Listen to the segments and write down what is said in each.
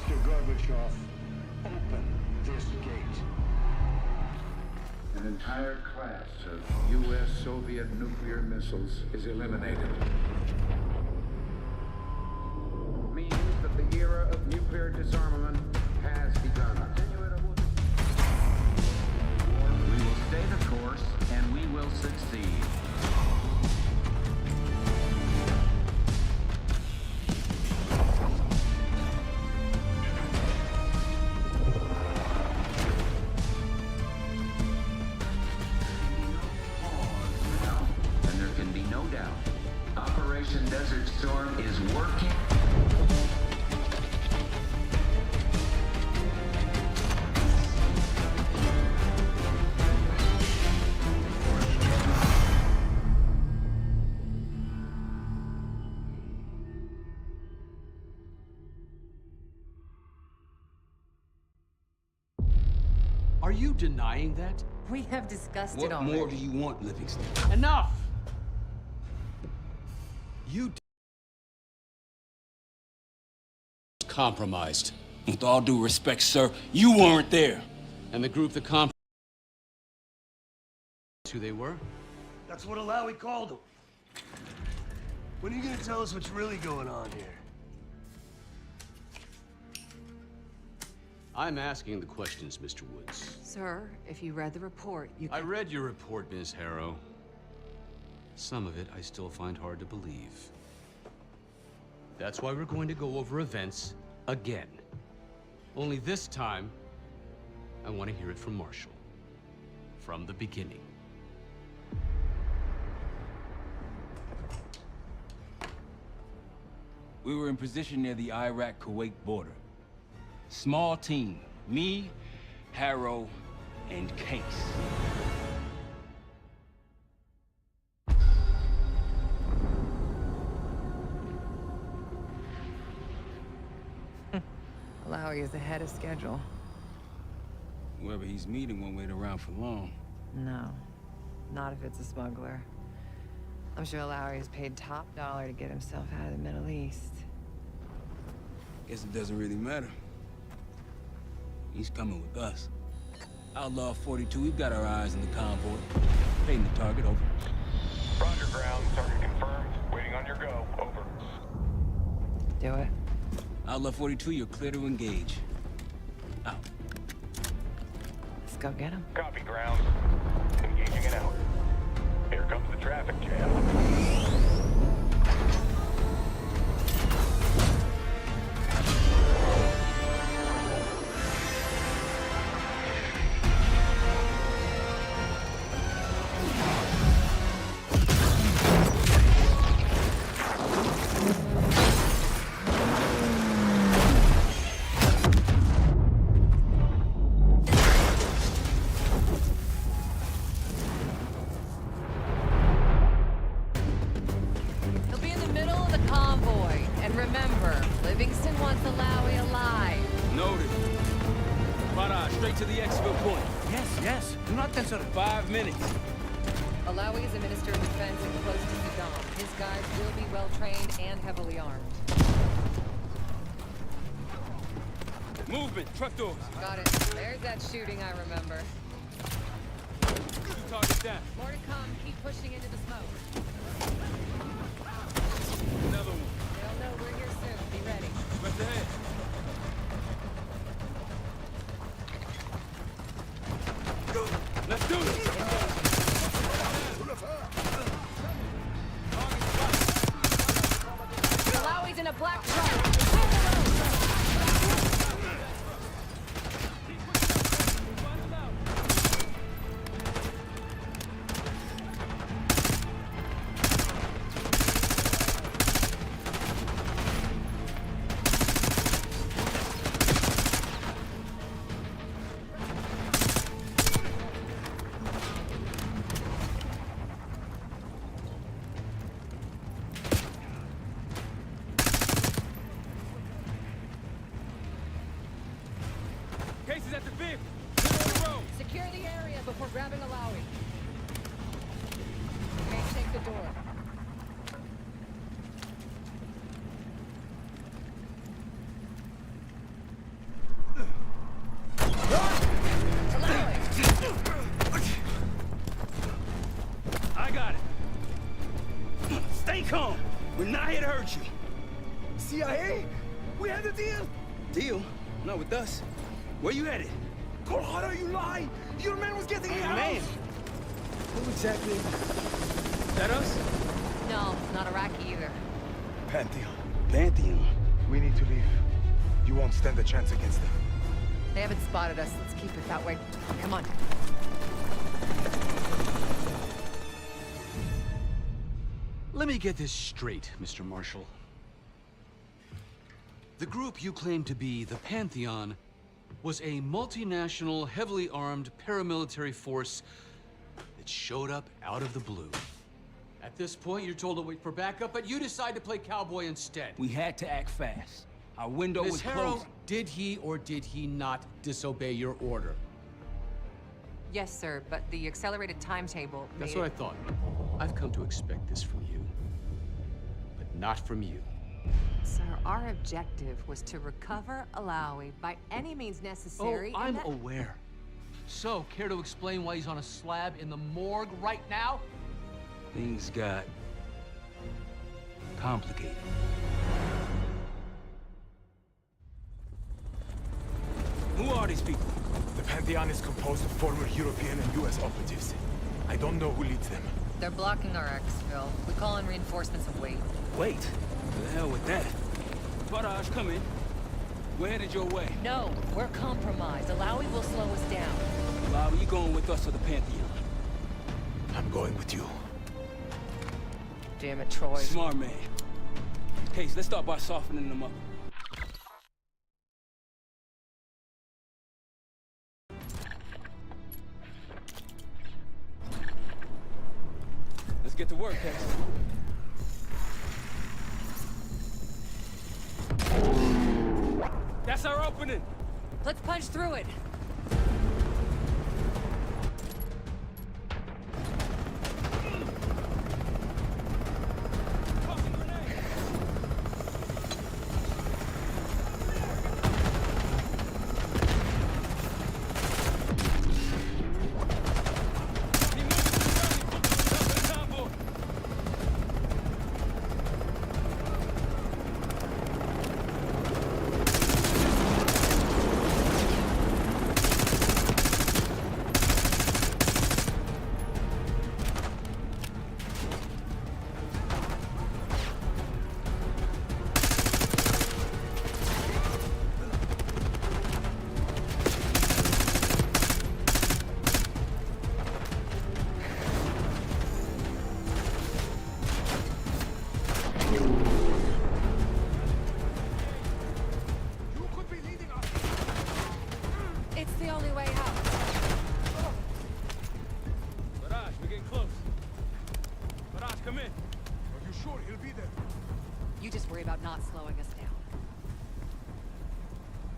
Mr. Gorbachev, open this gate. An entire class of U.S.-Soviet nuclear missiles is eliminated. Means that the era of nuclear disarmament has begun. We will stay the course, and we will succeed. And there can be no doubt. Operation Desert Storm is working. Are you denying that? We have discussed it What already. more do you want, Livingston? Enough! You compromised. With all due respect, sir, you weren't there. And the group that compromised who they were? That's what Alawi called them. When are you gonna tell us what's really going on here? I'm asking the questions, Mr. Woods. Sir, if you read the report, you I can... read your report, Ms. Harrow. Some of it I still find hard to believe. That's why we're going to go over events again. Only this time, I want to hear it from Marshall. From the beginning. We were in position near the Iraq-Kuwait border. Small team. Me, Harrow, and Case. Alawi is ahead of schedule. Whoever he's meeting won't wait around for long. No, not if it's a smuggler. I'm sure Alawi is paid top dollar to get himself out of the Middle East. Guess it doesn't really matter. He's coming with us. Outlaw 42, we've got our eyes on the convoy. Painting the target, over. Roger, ground. Target confirmed. Waiting on your go. Over. Do it. Outlaw 42, you're clear to engage. Out. Let's go get him. Copy, ground. Engaging it out. Here comes the traffic jam. He'll be in the middle of the convoy. And remember, Livingston wants Alawi alive. Noted. Para, straight to the exfil point. Yes. Do not censor. 5 minutes. Alawi is a minister of defense and close to Saddam. His guys will be well-trained and heavily armed. Movement, truck doors. Got it. There's that shooting I remember. Two targets down. More to come. Keep pushing into the smoke. Another one. They'll know we're here soon. Be ready. West ahead. Let's do this. Alawi's in a black truck. Cases at the vehicle. Clear on the road. Secure the area before grabbing Alawi. Okay, take the door. CIA? We had a deal. Deal? Not with us. Where you headed? Colorado, you lie! Your man was getting me out! Man! Who exactly? Is that us? No, not Iraqi either. Pantheon. Pantheon. We need to leave. You won't stand a chance against them. They haven't spotted us. Let's keep it that way. Come on. Let me get this straight, Mr. Marshall. The group you claim to be the Pantheon was a multinational, heavily armed paramilitary force that showed up out of the blue. At this point, you're told to wait for backup, but you decide to play cowboy instead. We had to act fast. Our window was Miss Harrow, closing. did he or did he not disobey your order? Yes, sir, but the accelerated timetable That's made what I thought. I've come to expect this from you, but not from you. Sir, our objective was to recover Alawi by any means necessary. Oh, I'm aware. So, care to explain why he's on a slab in the morgue right now? Things got complicated. Who are these people? The Pantheon is composed of former European and US operatives. I don't know who leads them. They're blocking our exfil. We call in reinforcements and wait. Wait. To the hell with that. Barrage, come in. We're headed your way. No, we're compromised. Alawi will slow us down. Lyle, you going with us or the Pantheon? I'm going with you. Damn it, Troy. Smart man. Case, let's start by softening them up. Let's get to work, Case. That's our opening. Let's punch through it. Tossing grenade. He moved to the convoy. You could be leading us. It's the only way out. Barrage, we're getting close. Barrage, come in. Are you sure he'll be there? You just worry about not slowing us down.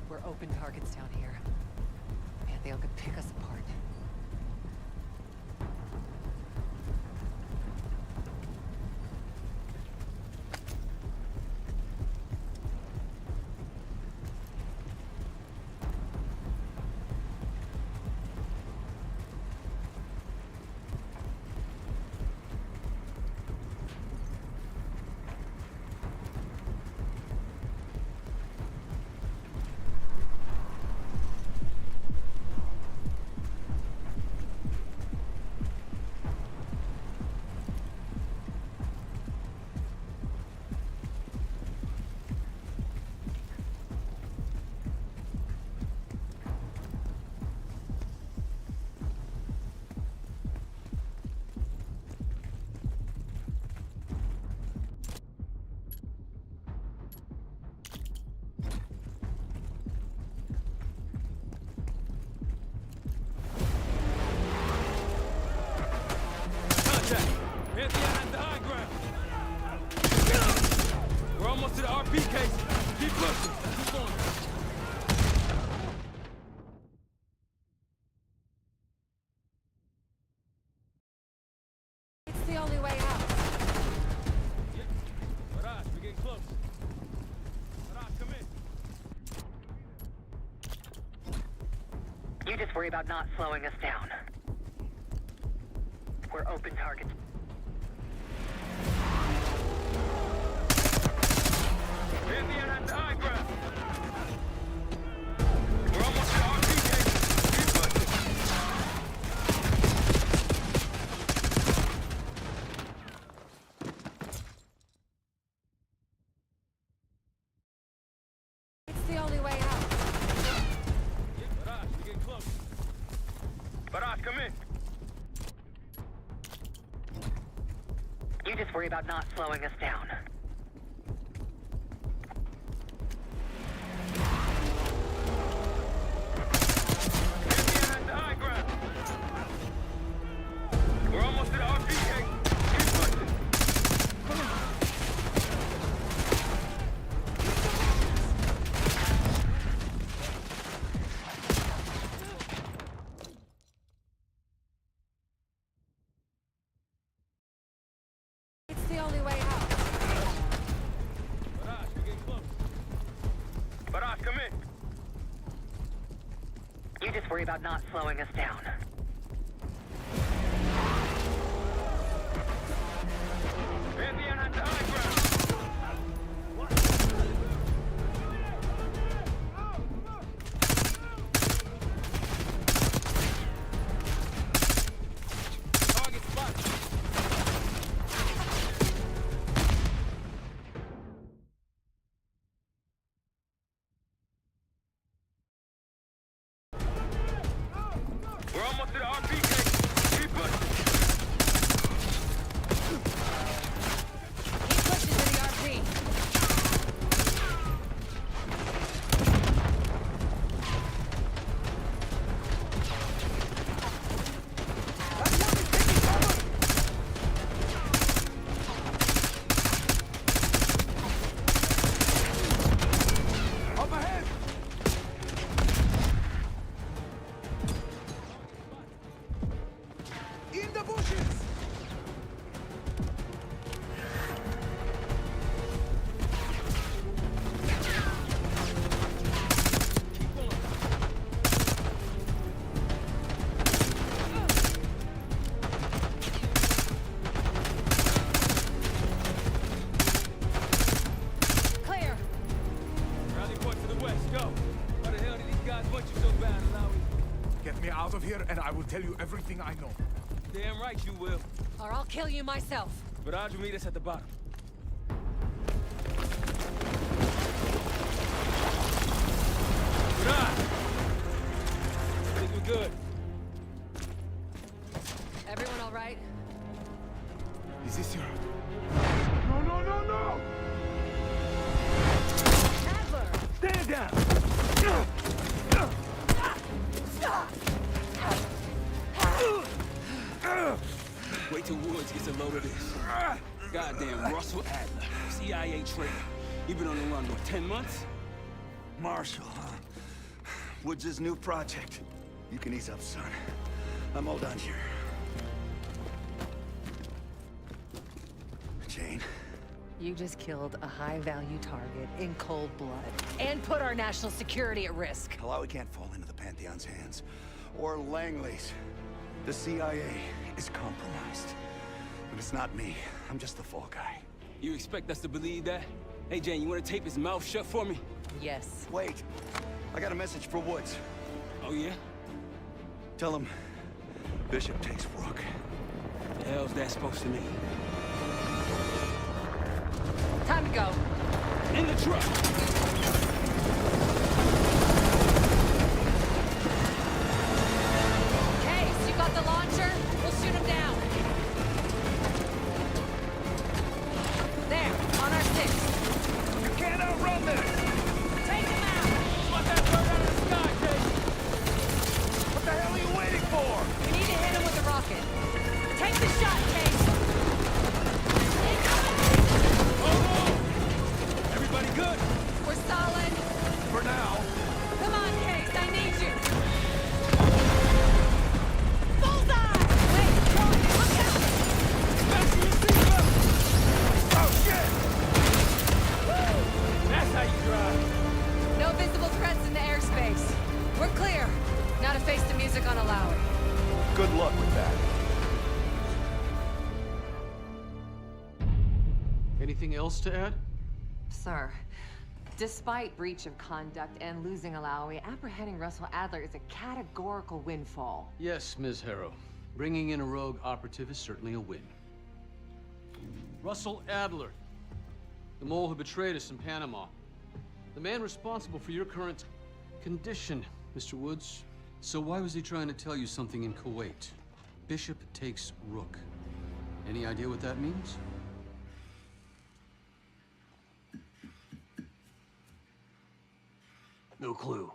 We're open targets down here. Pantheon could pick us apart. Contact. Pantheon has the high ground. We're almost to the RP case. Keep pushing. Keep going. It's the only way out. Barrage, we're getting close. Barrage, come in. You just worry about not slowing us down. We're open targets. Pantheon has the high ground. We're almost at RP gate. Keep pushing. It's the only way out. Barrage, we're getting close. Barrage, come in. You just worry about not slowing us down. Pantheon has the high ground. We're almost at RP gate. Keep pushing. It's the only way out. Barrage, we're getting close. Barrage, come in. You just worry about not slowing us down. Pantheon has the high ground. Target spotted. We're almost at RP gate. Keep pushing. Keep pushing to the RP. Up ahead! In the bushes! Clear. Rally point to the west, go. Why the hell do these guys want you so bad, Alawi? Get me out of here and I will tell you everything I know. Damn right you will. Or I'll kill you myself. Barrage will meet us at the bottom. Barrage! I think we're good. Everyone all right? Is this your... No, no, no, no! Adler! Stand down! Wait till Woods gets a load of this. Goddamn Russell Adler, CIA traitor. You been on the run, what, 10 months? Marshall, huh? Woods' new project. You can ease up, son. I'm all done here. Jane, You just killed a high-value target in cold blood and put our national security at risk. Alawi can't fall into the Pantheon's hands. Or Langley's. The CIA is compromised. But it's not me. I'm just the fall guy. You expect us to believe that? Hey, Jane, you want to tape his mouth shut for me? Yes. Wait. I got a message for Woods. Oh, yeah? Tell him Bishop takes Rook. The hell's that supposed to mean? Time to go. In the truck! Case, you got the launcher? We'll shoot him down. There, on our 6. You can't outrun this! Take him out! Let that bird out of the sky, Case! What the hell are you waiting for? We need to hit him with a rocket. Take the shot, Case! Everybody good? We're solid. For now. Come on, Case, I need you. Bullseye! Wait, Rook, look out! Fasten your seatbelt! Oh, shit! That's how you drive. No visible threats in the airspace. We're clear. Now to face the music on Alawi. Good luck with that. Anything else to add? Sir, Despite breach of conduct and losing Alawi, apprehending Russell Adler is a categorical windfall. Yes, Ms. Harrow. Bringing in a rogue operative is certainly a win. Russell Adler, the mole who betrayed us in Panama. The man responsible for your current condition, Mr. Woods. So why was he trying to tell you something in Kuwait? Bishop takes Rook. Any idea what that means? No clue.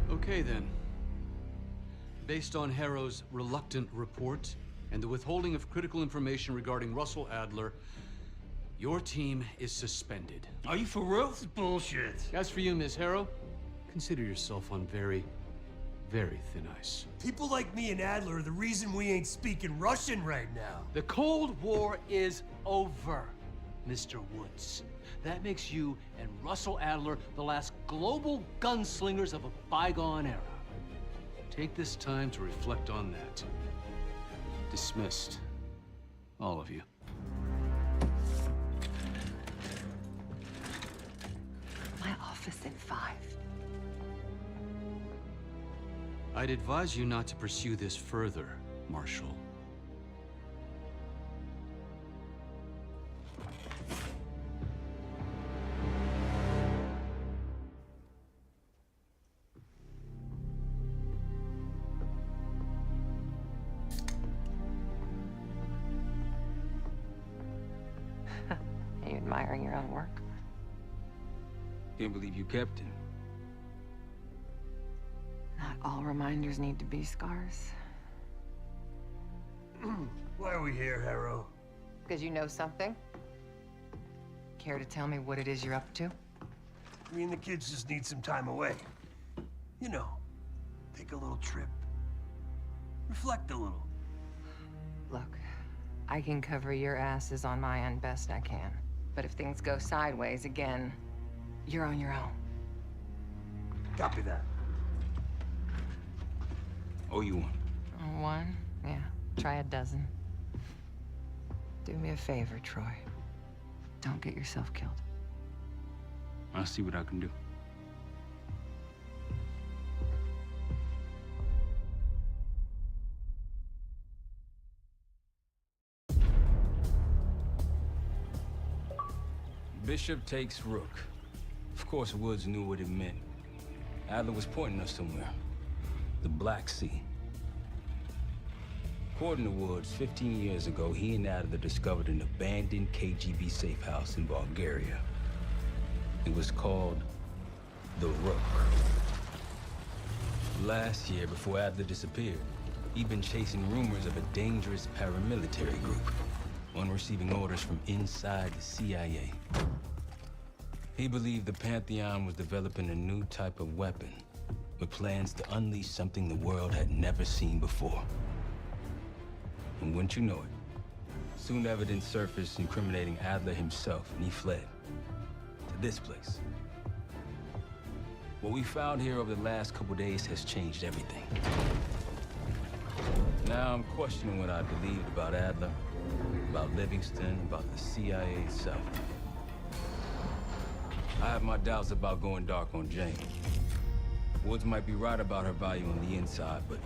Okay, then. Based on Harrow's reluctant report and the withholding of critical information regarding Russell Adler, your team is suspended. Are you for real? This is bullshit. As for you, Ms. Harrow, consider yourself on very, very thin ice. People like me and Adler are the reason we ain't speaking Russian right now. The Cold War is over, Mr. Woods. That makes you and Russell Adler the last global gunslingers of a bygone era. Take this time to reflect on that. Dismissed. All of you. My office in 5. I'd advise you not to pursue this further, Marshal. Are you admiring your own work? Can't believe you kept it. Not all reminders need to be scars. Why are we here, Harrow? Because you know something? Care to tell me what it is you're up to? Me and the kids just need some time away. You know, take a little trip. Reflect a little. Look, I can cover your asses on my end best I can. But if things go sideways again, you're on your own. Copy that. Oh, you one. One? Yeah. Try a dozen. Do me a favor, Troy. Don't get yourself killed. I'll see what I can do. Bishop takes Rook. Of course, Woods knew what it meant. Adler was pointing us somewhere. The Black Sea. According to Woods, 15 years ago, he and Adler discovered an abandoned KGB safe house in Bulgaria. It was called the Rook. Last year, before Adler disappeared, he'd been chasing rumors of a dangerous paramilitary group, one receiving orders from inside the CIA. He believed the Pantheon was developing a new type of weapon, with plans to unleash something the world had never seen before. And wouldn't you know it, soon evidence surfaced incriminating Adler himself, and he fled to this place. What we found here over the last couple days has changed everything. Now I'm questioning what I believed about Adler, about Livingston, about the CIA itself. I have my doubts about going dark on Jane. Woods might be right about her value on the inside, but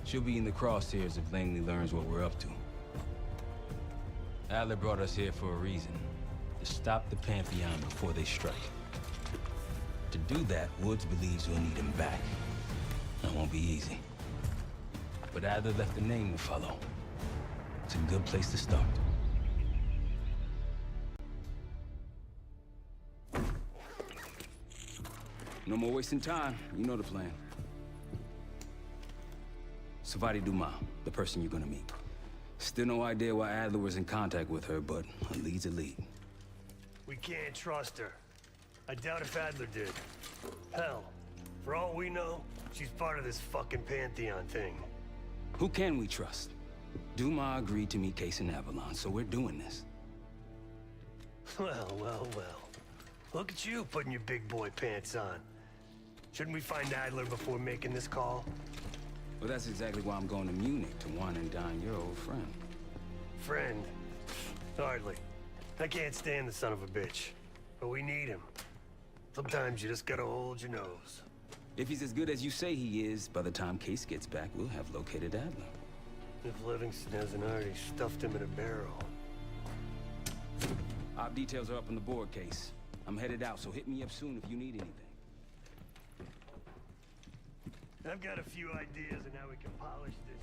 she'll be in the crosshairs if Langley learns what we're up to. Adler brought us here for a reason. To stop the Pantheon before they strike. To do that, Woods believes we'll need him back. That won't be easy. But Adler left a name to follow. It's a good place to start. No more wasting time. You know the plan. Savati Dumas, the person you're gonna meet. Still no idea why Adler was in contact with her, but a lead's a lead. We can't trust her. I doubt if Adler did. Hell, for all we know, she's part of this fucking Pantheon thing. Who can we trust? Dumas agreed to meet Case in Avalon, so we're doing this. Well, well, well. Look at you putting your big boy pants on. Shouldn't we find Adler before making this call? Well, that's exactly why I'm going to Munich to wine and dine your old friend. Friend? Hardly. I can't stand the son of a bitch. but we need him. Sometimes you just gotta hold your nose. If he's as good as you say he is, by the time Case gets back, we'll have located Adler. If Livingston hasn't already stuffed him in a barrel. Op details are up on the board, Case. I'm headed out, so hit me up soon if you need anything. I've got a few ideas on how we can polish this.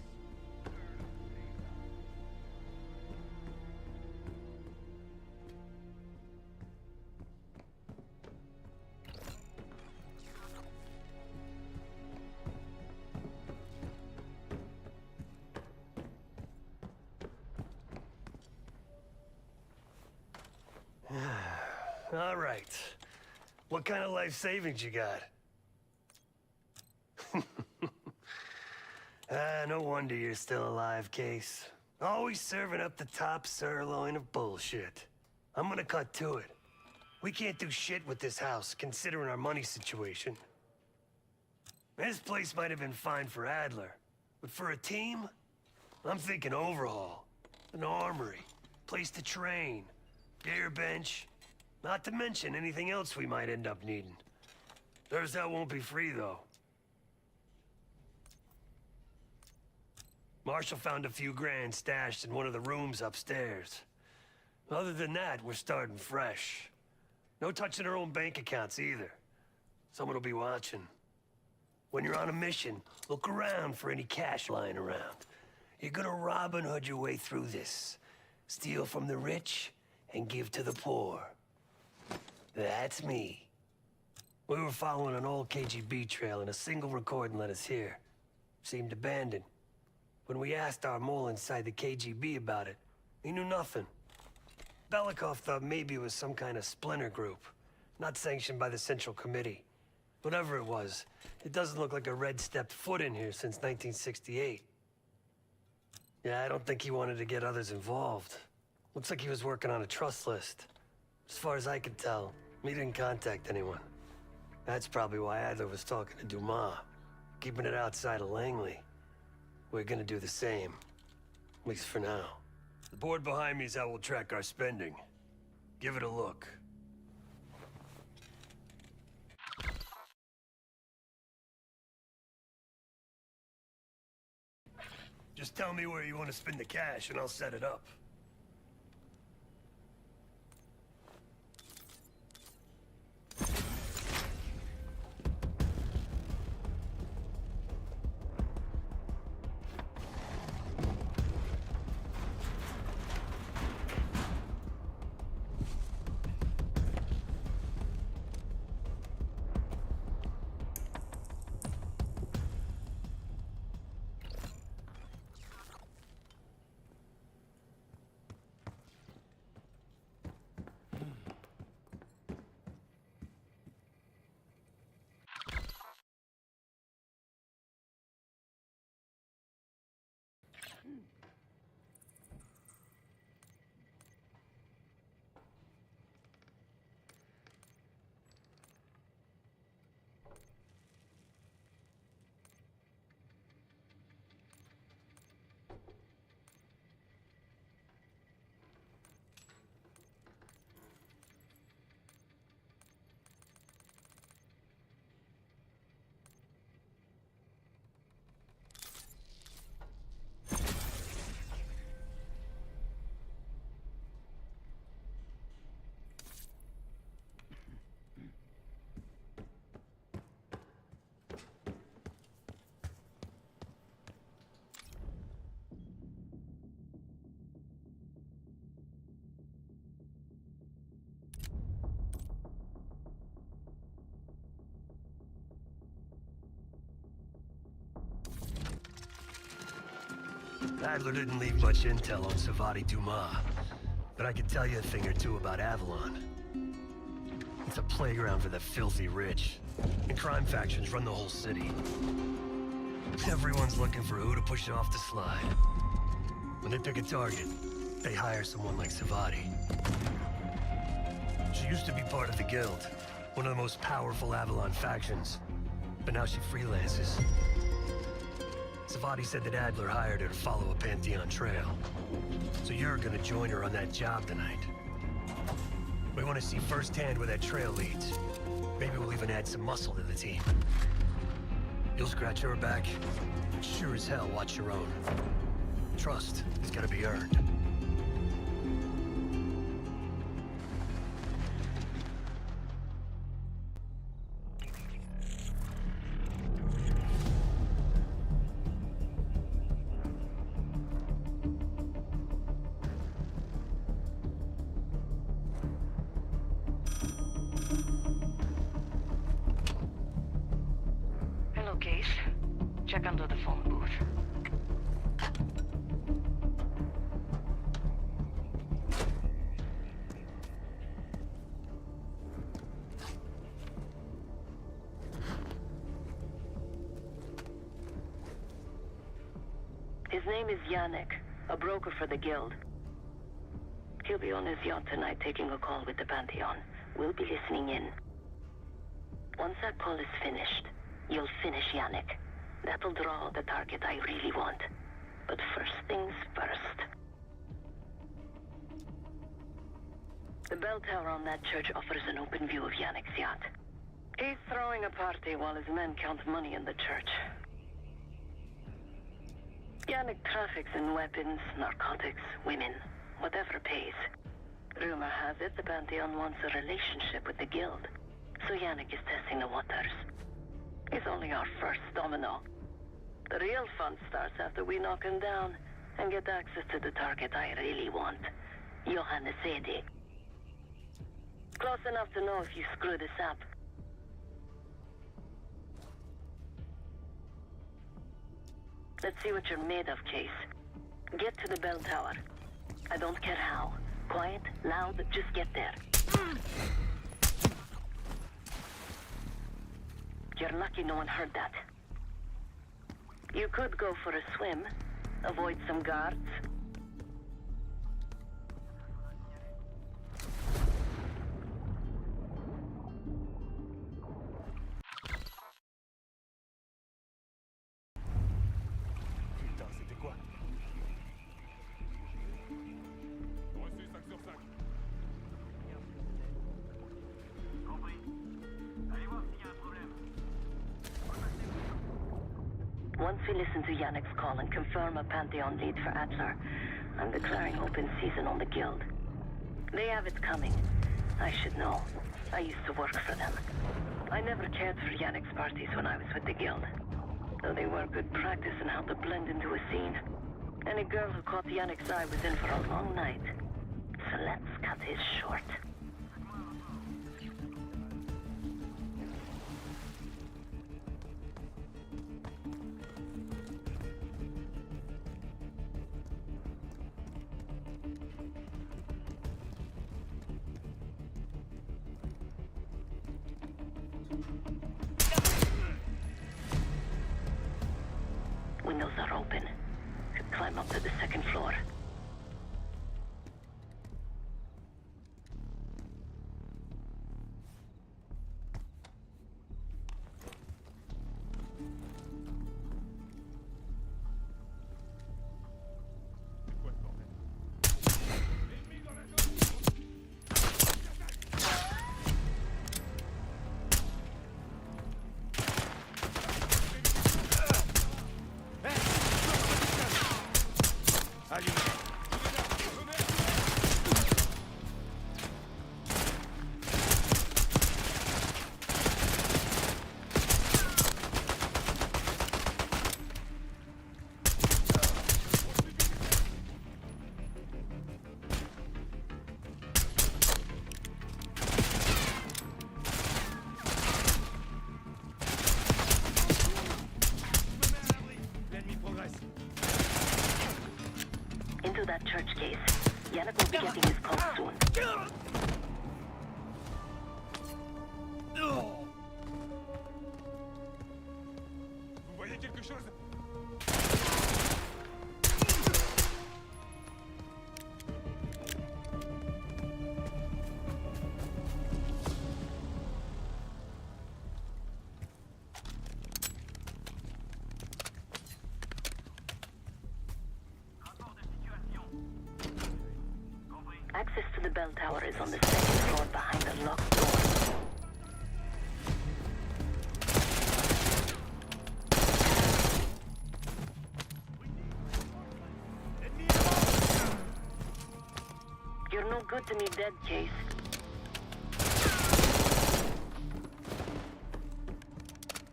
All right. What kind of life savings you got? No wonder you're still alive, Case. Always serving up the top sirloin of bullshit. I'm gonna cut to it. We can't do shit with this house, considering our money situation. This place might have been fine for Adler, but for a team, I'm thinking overhaul. An armory, place to train, gear bench, not to mention anything else we might end up needing. Theirs that won't be free, though. Marshall found a few grand stashed in one of the rooms upstairs. Other than that, we're starting fresh. No touching our own bank accounts either. Someone will be watching. When you're on a mission, look around for any cash lying around. You're gonna Robin Hood your way through this. Steal from the rich and give to the poor. That's me. We were following an old KGB trail and a single recording led us here. Seemed abandoned. When we asked our mole inside the KGB about it, he knew nothing. Belikov thought maybe it was some kind of splinter group, not sanctioned by the Central Committee. Whatever it was, it doesn't look like a Red stepped foot in here since 1968. Yeah, I don't think he wanted to get others involved. Looks like he was working on a trust list. As far as I could tell, he didn't contact anyone. That's probably why Adler was talking to Dumas, keeping it outside of Langley. We're gonna do the same, at least for now. The board behind me is how we'll track our spending. Give it a look. Just tell me where you want to spend the cash and I'll set it up. Adler didn't leave much intel on Savati Dumas, but I can tell you a thing or two about Avalon. It's a playground for the filthy rich, and crime factions run the whole city. Everyone's looking for who to push off the slide. When they pick a target, they hire someone like Savati. She used to be part of the Guild, one of the most powerful Avalon factions, but now she freelances. Savati said that Adler hired her to follow a Pantheon trail. So you're gonna join her on that job tonight. We want to see firsthand where that trail leads. Maybe we'll even add some muscle to the team. You'll scratch your back, but sure as hell watch your own. Trust has got to be earned. Hello, Case. Check under the phone booth. His name is Yannick, a broker for the Guild. He'll be on his yacht tonight taking a call with the Pantheon. We'll be listening in. Once that call is finished, you'll finish Yannick. That'll draw the target I really want. But first things first. The bell tower on that church offers an open view of Yannick's yacht. He's throwing a party while his men count money in the church. Yannick traffics in weapons, narcotics, women, whatever pays. Rumor has it the Pantheon wants a relationship with the Guild, so Yannick is testing the waters. He's only our first domino. The real fun starts after we knock him down and get access to the target I really want, Johannes Edi. Close enough to know if you screw this up. Let's see what you're made of, Case. Get to the bell tower. I don't care how. Quiet, loud, just get there. You're lucky no one heard that. You could go for a swim, avoid some guards. Putain, c'était quoi? Reçu 5 sur 5. Compris. Allez voir s'il y a un problème. Once we listen to Yannick's call and confirm a Pantheon lead for Adler, I'm declaring open season on the Guild. They have it coming. I should know. I used to work for them. I never cared for Yannick's parties when I was with the Guild, though they were good practice in how to blend into a scene. Any girl who caught Yannick's eye was in for a long night. So let's cut his short. Windows are open. Could climb up to the second floor. Into that church case. Yannick will be getting his call soon. Vous voyez quelque chose? Access to the bell tower is on the second floor behind the locked door. You're no good to me dead, Case.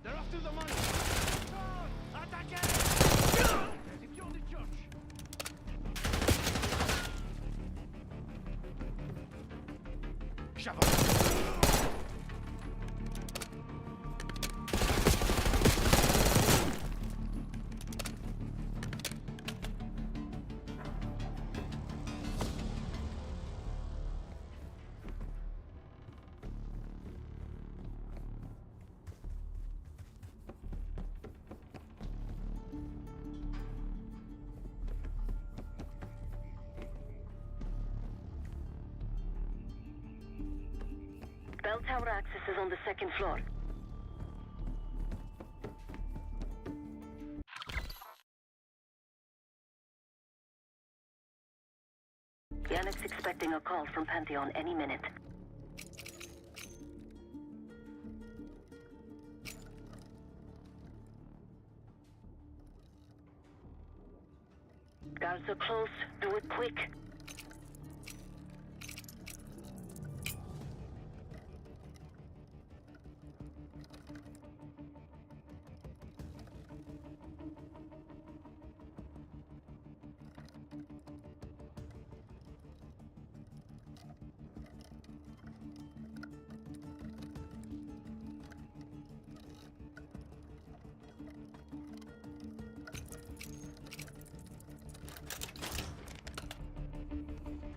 They're after the money! Bell tower access is on the second floor. Yannick's expecting a call from Pantheon any minute. Guards are close. Do it quick.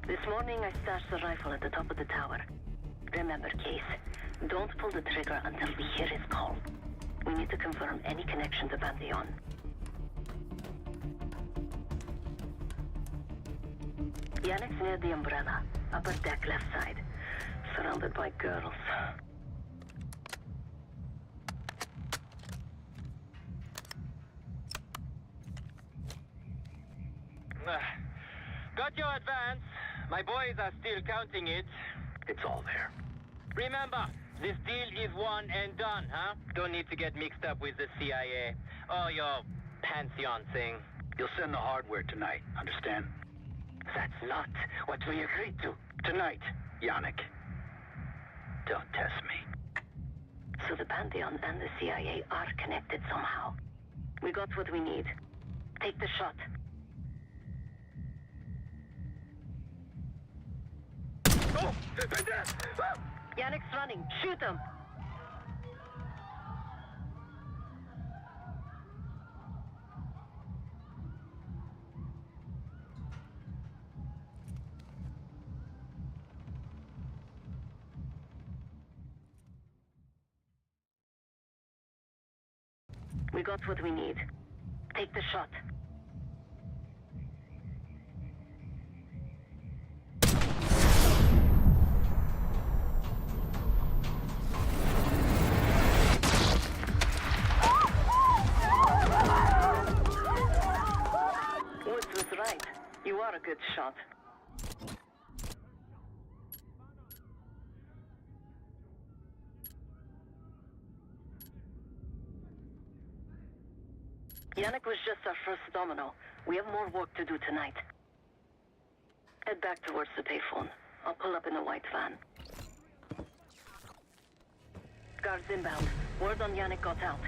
This morning I stashed the rifle at the top of the tower. Remember, Case, don't pull the trigger until we hear his call. We need to confirm any connection to Pantheon. Yannick's near the umbrella, upper deck left side, surrounded by girls. Got your advance. My boys are still counting it. It's all there. Remember, this deal is one and done, huh? Don't need to get mixed up with the CIA or your Pantheon thing. You'll send the hardware tonight, understand? That's not what we agreed to. Tonight, Yannick. Don't test me. So the Pantheon and the CIA are connected somehow. We got what we need. Take the shot. Oh! Yannick's running. Shoot him! We got what we need. Take the shot. Woods was right. You are a good shot. Yannick was just our first domino. We have more work to do tonight. Head back towards the payphone. I'll pull up in a white van. Guards inbound. Word on Yannick got out.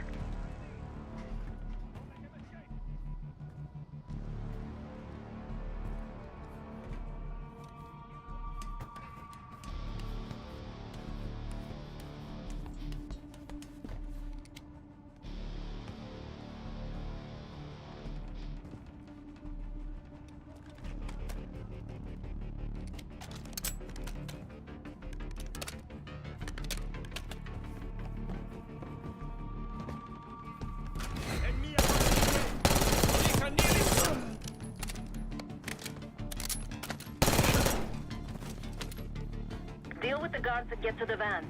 Deal with the guards and get to the van.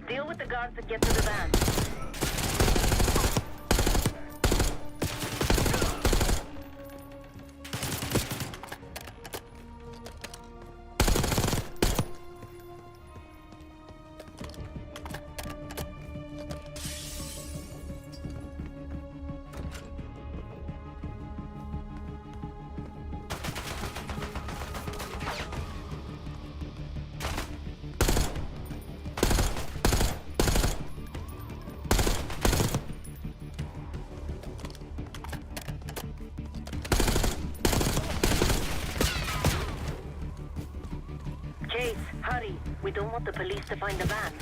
Deal with the guards and get to the van. Chase, hurry. We don't want the police to find the van.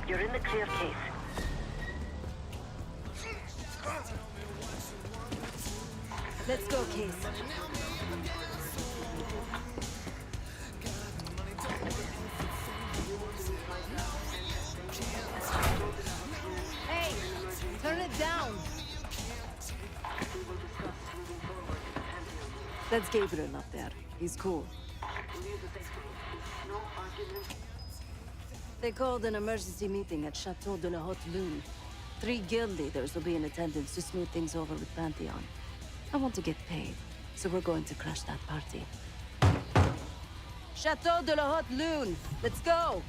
You're in the clear, Case. Let's go, Case. Hey, turn it down. That's Gabriel up there. He's cool. They called an emergency meeting at Chateau de la Haute Lune. 3 guild leaders will be in attendance to smooth things over with Pantheon. I want to get paid, so we're going to crash that party. Chateau de la Haute Lune! Let's go!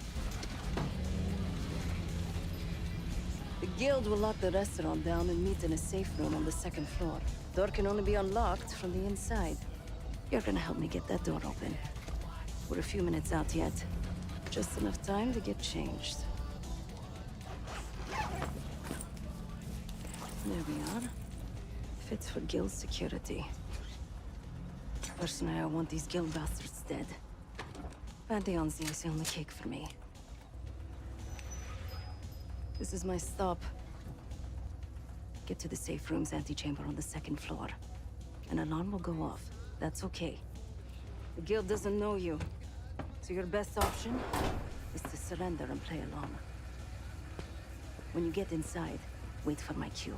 The guild will lock the restaurant down and meet in a safe room on the 2nd floor. Door can only be unlocked from the inside. You're gonna help me get that door open. We're a few minutes out yet. Just enough time to get changed. There we are. Fits for guild security. Personally, I want these guild bastards dead. Pantheon's the icing on the cake for me. This is my stop. Get to the safe room's antechamber on the 2nd floor. An alarm will go off. That's okay. The guild doesn't know you, so your best option is to surrender and play along. When you get inside, wait for my cue.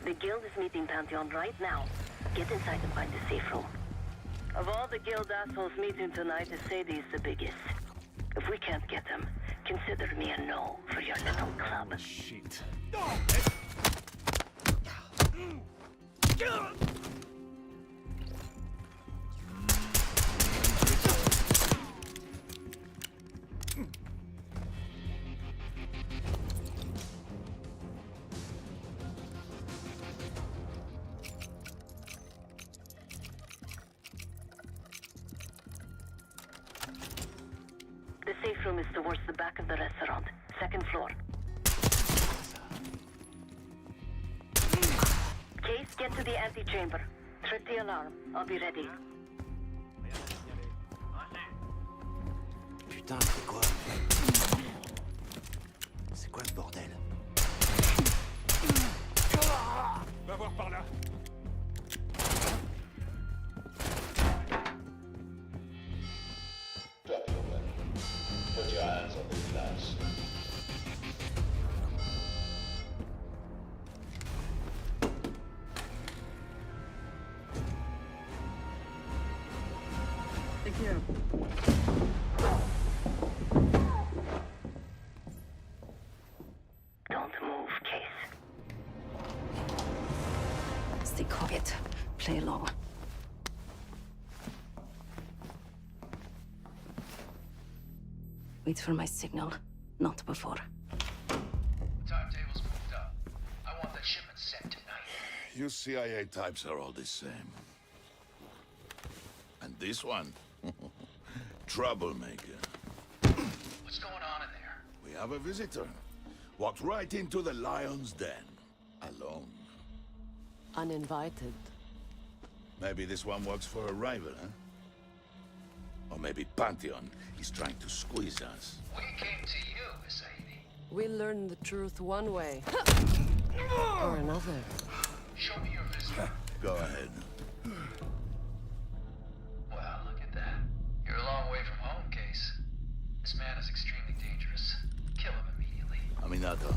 The guild is meeting Pantheon right now. Get inside and find the safe room. Of all the guild assholes meeting tonight, Sadie is the biggest. If we can't get him, consider me a no for your little club. Shit. The safe room room is towards the back of the restaurant. Second floor. Case, get to the antechamber. Trip the alarm. I'll be ready. Putain, c'est quoi? C'est quoi ce bordel? Va voir par là. Drop your weapon. Put your hands on the glass. Take care. Don't move, Case. Stay quiet. Play along. Wait for my signal. Not before. Timetable's moved up. I want the shipment sent tonight. You CIA types are all the same. And this one? Troublemaker. What's going on in there? We have a visitor. Walked right into the lion's den. Alone. Uninvited. Maybe this one works for a rival, huh? Or maybe Pantheon is trying to squeeze us. We came to you, Saidi. We learn the truth one way. Or another. Show me your visitor. Go ahead. Well, look at that. You're a long way from home, Case. This man is extremely dangerous. Kill him immediately. Aminado.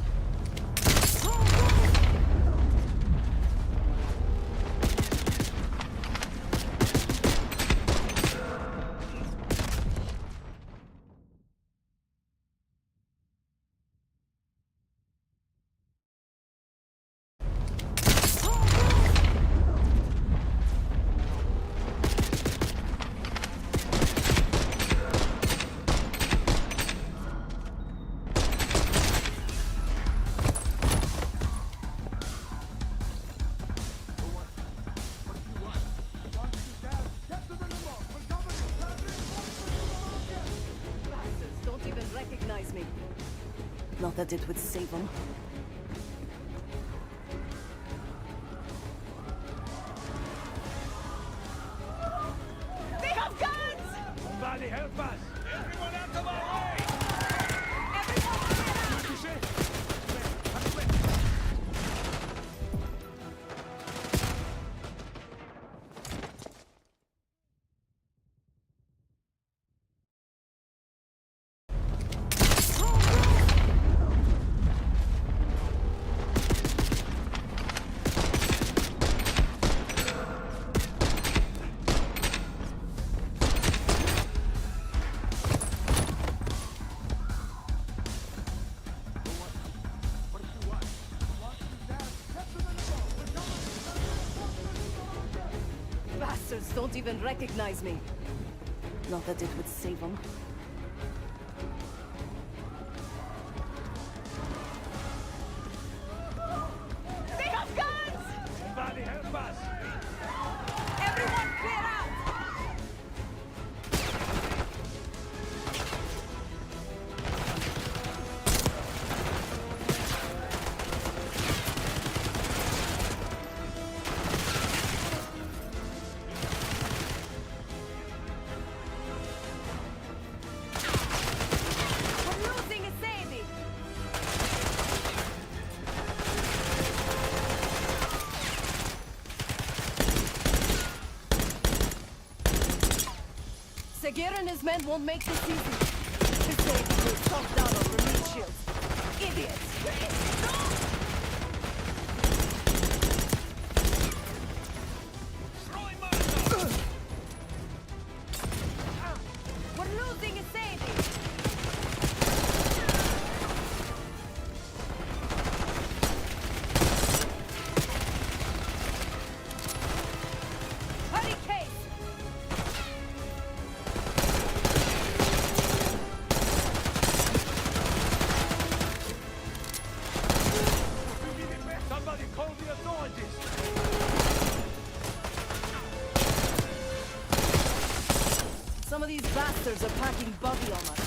Don't even recognize me. Not that it would save them. They have guns! Somebody help us! Everyone out of our way! Bastards don't even recognize me. Not that it would save them. They have guns! Somebody help us! Everyone clear out! We're losing a Sadie! Segir and his men won't make this easy. His Sadie will stop down on relief shields. Idiots! We're losing a Sadie! Hurry, Case! Somebody call the authorities! Some of these bastards are packing buggy on us.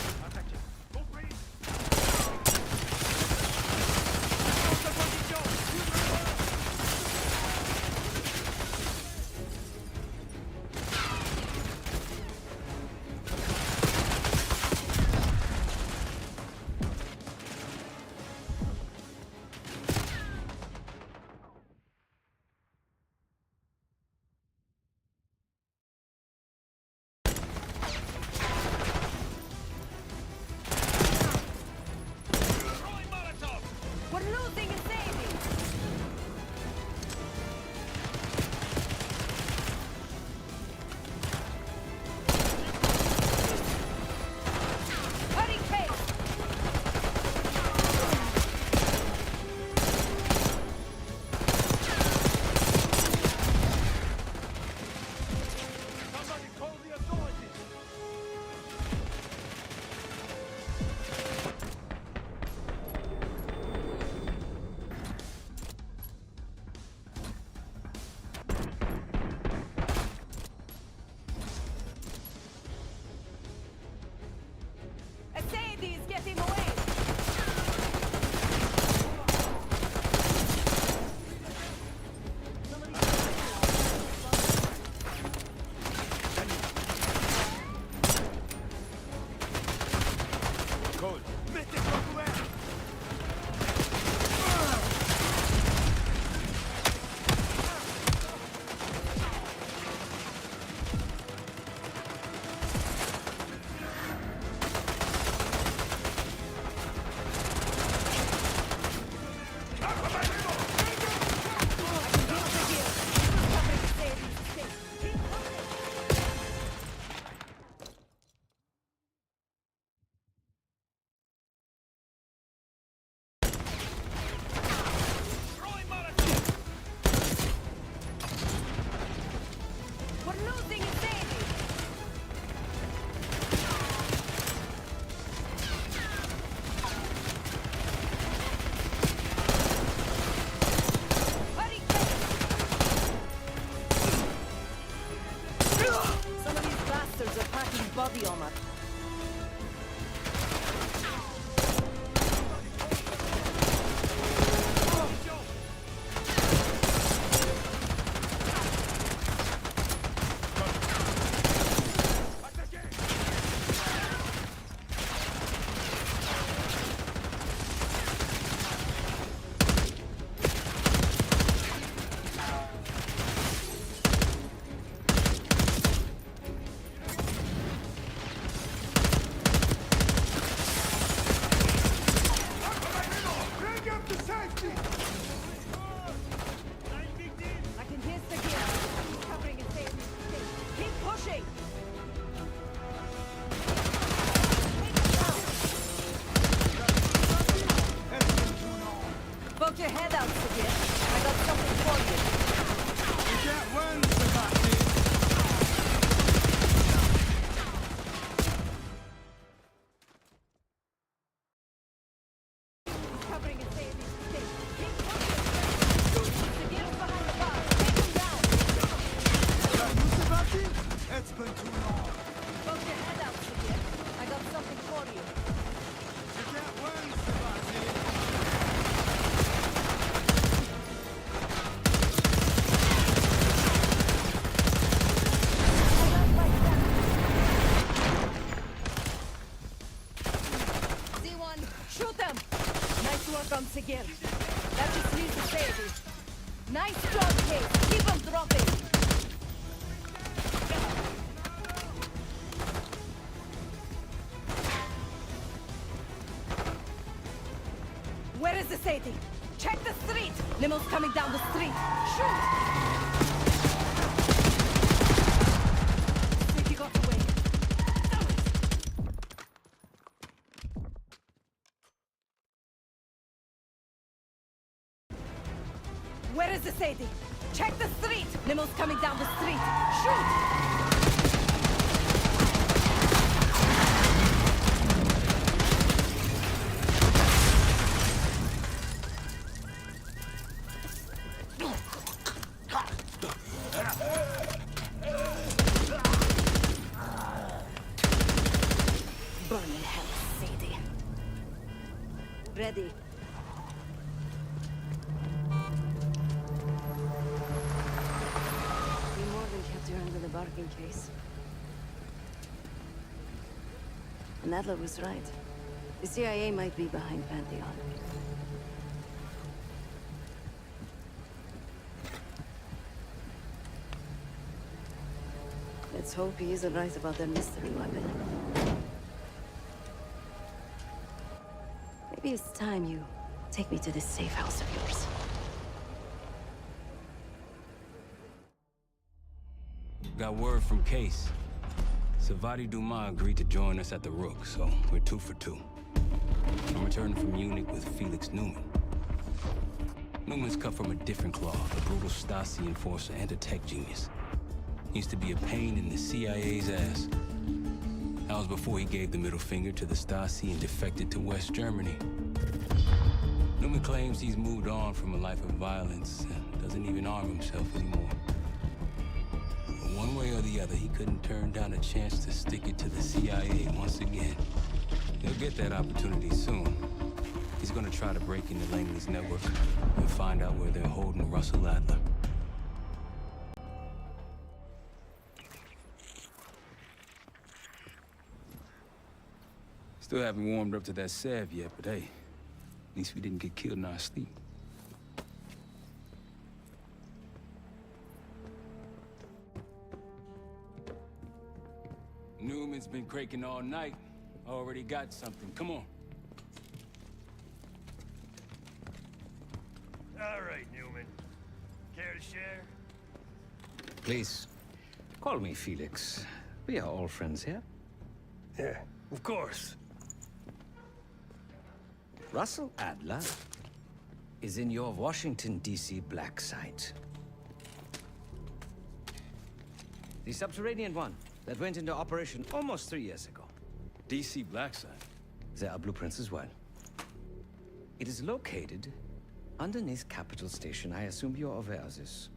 body armor. Poke your head out, Sigil. I got something for you. You can't run, Sebastian. He's covering his face. Keep pushing. Sigil's behind the bar. Take him down. Is that you, Sebastian? It's been too long. Poke your head out, Sigil. I got something for you. You can't run, Sebastian. Shoot them! Nice work on Sigil. That just leaves the baby. Nice job, Kate. Keep them dropping. Where is the Sadie? Check the street! Limo's coming down the street. Shoot! Sadie got away. Where is the Sadie? Check the street! Limo's coming down the street. Shoot! Burn in hell, Sadie. Ready. Under the bargain case. And Adler was right. The CIA might be behind Pantheon. Let's hope he isn't right about their mystery weapon. Maybe it's time you take me to this safe house of yours. Got word from Case. Savati Dumas agreed to join us at the Rook, so we're 2 for 2. I'm returning from Munich with Felix Neumann. Newman's cut from a different cloth, a brutal Stasi enforcer and a tech genius. He used to be a pain in the CIA's ass. That was before he gave the middle finger to the Stasi and defected to West Germany. Neumann claims he's moved on from a life of violence and doesn't even arm himself anymore. One way or the other, he couldn't turn down a chance to stick it to the CIA once again. He'll get that opportunity soon. He's gonna try to break into Langley's network and find out where they're holding Russell Adler. Still haven't warmed up to that salve yet, but hey, at least we didn't get killed in our sleep. Newman's been cranking all night. Already got something. Come on. All right, Newman. Care to share? Please, call me Felix. We are all friends here. Yeah, of course. Russell Adler is in your Washington, D.C. black site. The subterranean one that went into operation almost 3 years ago. DC black site? There are blueprints as well. It is located underneath Capitol Station. I assume you're aware of this.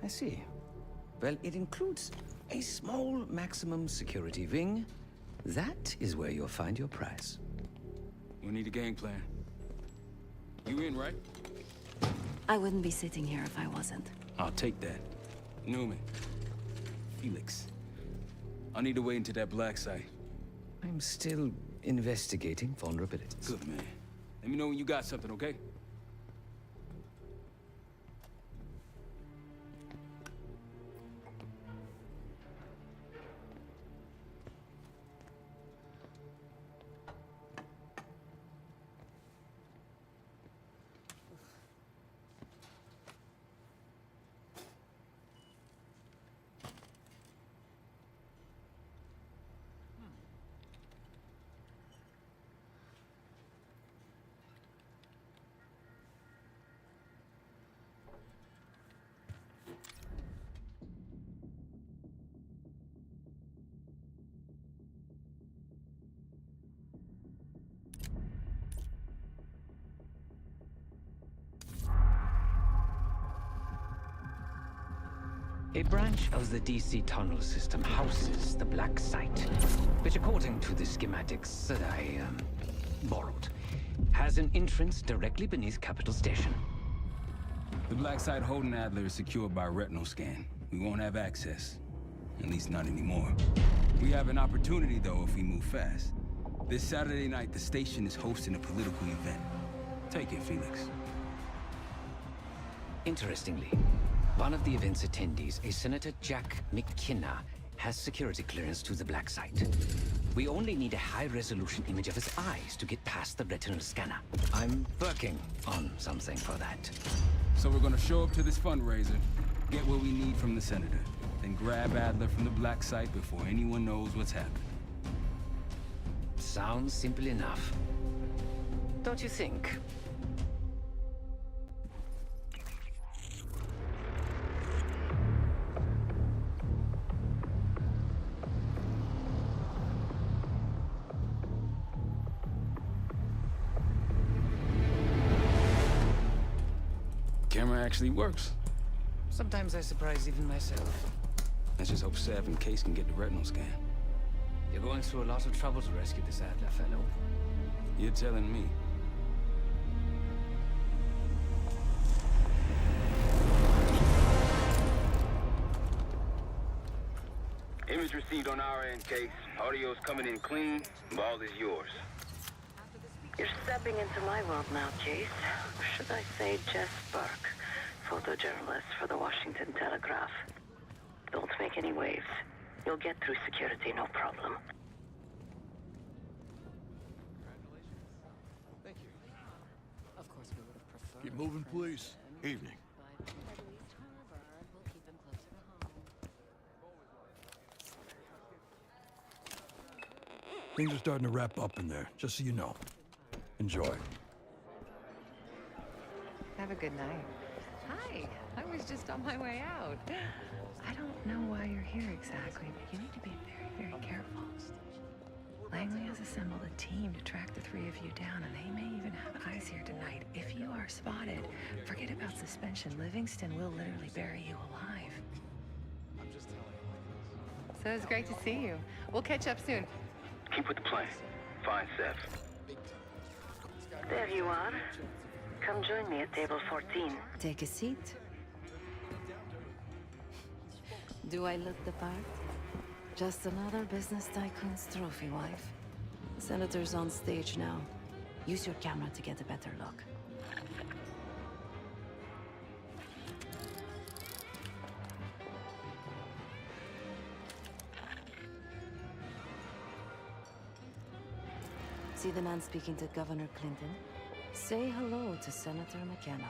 I see. Well, it includes a small maximum security ring. That is where you'll find your prize. We need a game plan. You in, right? I wouldn't be sitting here if I wasn't. I'll take that. Newman. Felix. I need to wait into that black site. I'm still investigating vulnerabilities. Good, man. Let me know when you got something, okay? A branch of the DC tunnel system houses the Black Site, which according to the schematics that I, borrowed, has an entrance directly beneath Capital Station. The black site holding Adler is secured by retinal scan. We won't have access. At least not anymore. We have an opportunity, though, if we move fast. This Saturday night, the station is hosting a political event. Take it, Felix. Interestingly, one of the event's attendees, a Senator Jack McKenna, has security clearance to the Black Site. We only need a high-resolution image of his eyes to get past the retinal scanner. I'm working on something for that. So we're gonna show up to this fundraiser, get what we need from the Senator, then grab Adler from the Black Site before anyone knows what's happened. Sounds simple enough. Don't you think? Camera actually works. Sometimes I surprise even myself. Let's just hope Sav and Case can get the retinal scan. You're going through a lot of trouble to rescue this Adler fellow. You're telling me. Image received on our end, Case. Audio's coming in clean. Ball is yours. You're stepping into my world now, Case. Or should I say Jess Burke, photojournalist for the Washington Telegraph. Don't make any waves. You'll get through security, no problem. Thank you. Of course, we would have preferred. Keep moving, please. Evening. Things are starting to wrap up in there, just so you know. Enjoy. Have a good night. Hi, I was just on my way out. I don't know why you're here exactly, but you need to be very, very careful. Langley has assembled a team to track the three of you down, and they may even have eyes here tonight. If you are spotted, forget about suspension. Livingston will literally bury you alive. So it's great to see you. We'll catch up soon. Keep with the plan. Find Seth. There you are. Come join me at table 14. Take a seat. Do I look the part? Just another business tycoon's trophy wife. The Senator's on stage now. Use your camera to get a better look. See the man speaking to Governor Clinton? Say hello to Senator McKenna.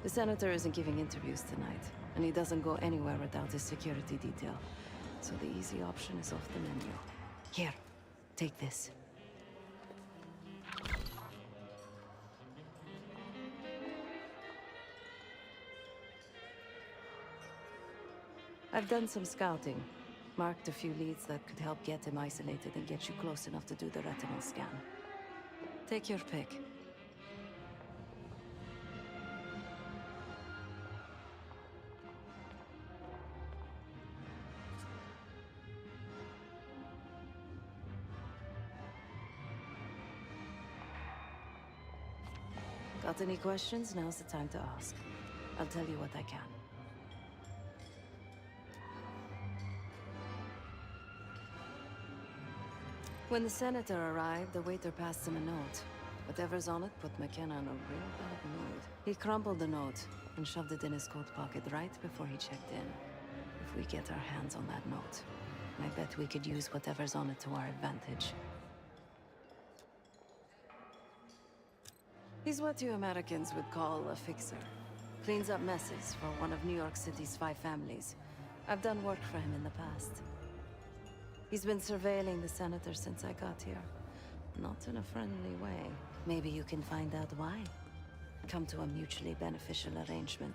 The senator isn't giving interviews tonight, and he doesn't go anywhere without his security detail. So the easy option is off the menu. Here, take this. I've done some scouting. Marked a few leads that could help get him isolated and get you close enough to do the retinal scan. Take your pick. Got any questions? Now's the time to ask. I'll tell you what I can. When the senator arrived, the waiter passed him a note. Whatever's on it put McKenna in a real bad mood. He crumpled the note and shoved it in his coat pocket right before he checked in. If we get our hands on that note, I bet we could use whatever's on it to our advantage. He's what you Americans would call a fixer. Cleans up messes for one of New York City's 5 families. I've done work for him in the past. He's been surveilling the senator since I got here. Not in a friendly way. Maybe you can find out why. Come to a mutually beneficial arrangement.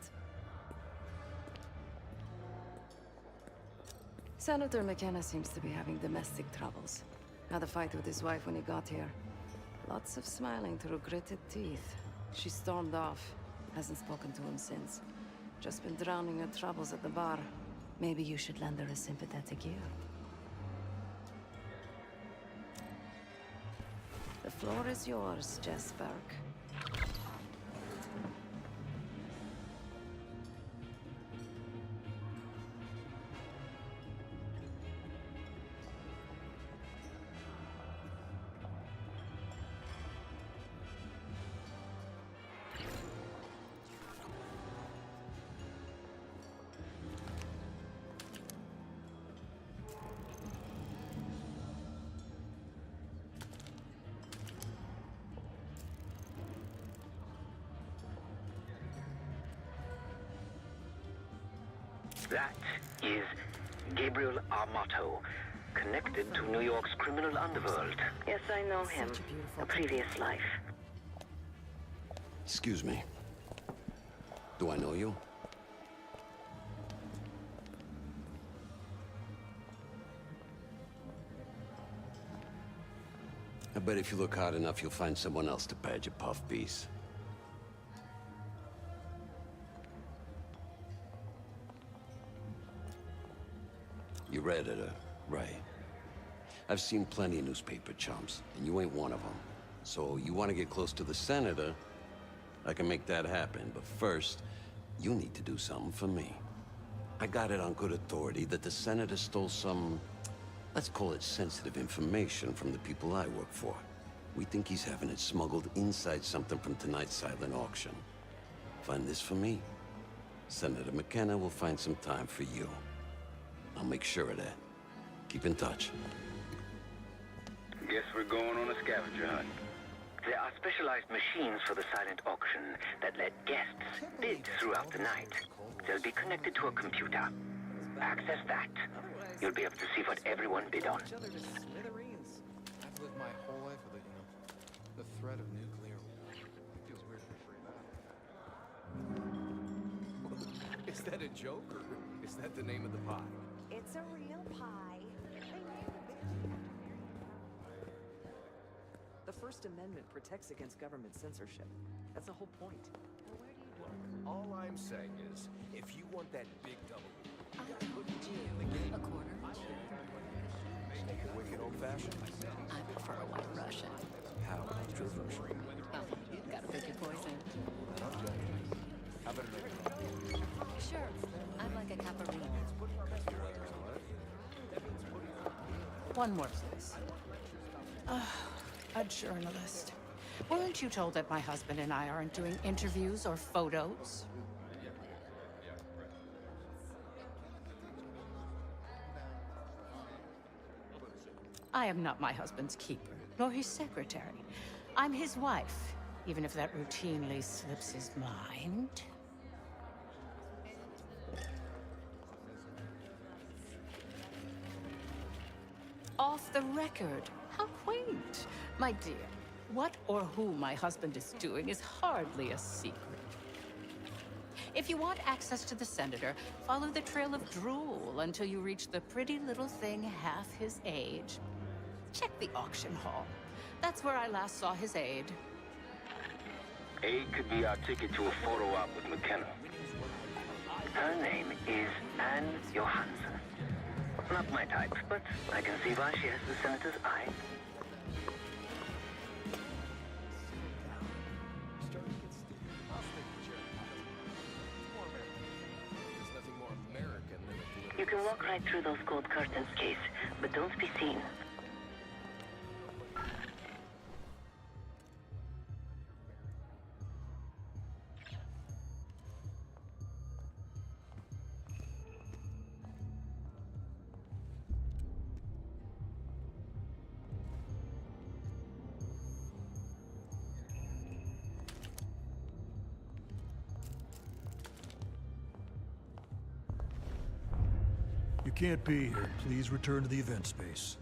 Senator McKenna seems to be having domestic troubles. Had a fight with his wife when he got here. Lots of smiling through gritted teeth. She stormed off. Hasn't spoken to him since. Just been drowning her troubles at the bar. Maybe you should lend her a sympathetic ear. The floor is yours, Jess Burke. That is Gabriel Armato, connected to New York's criminal underworld. Yes, I know him. A previous life. Excuse me. Do I know you? I bet if you look hard enough, you'll find someone else to pad your puff piece. You're editor, right? I've seen plenty of newspaper chumps, and you ain't one of them. So you want to get close to the senator? I can make that happen, but first, you need to do something for me. I got it on good authority that the senator stole some, let's call it sensitive information from the people I work for. We think he's having it smuggled inside something from tonight's silent auction. Find this for me. Senator McKenna will find some time for you. I'll make sure of that. Keep in touch. Guess we're going on a scavenger hunt. There are specialized machines for the silent auction that let guests bid throughout the night. They'll be connected to a computer. Access that. You'll be able to see what everyone bid on. I've lived my whole life with the threat of nuclear war. It feels weird to bring that up. Is that a joke, or is that the name of the pie? It's a real pie. The First Amendment protects against government censorship. That's the whole point. All I'm saying is, if you want that big W, A quarter. make it wicked old-fashioned. I prefer a white Russian. How controversial. Oh, gotta pick your poison. How about Sure, I'd like a caparino. One more, please. A journalist. Weren't you told that my husband and I aren't doing interviews or photos? I am not my husband's keeper, nor his secretary. I'm his wife, even if that routinely slips his mind. the record. How quaint. My dear, what or who my husband is doing is hardly a secret. If you want access to the senator, follow the trail of drool until you reach the pretty little thing half his age. Check the auction hall. That's where I last saw his aide. Aid could be our ticket to a photo op with McKenna. Her name is Anne Johansson. Not my type, but I can see why she has the senator's eye. You can walk right through those gold curtains, Case, but don't be seen. You can't be here. Please return to the event space.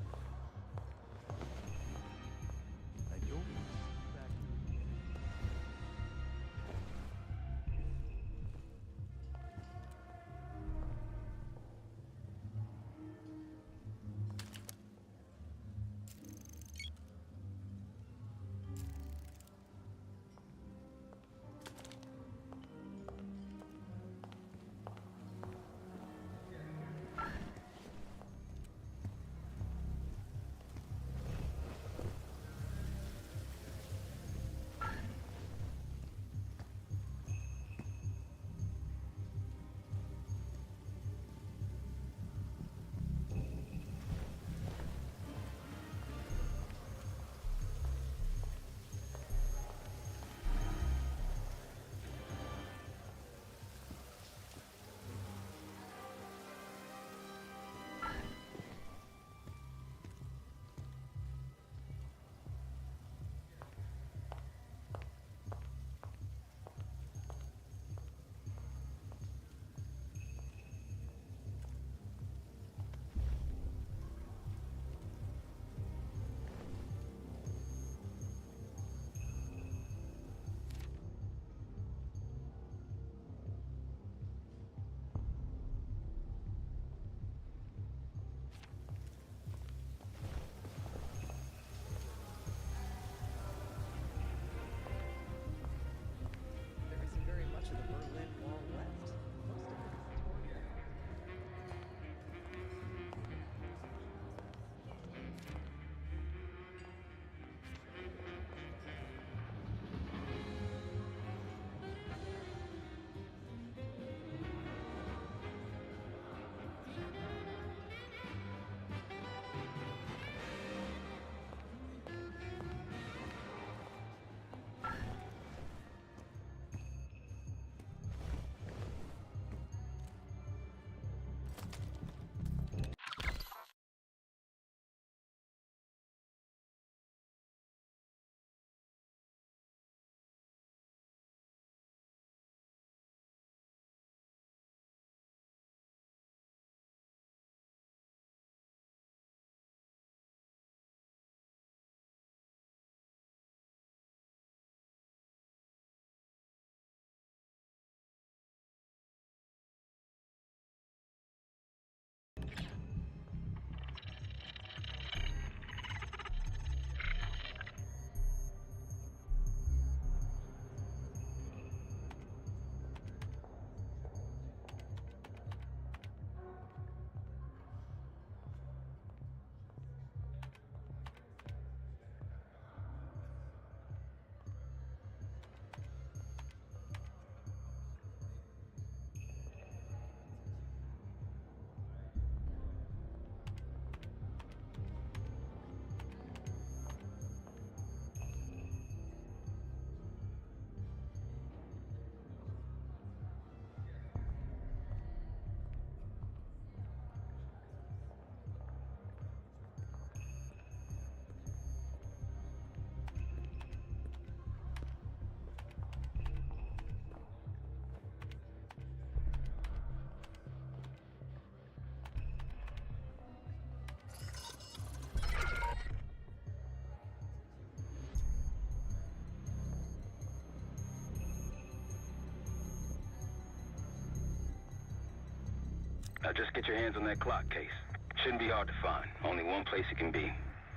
Now just get your hands on that clock case. Shouldn't be hard to find. Only one place it can be,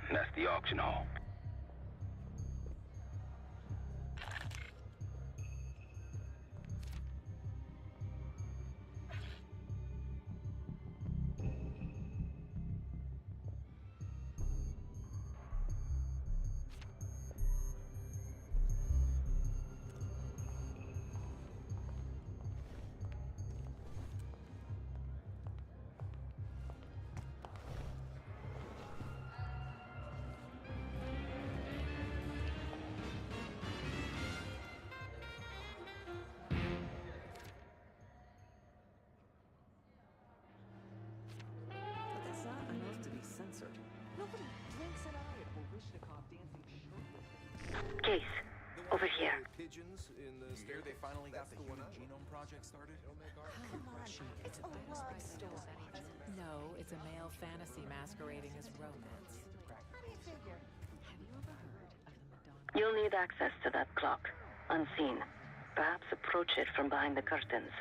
and that's the auction hall. But that's not enough to be censored. Nobody blinks an eye at Baryshnikov dancing shirtless. Case, over here. Pigeons in the Here they finally got the Human Genome Project started. Come on, it's a love story. No, it's a male fantasy masquerading as romance. How do you figure? Have you ever heard of the Madonna? You'll need access to that clock, unseen. Perhaps approach it from behind the curtains.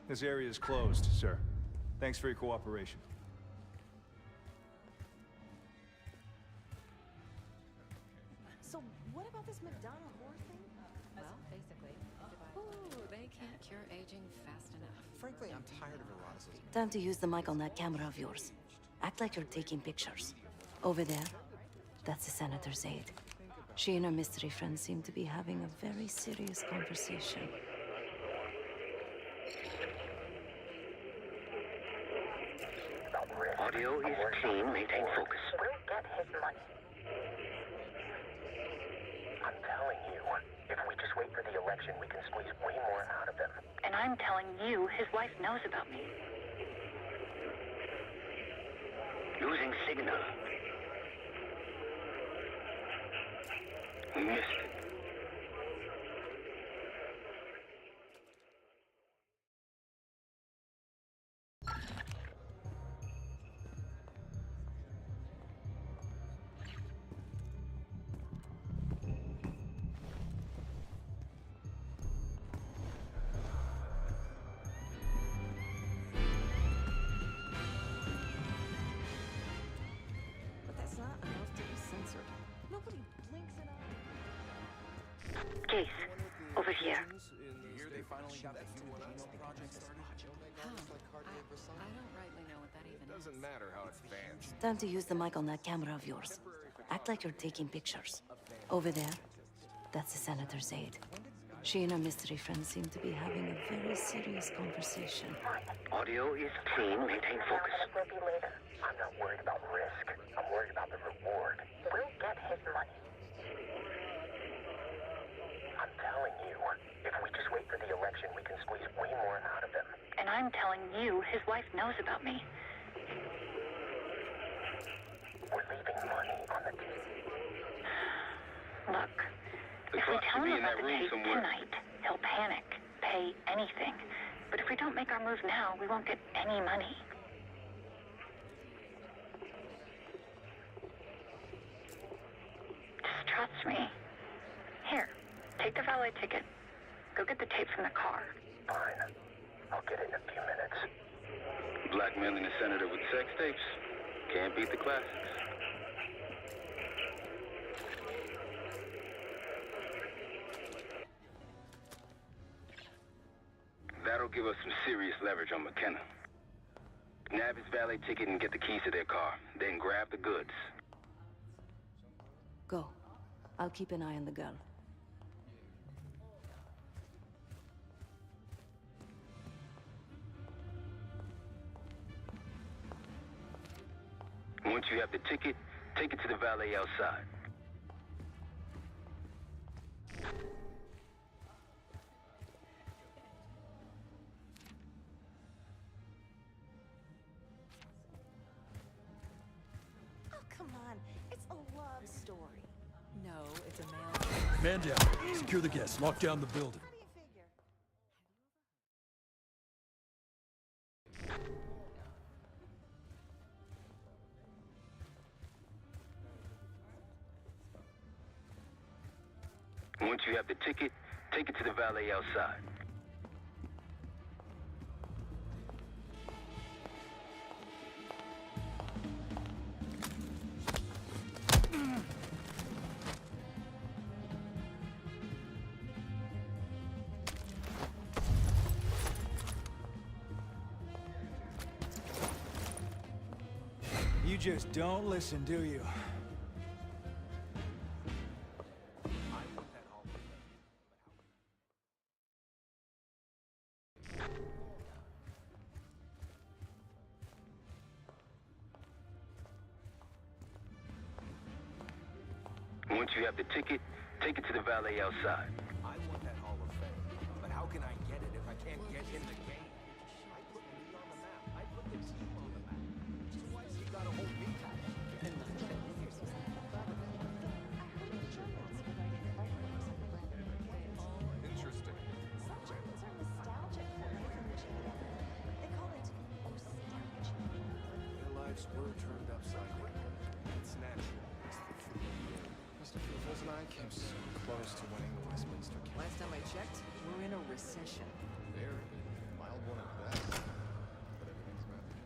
This area is closed, sir. Thanks for your cooperation. So what about this Madonna whore thing? Well, basically. Ooh, they can't cure aging fast enough. Frankly, I'm tired of eroticism. Time to use the mic on that camera of yours. Act like you're taking pictures. Over there, that's the senator's aide. She and her mystery friend seem to be having a very serious conversation. Audio is clean. Maintain focus. We'll get his money. I'm telling you, if we just wait for the election, we can squeeze way more out of them. And I'm telling you, his wife knows about me. Losing signal. Missed it. But that's not enough to be censored. Nobody blinks an eye. Case, over here. Here they finally got the Human Genome Project started. I don't rightly know what that even is. Doesn't matter how advanced. Time to use the mic on that camera of yours. Act like you're taking pictures. Over there, that's the senator's aide. She and her mystery friend seem to be having a very serious conversation. Audio is clean. Maintain focus. Will be later. I'm not worried about risk. I'm worried about the reward. We'll get his money. I'm telling you, if we just wait for the election, we can squeeze way more out of them. And I'm telling you, his wife knows about me. We're leaving money on the table. Look, The if we clock tell should be him in about that the room tape somewhere. tonight, he'll panic, pay anything. But if we don't make our move now, we won't get any money. Just trust me. Here, take the valet ticket. Go get the tape from the car. Fine. I'll get it in a few minutes. Blackmailing the senator with sex tapes. Can't beat the classics. That'll give us some serious leverage on McKenna. Nab his valet ticket and get the keys to their car. Then grab the goods. Go. I'll keep an eye on the girl. Once you have the ticket, take it to the valet outside. Oh, come on. It's a love story. No, it's a male. Man down. Secure the guests. Lock down the building. Once you have the ticket, take it to the valet outside. You just don't listen, do you? Once you have the ticket, take it to the valet outside. I want that Hall of Fame, but how can I get it if I can't get in the game? I put me on the map. I put the team on the map. So why's he gotta hold me back? Interesting. Some Germans are nostalgic for everything that you get. They call it nostalgia. Their lives were turned upside down. It's natural. Mr. Fuffles and I came so close to winning the Westminster Cup. Last time I checked, we're in a recession. Very mild one at best. But everything's about to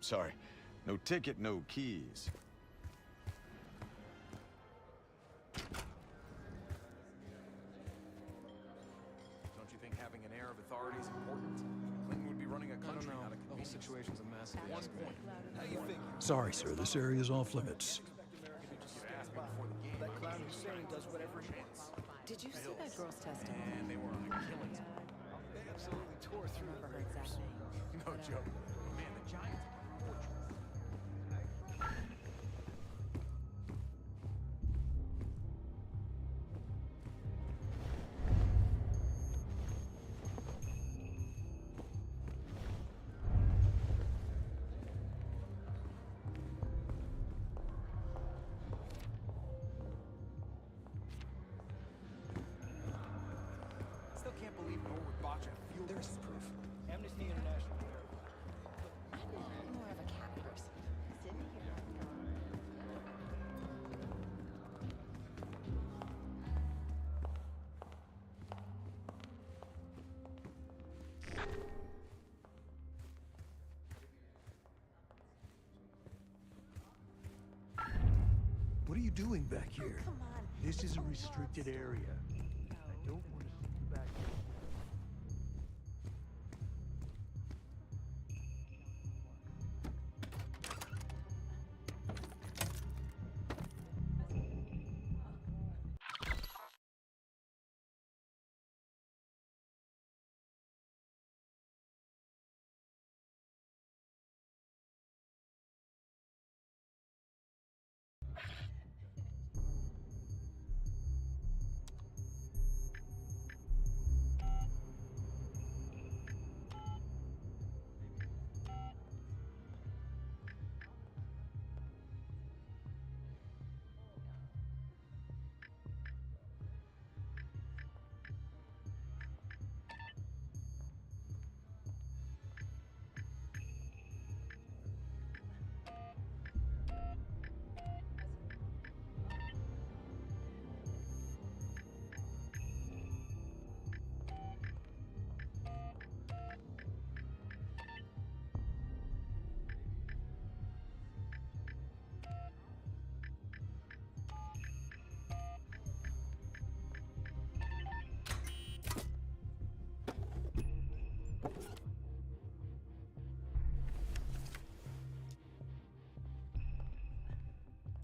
Sorry. No ticket, no keys. Don't you think having an air of authority is important? Clinton would be running a country out of the whole situation's a mess at this point. How you think? Sorry, sir. This area is off limits. That clown Hussein does whatever he wants. Did you see that girl's testimony? And they were on a killing spree. They absolutely tore through Remember her exact name? No joke. Man, the Giants are fortress. Still can't believe Noah would botch a field. There's proof. Amnesty International. I'm more of a cat person. Sit here. What are you doing back here? This is a restricted area. I don't want to see you back here.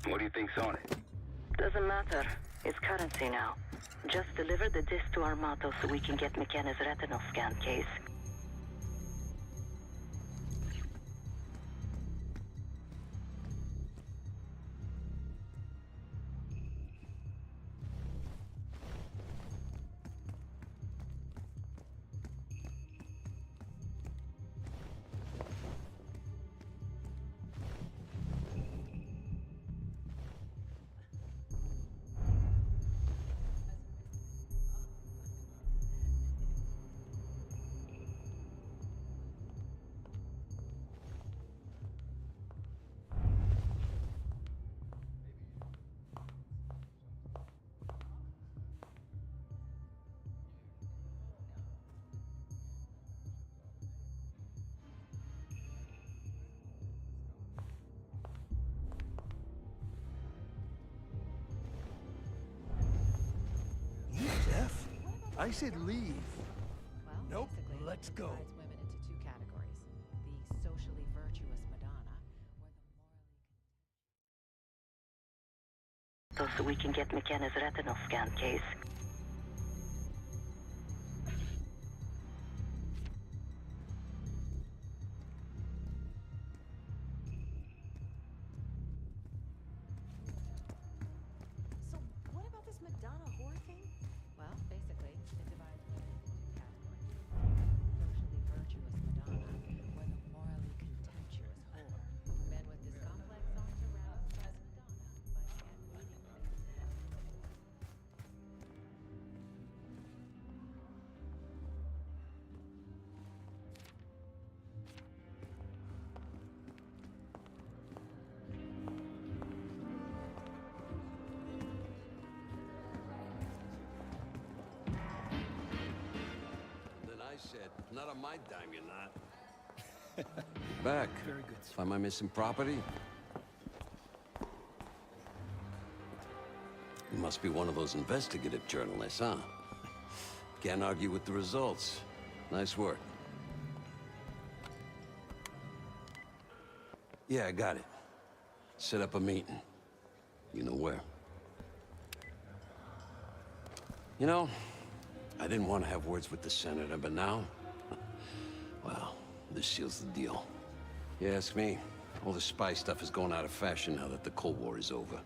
What do you think's on it? Doesn't matter. It's currency now. Just deliver the disc to Armato so we can get McKenna's retinal scan case. I said leave. Well, Nope, basically, let's it go. divides women into two categories. The socially virtuous Madonna, So we can get McKenna's retinal scan case. So, what about this Madonna whore thing? well, basically, it divides women into two categories. Socially virtuous Madonna, or the morally contemptuous whore. Men with this complex aren't aroused by the Madonna, but can't willingly accept the whore. Then I said, not on my dime, you're not. Back. Very good, sir. Find my missing property? You must be one of those investigative journalists, huh? Can't argue with the results. Nice work. Yeah, I got it. Set up a meeting. You know where. You know, I didn't want to have words with the senator, but now, well, this seals the deal. You ask me, all the spy stuff is going out of fashion now that the Cold War is over.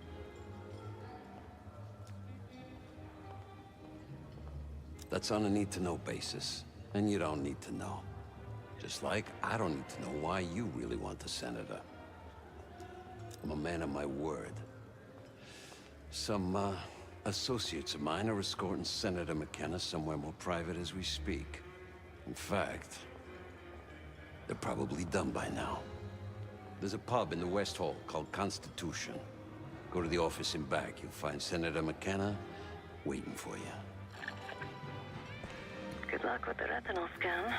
That's on a need-to-know basis, and you don't need to know. Just like I don't need to know why you really want the senator. I'm a man of my word. Some, associates of mine are escorting Senator McKenna somewhere more private as we speak. In fact, they're probably done by now. There's a pub in the West Hall called Constitution. Go to the office in back. You'll find Senator McKenna waiting for you. Good luck with the retinal scan.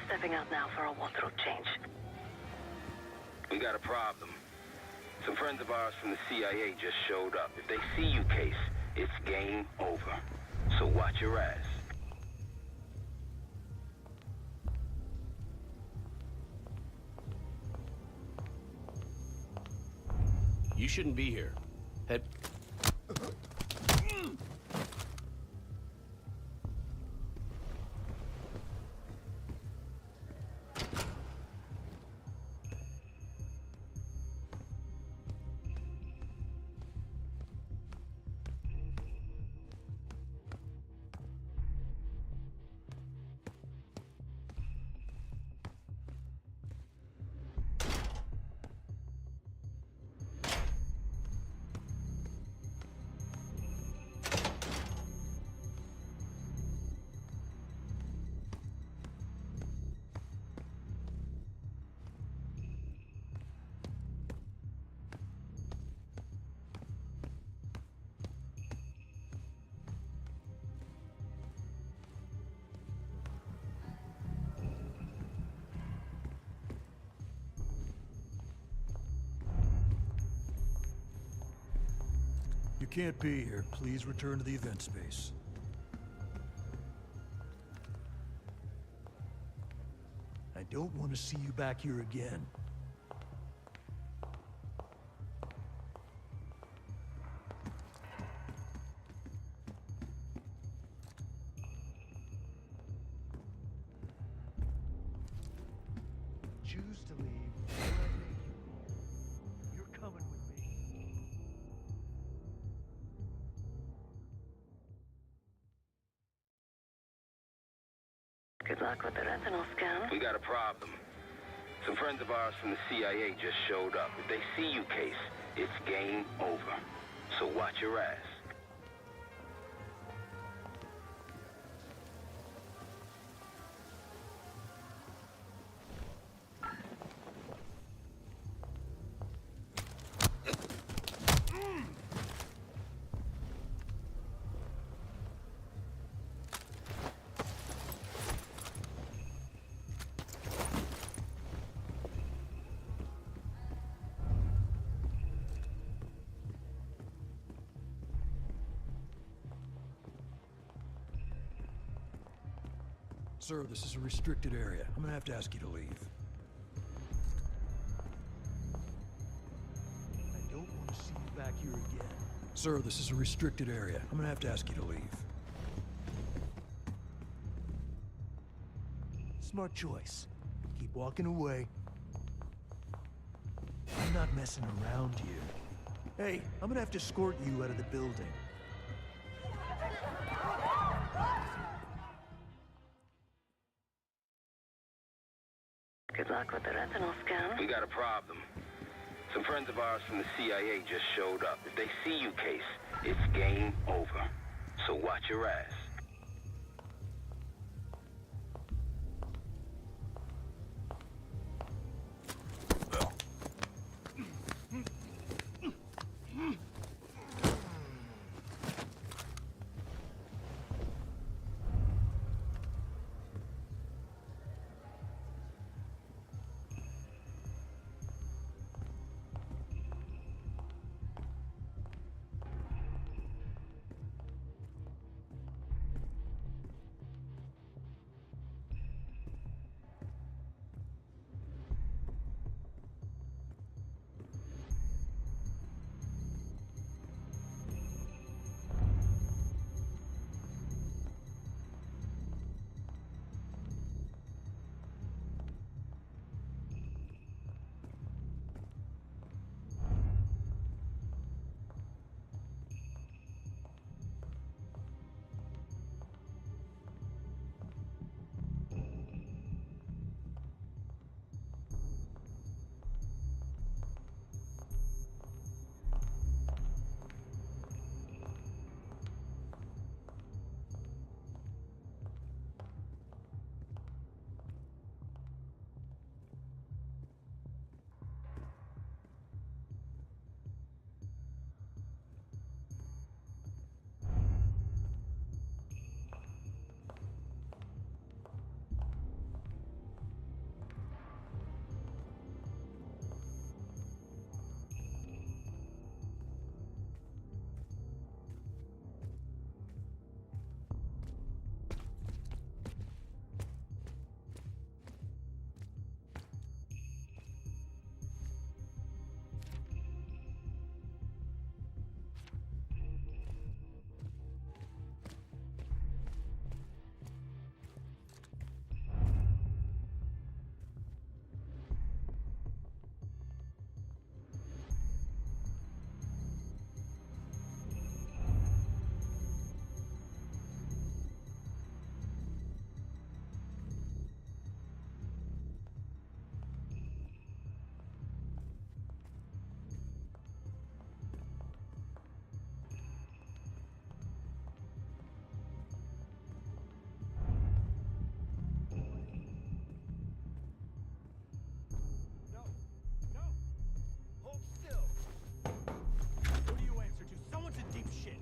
Stepping out now for a wardrobe change. We got a problem. Some friends of ours from the CIA just showed up. If they see you, Case, it's game over. So watch your ass. You shouldn't be here. Head... You can't be here. Please return to the event space. I don't want to see you back here again. Choose to leave, or I make you. You're coming with me. Good luck with the retinal scan. We got a problem. Some friends of ours from the CIA just showed up. If they see you, Case, it's game over. So watch your ass. Sir, this is a restricted area. I'm gonna have to ask you to leave. I don't want to see you back here again. Sir, this is a restricted area. I'm gonna have to ask you to leave. Smart choice. Keep walking away. I'm not messing around here. Hey, I'm gonna have to escort you out of the building. Good luck with the retinal scan. We got a problem. Some friends of ours from the CIA just showed up. If they see you, Case, it's game over. So watch your ass.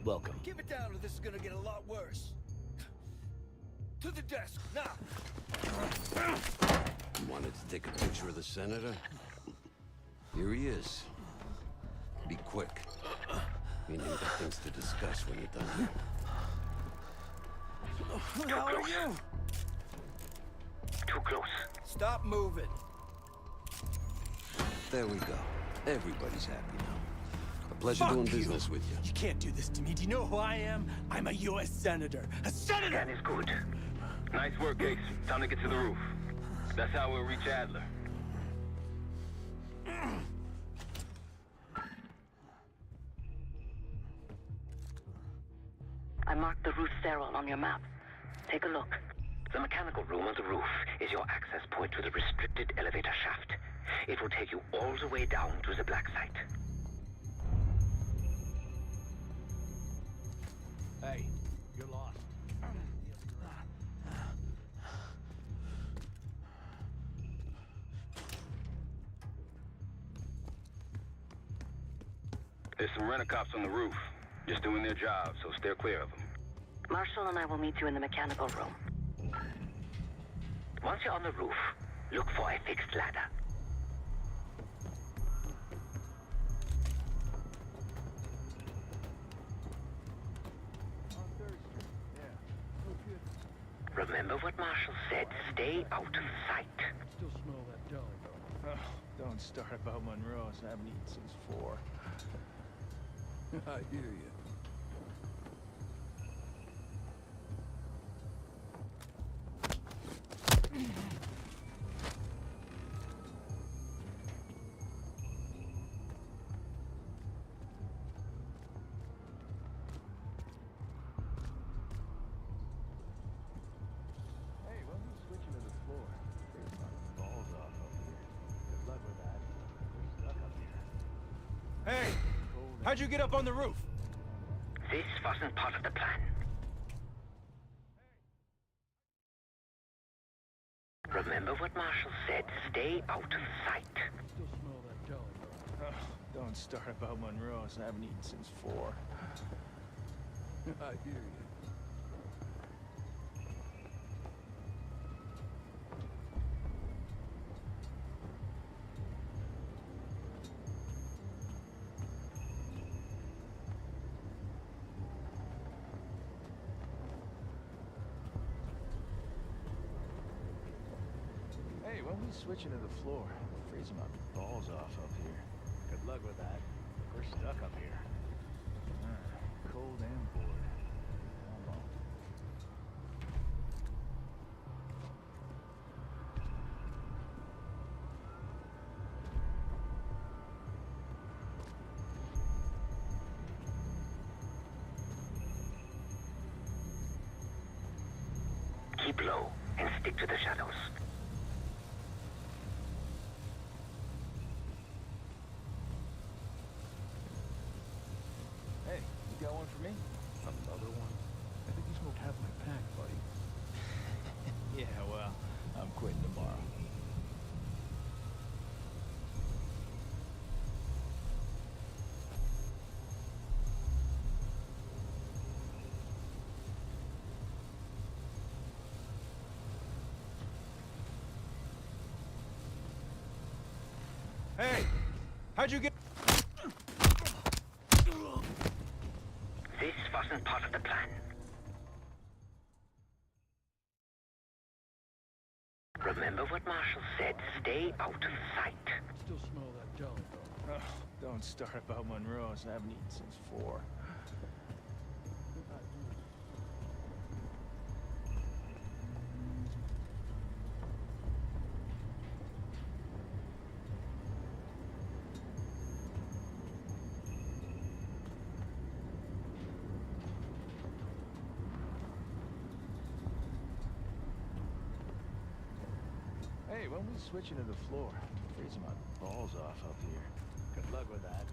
Welcome. Keep it down or this is gonna get a lot worse. To the desk, now! You wanted to take a picture of the senator? Here he is. Be quick. Me and him got things to discuss when you're done. Who the hell are you? Too close. Stop moving. There we go. Everybody's happy now. A pleasure doing business with you. You can't do this to me. Do you know who I am? I'm a U.S. senator. A senator! Scan is good. Nice work, Case. Time to get to the roof. That's how we'll reach Adler. I marked the roof sterile on your map. Take a look. The mechanical room on the roof is your access point to the restricted elevator shaft. It will take you all the way down to the black site. Hey, you're lost. There's some rent-a-cops on the roof. Just doing their job, so steer clear of them. Marshall and I will meet you in the mechanical room. Once you're on the roof, look for a fixed ladder. Remember what Marshall said stay out of sight. Still smell that dough, though. Oh, don't start about Monroe's. I haven't eaten since 4. I hear you. Hey, why don't we switch into the floor? There's my balls off up here. Good luck with that. We're stuck up here. Hey! How'd you get up on the roof? This wasn't part of the plan. Remember what Marshall said, stay out of sight. Still smell that dough, though. Oh, don't start about Monroe's. I haven't eaten since 4. I hear you. Hey, why don't we switch into the floor? Freezing my balls off up here. Good luck with that. We're stuck up here. Cold and bored. Come on. Keep low and stick to the shadows. Hey, you got one for me? Another one? I think you smoked half my pack, buddy. Yeah, well, I'm quitting tomorrow. Hey! How'd you get... This wasn't part of the plan. Remember what Marshall said, stay out of sight. Still smell that dough, though. Oh, don't start about Monroe's. I haven't eaten since 4. Hey, why don't we switch into the floor? Freezing my balls off up here. Good luck with that.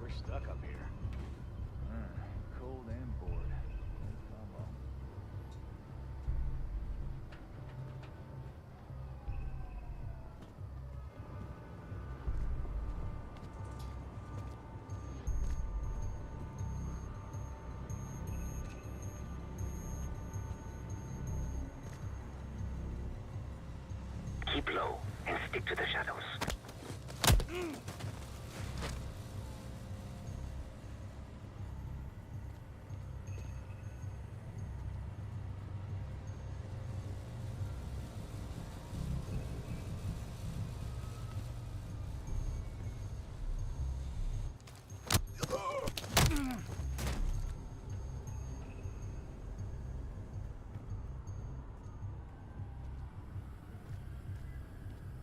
We're stuck up here. Cold and bored. Come on. Keep low and stick to the shadows.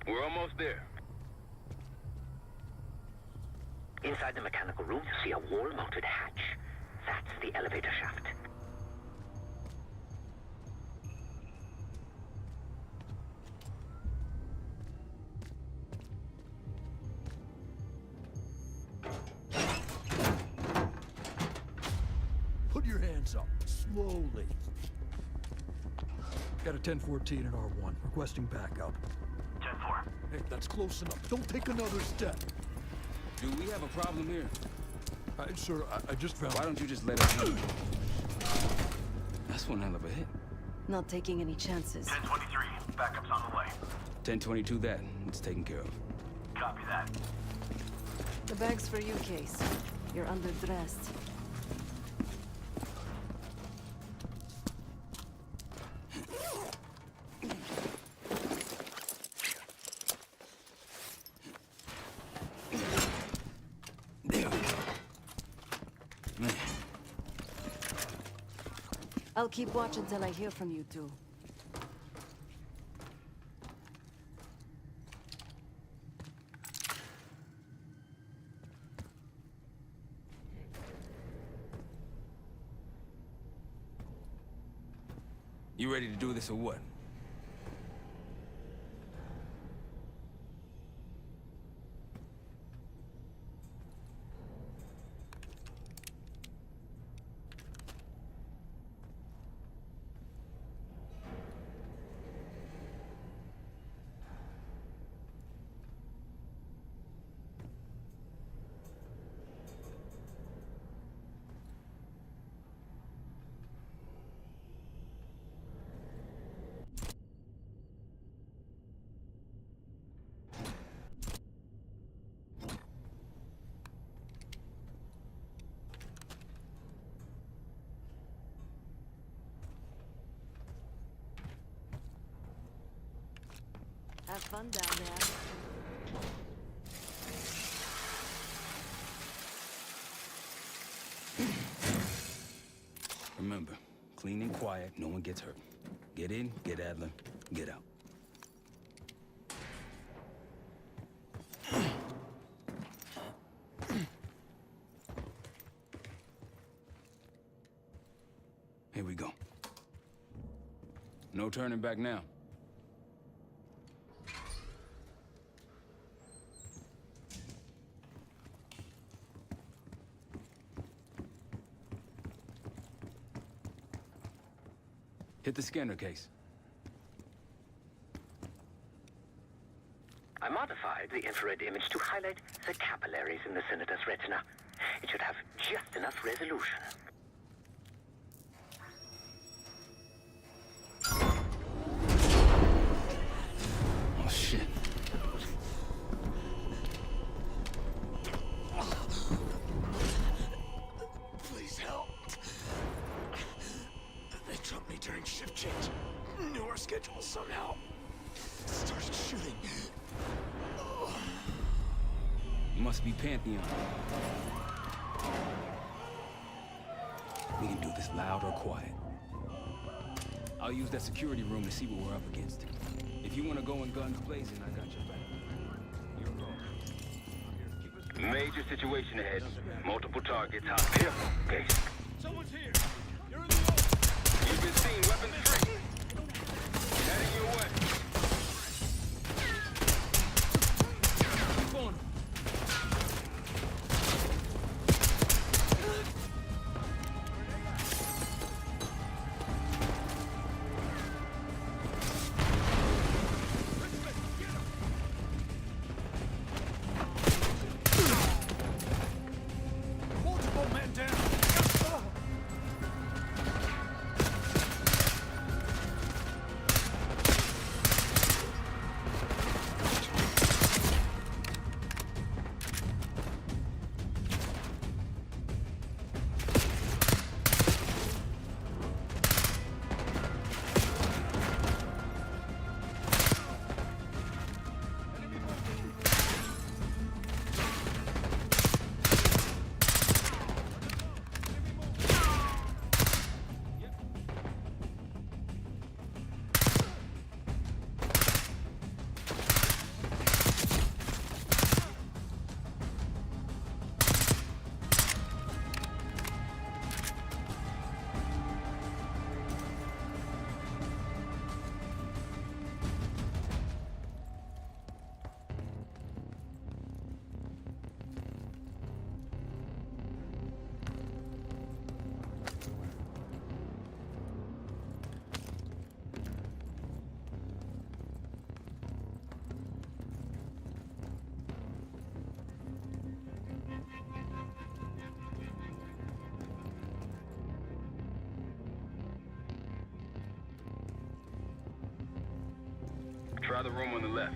We're almost there. Inside the mechanical room, you see a wall-mounted hatch. That's the elevator shaft. Put your hands up, slowly. Got a 1014 and R1, requesting backup. 10-4. Hey, that's close enough. Don't take another step. Do we have a problem here? Sir, I just found... Why don't you just let us in? That's one hell of a hit. Not taking any chances. 1023. Backup's on the way. 1022 that. It's taken care of. Copy that. The bag's for you, Case. You're underdressed. I'll keep watch until I hear from you two. You ready to do this or what? Have fun down there. Remember, clean and quiet, no one gets hurt. Get in, get Adler, get out. Here we go. No turning back now. Hit the scanner case. I modified the infrared image to highlight the capillaries in the senator's retina. It should have just enough resolution. Oh, shit. Please help. They took me during shift change. Knew our schedule somehow. Started shooting. Must be Pantheon. We can do this loud or quiet. I'll use that security room to see what we're up against. If you want to go in guns blazing, I got your back. Your call. Major situation ahead. Multiple targets. Hot. Careful, Case. Someone's here. You're in the open. You've been seen. Weapons free. Heading your way. Keep on. Multiple men down. Try the room on the left.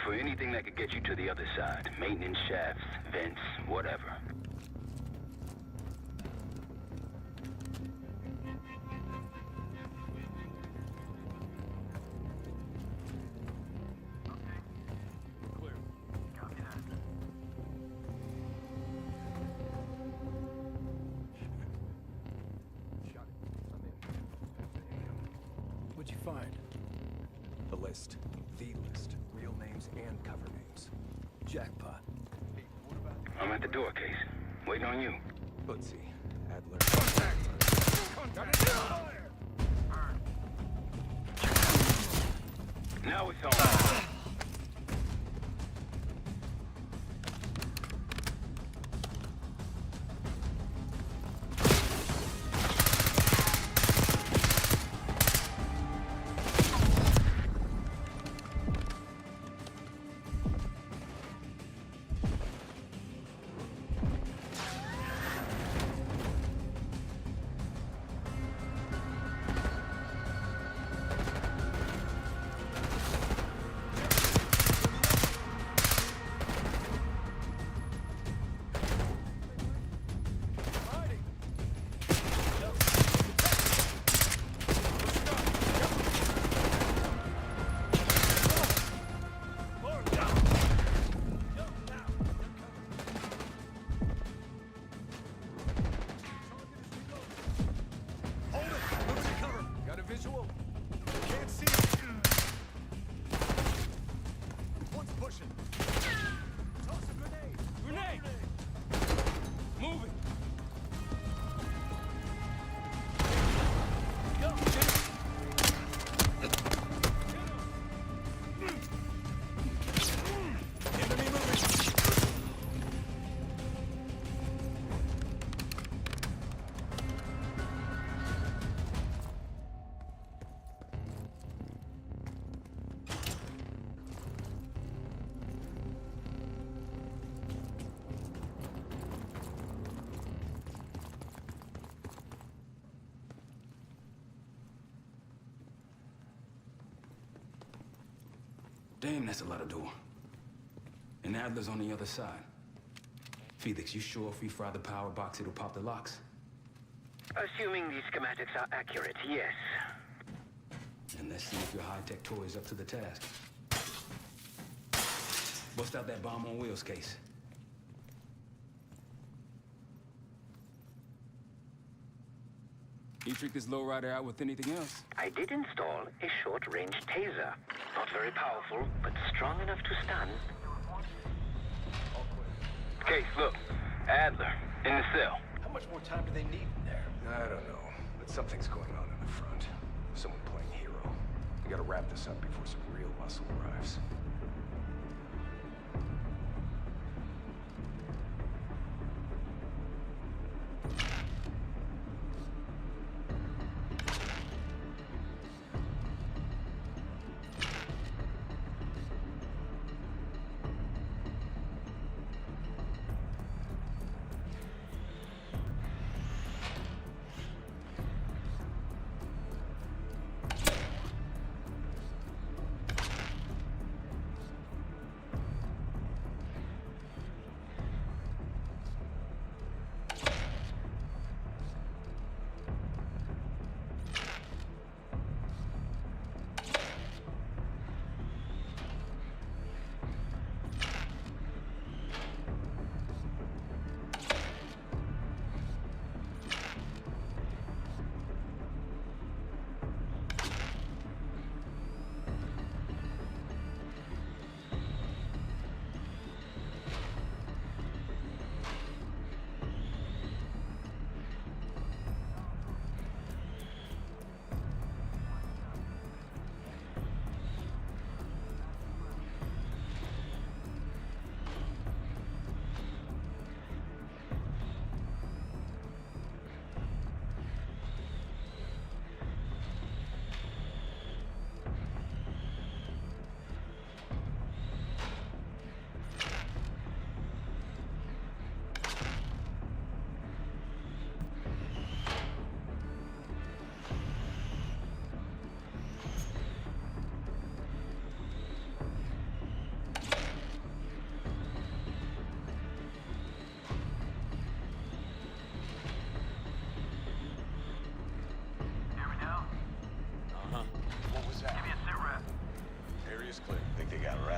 for anything that could get you to the other side. Maintenance shafts, vents, whatever. What'd you find? The list. The list. Real names and cover names. Jackpot. I'm at the door, Case. Waiting on you. Bootsy. Adler. Contact! Now it's on. Visual. Can't see. One's pushing. Toss a grenade. Grenade! Move it! Go. Enemy moving. Damn, that's a lot of door. And Adler's on the other side. Felix, you sure if we fry the power box, it'll pop the locks? Assuming these schematics are accurate, yes. And let's see if your high-tech toy is up to the task. Bust out that bomb on wheels, Case. You trick this lowrider out with anything else? I did install a short-range taser. Not very powerful, but strong enough to stun. Case, look. Adler, in the cell. How much more time do they need in there? I don't know, but something's going on in the front. Someone playing hero. We gotta wrap this up before some real muscle arrives.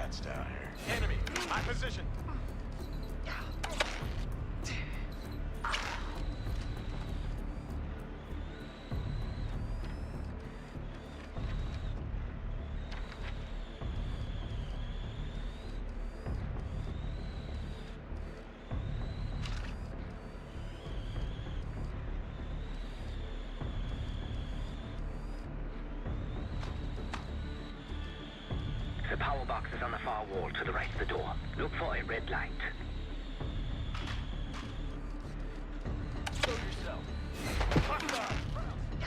rats down here. Enemy, my position. The power box is on the far wall to the right of the door. Look for a red light. Show yourself.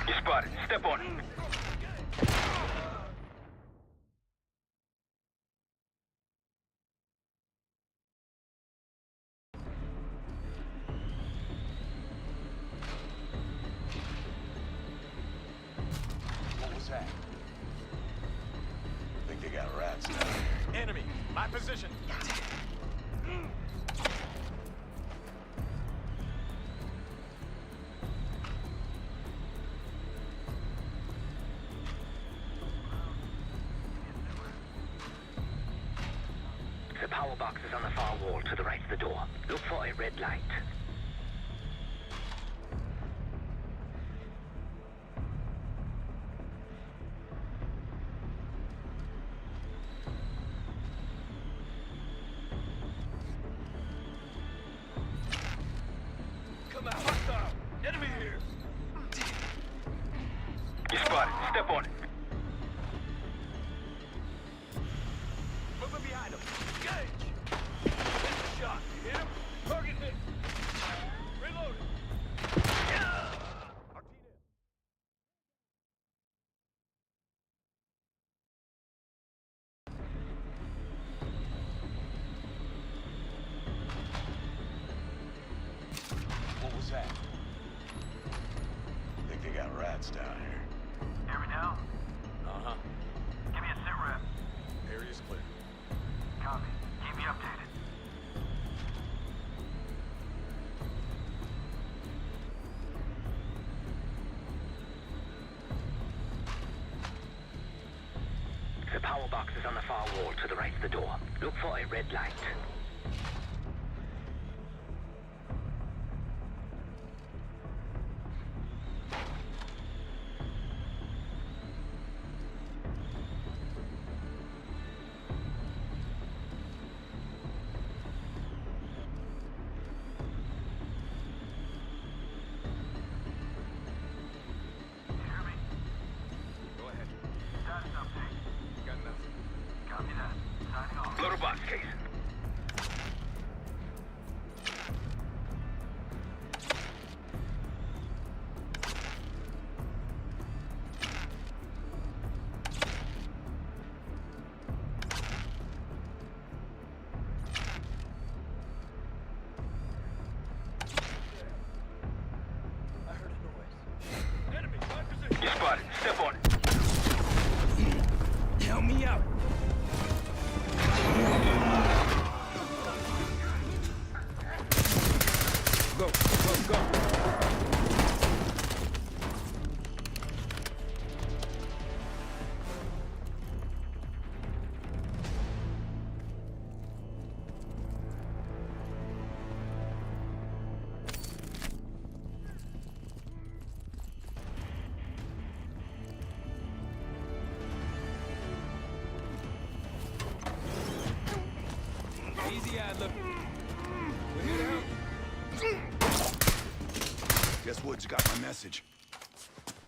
You spotted. Step on it. What was that? Think they got rats down here. Enemy, my position. The power box is on the far wall to the right of the door. Look for a red light. Come out, hostile. Enemy here. You spotted. Step on it. Moving behind him. Engage. Hit the shot. You hit him. Target hit. Reloading. What was that? Think they got rats down here. Hear me now? Uh-huh. Give me a sit rep. Area's clear. Copy. Keep me updated. The power box is on the far wall to the right of the door. Look for a red light. Go ahead. Status update. Got nothing. Copy that. Signing off. Loader box case. I heard a noise. Enemy, my position. You spotted. Step on it. Help me out. Go, go, go. Easy, Adler. We're here to help. Guess Woods got my message.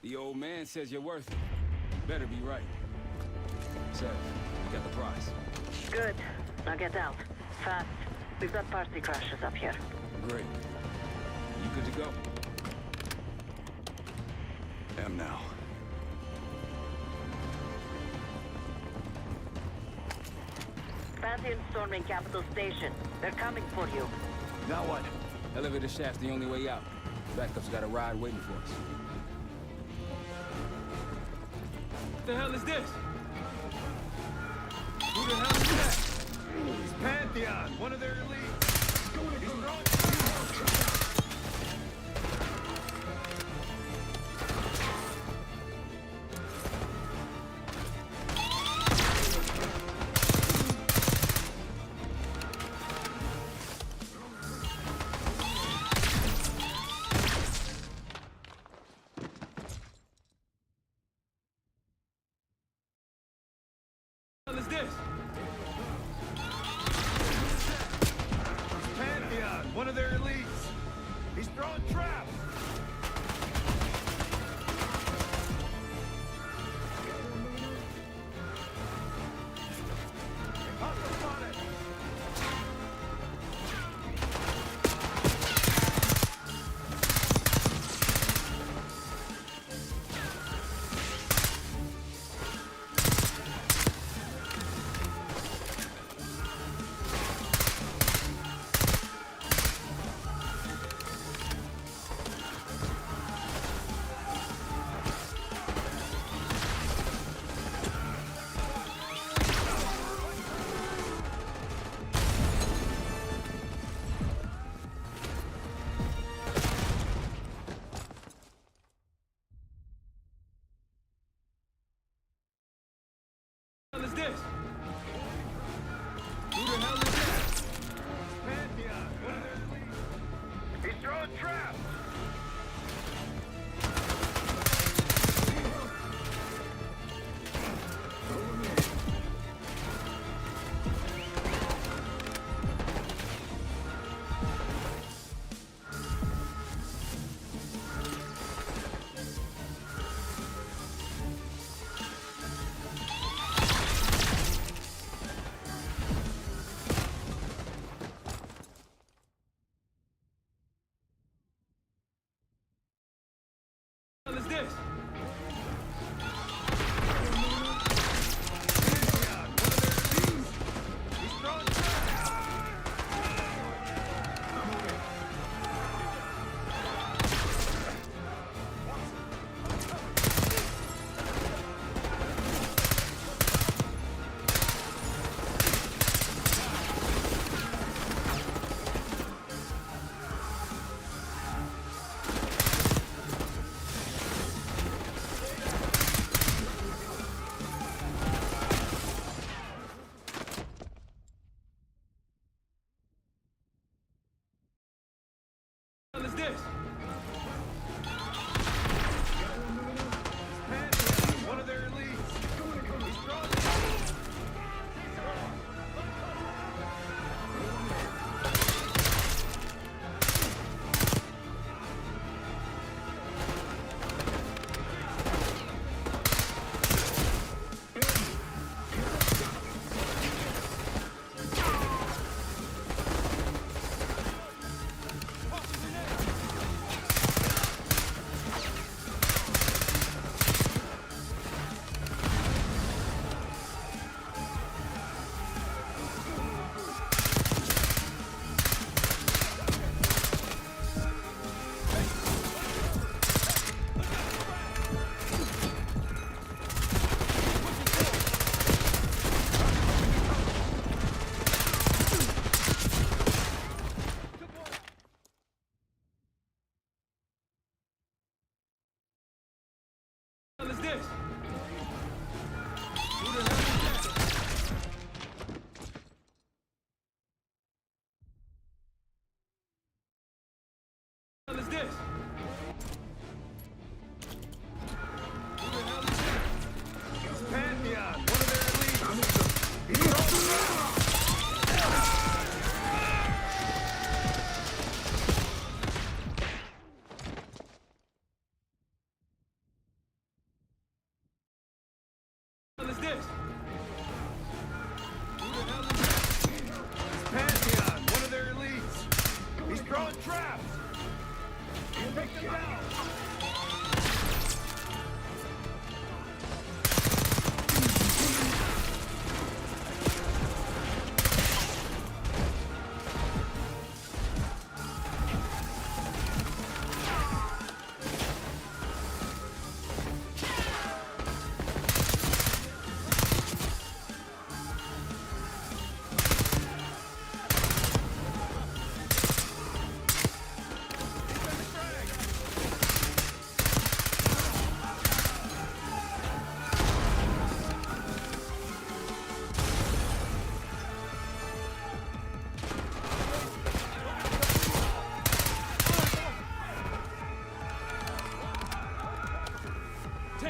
The old man says you're worth it. Better be right. Sev, we got the prize. Good. Now get out. Fast. We've got party crashes up here. Great. You good to go? Am now. Pantheon storming Capital Station. They're coming for you. Now what? Elevator shaft's the only way out. Backup's got a ride waiting for us. What the hell is this? Who the hell is that? It's Pantheon, one of their elites.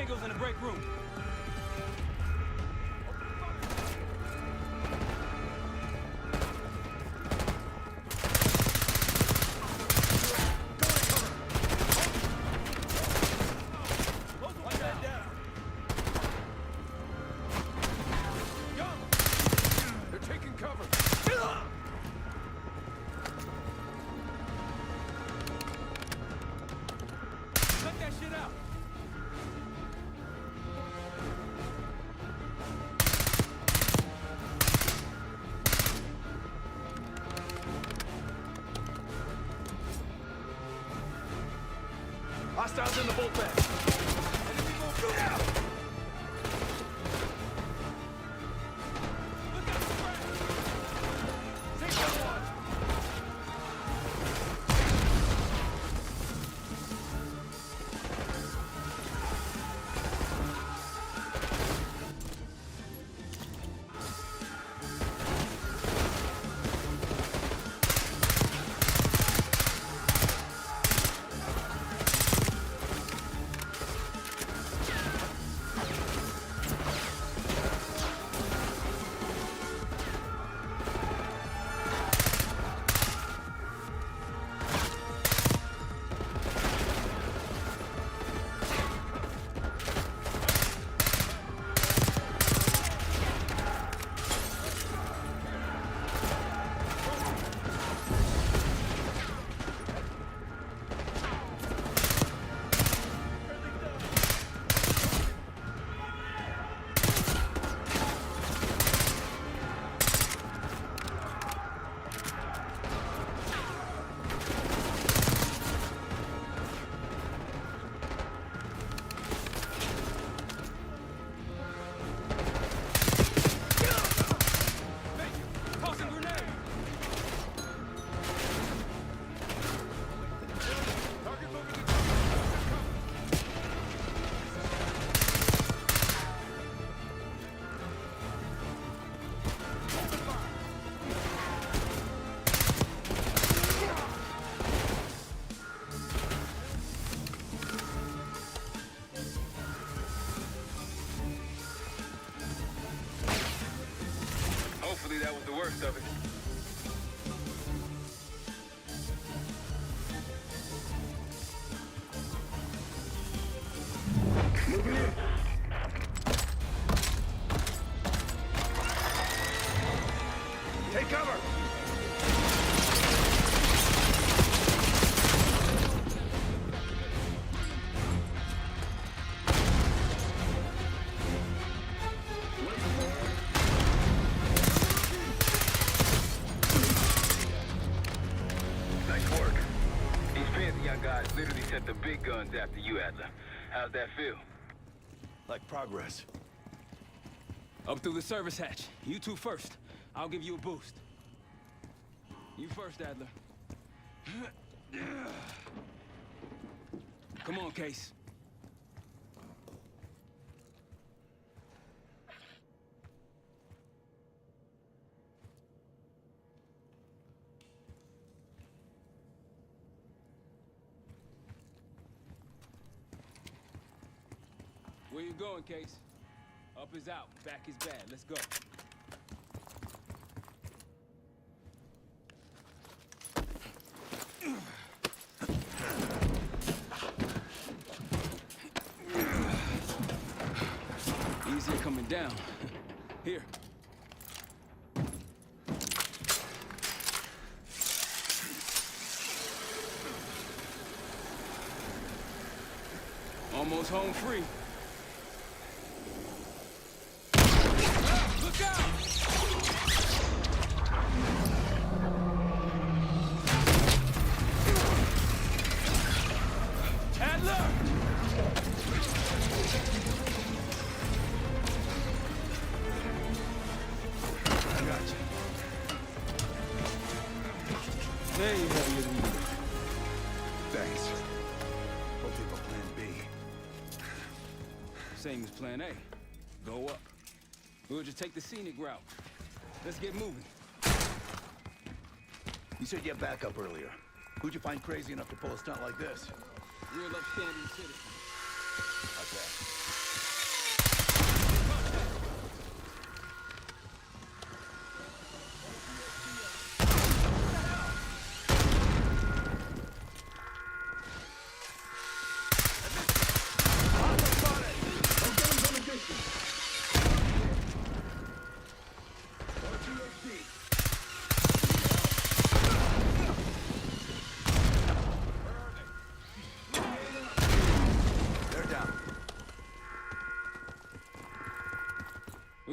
Tango's in the break room. Hostiles in the bullpen. Shoot out! Hopefully that was the worst of it. Take cover! Nice work. These Pantheon guys literally sent the big guns after you, Adler. How's that feel? Like progress. Up through the service hatch. You two first. I'll give you a boost. You first, Adler. Come on, Case. Where you going, Case? Up is out, back is bad. Let's go. Easier coming down. Here. Almost home free. Look out! Adler! I got you. There you have your lead. Thanks. Hope you have a plan B. Same as plan A. Go up. We'll just take the scenic route. Let's get moving. You said you had backup earlier. Who'd you find crazy enough to pull a stunt like this? Real upstanding citizen. Okay.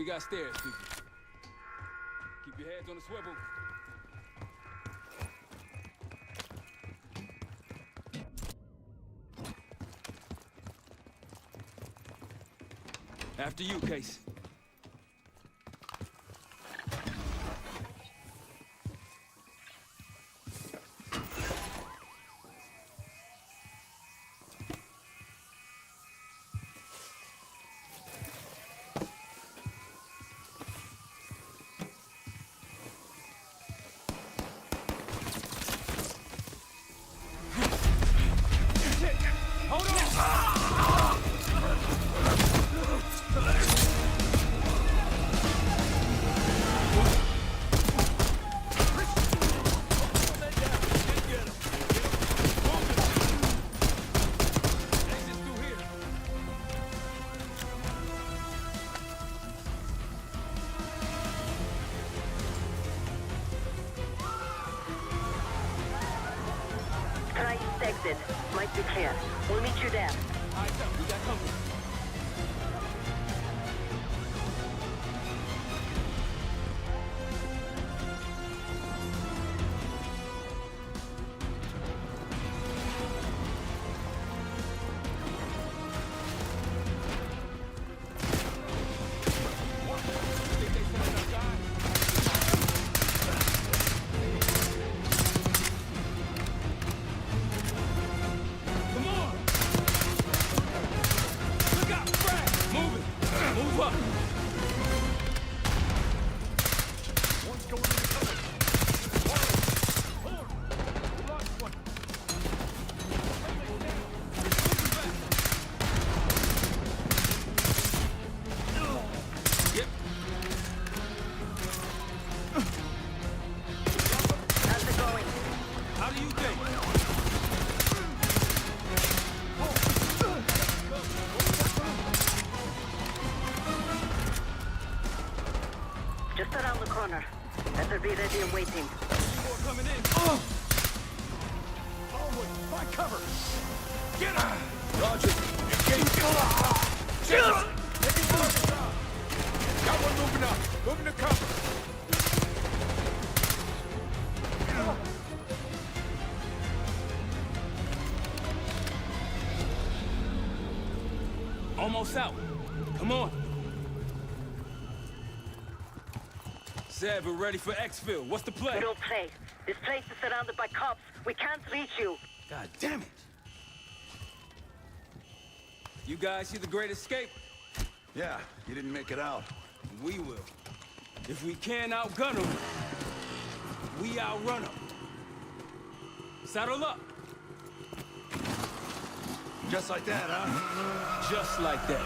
We got stairs, people. Keep your heads on the swivel. After you, Case. Exit. Might be clear. We'll meet you there. Eyes up, we got company. Just around the corner. Better be ready and waiting. More coming in. Forward, find cover. Get him! Roger, you can't kill him! Got one moving up. Moving to cover. Almost out. Come on. Said we're ready for exfil. What's the play? We don't play. This place is surrounded by cops. We can't reach you. God damn it. You guys see the Great Escape? Yeah, you didn't make it out. We will. If we can't outgun them, we outrun them. Saddle up. Just like that, huh? Just like that.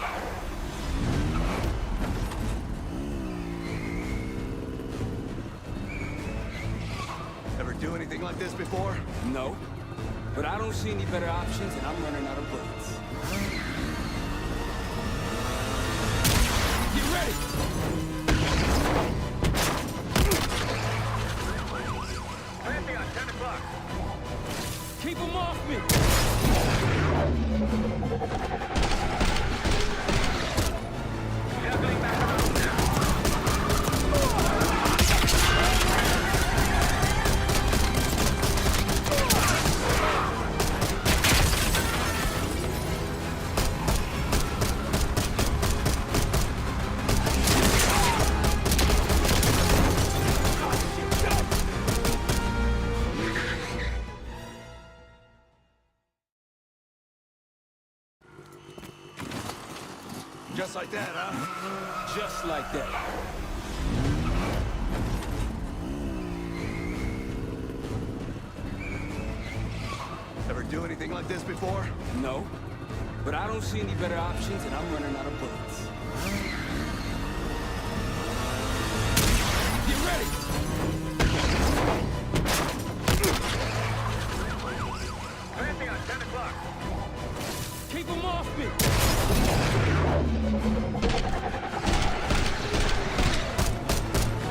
Ever do anything like this before? No. But I don't see any better options, and I'm running out of bullets. Get ready! Pantheon, 10 o'clock. Keep them off me! Circling back around now. Just like that, huh? Just like that. Ever do anything like this before? No. But I don't see any better options, and I'm running out of bullets. Get ready! Pantheon, 10 o'clock. Keep them off me!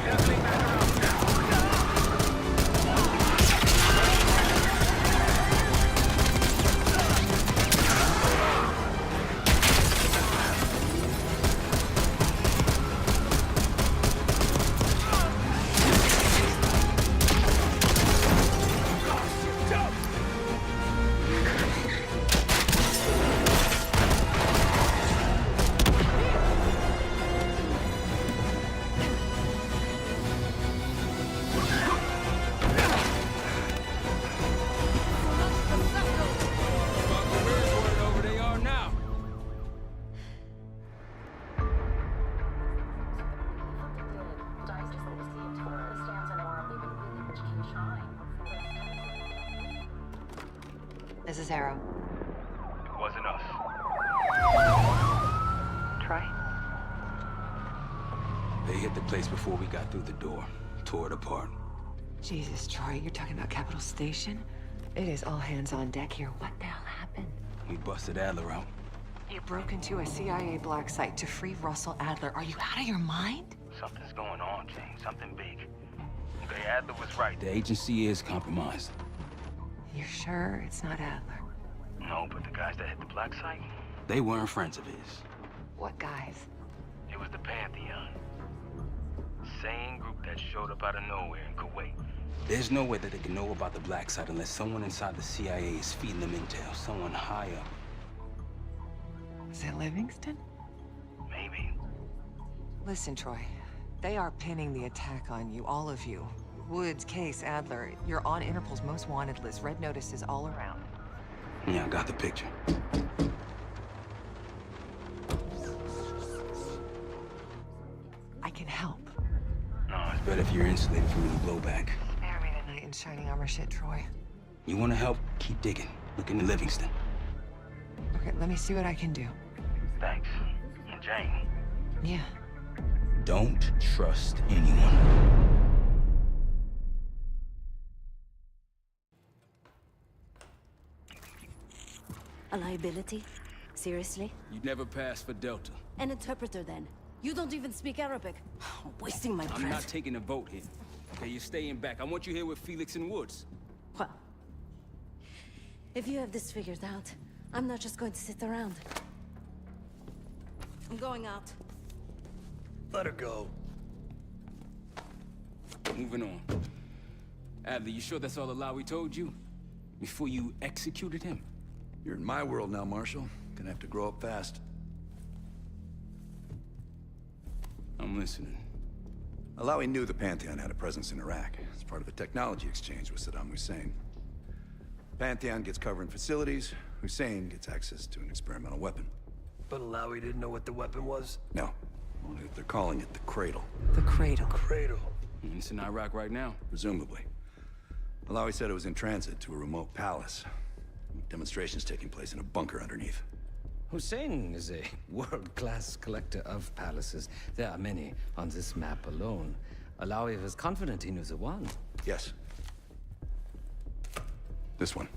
Circling back around now. This is Arrow. It wasn't us. Troy? They hit the place before we got through the door. Tore it apart. Jesus, Troy, you're talking about Capital Station? It is all hands on deck here. What the hell happened? We busted Adler out. You broke into a CIA black site to free Russell Adler. Are you out of your mind? Something's going on, Jane. Something big. Okay, Adler was right. The agency is compromised. You're sure it's not Adler? No, but the guys that hit the black site? They weren't friends of his. What guys? It was the Pantheon. Same group that showed up out of nowhere in Kuwait. There's no way that they can know about the black site unless someone inside the CIA is feeding them intel. Someone high up. Is it Livingston? Maybe. Listen, Troy. They are pinning the attack on you, all of you. Woods, Case, Adler. You're on Interpol's most wanted list. Red notices all around. Yeah, I got the picture. I can help. No, it's better if you're insulated from any blowback. Spare me tonight in shining armor shit, Troy. You want to help? Keep digging. Look into Livingston. Okay, let me see what I can do. Thanks. And Jane. Yeah. Don't trust anyone. A liability? Seriously? You'd never pass for Delta. An interpreter, then. You don't even speak Arabic. Wasting my breath. I'm not taking a vote here. Okay, you're staying back. I want you here with Felix and Woods. Well, if you have this figured out, I'm not just going to sit around. I'm going out. Let her go. Moving on. Adler, you sure that's all the lie we told you? Before you executed him? You're in my world now, Marshal. Gonna have to grow up fast. I'm listening. Alawi knew the Pantheon had a presence in Iraq. It's part of a technology exchange with Saddam Hussein. Pantheon gets cover in facilities. Hussein gets access to an experimental weapon. But Alawi didn't know what the weapon was? No. Only that they're calling it the Cradle. The Cradle. Cradle. And it's in Iraq right now. Presumably. Alawi said it was in transit to a remote palace. Demonstrations taking place in a bunker underneath. Hussein is a world-class collector of palaces. There are many on this map alone. Alawi was confident he knew the one. Yes. This one.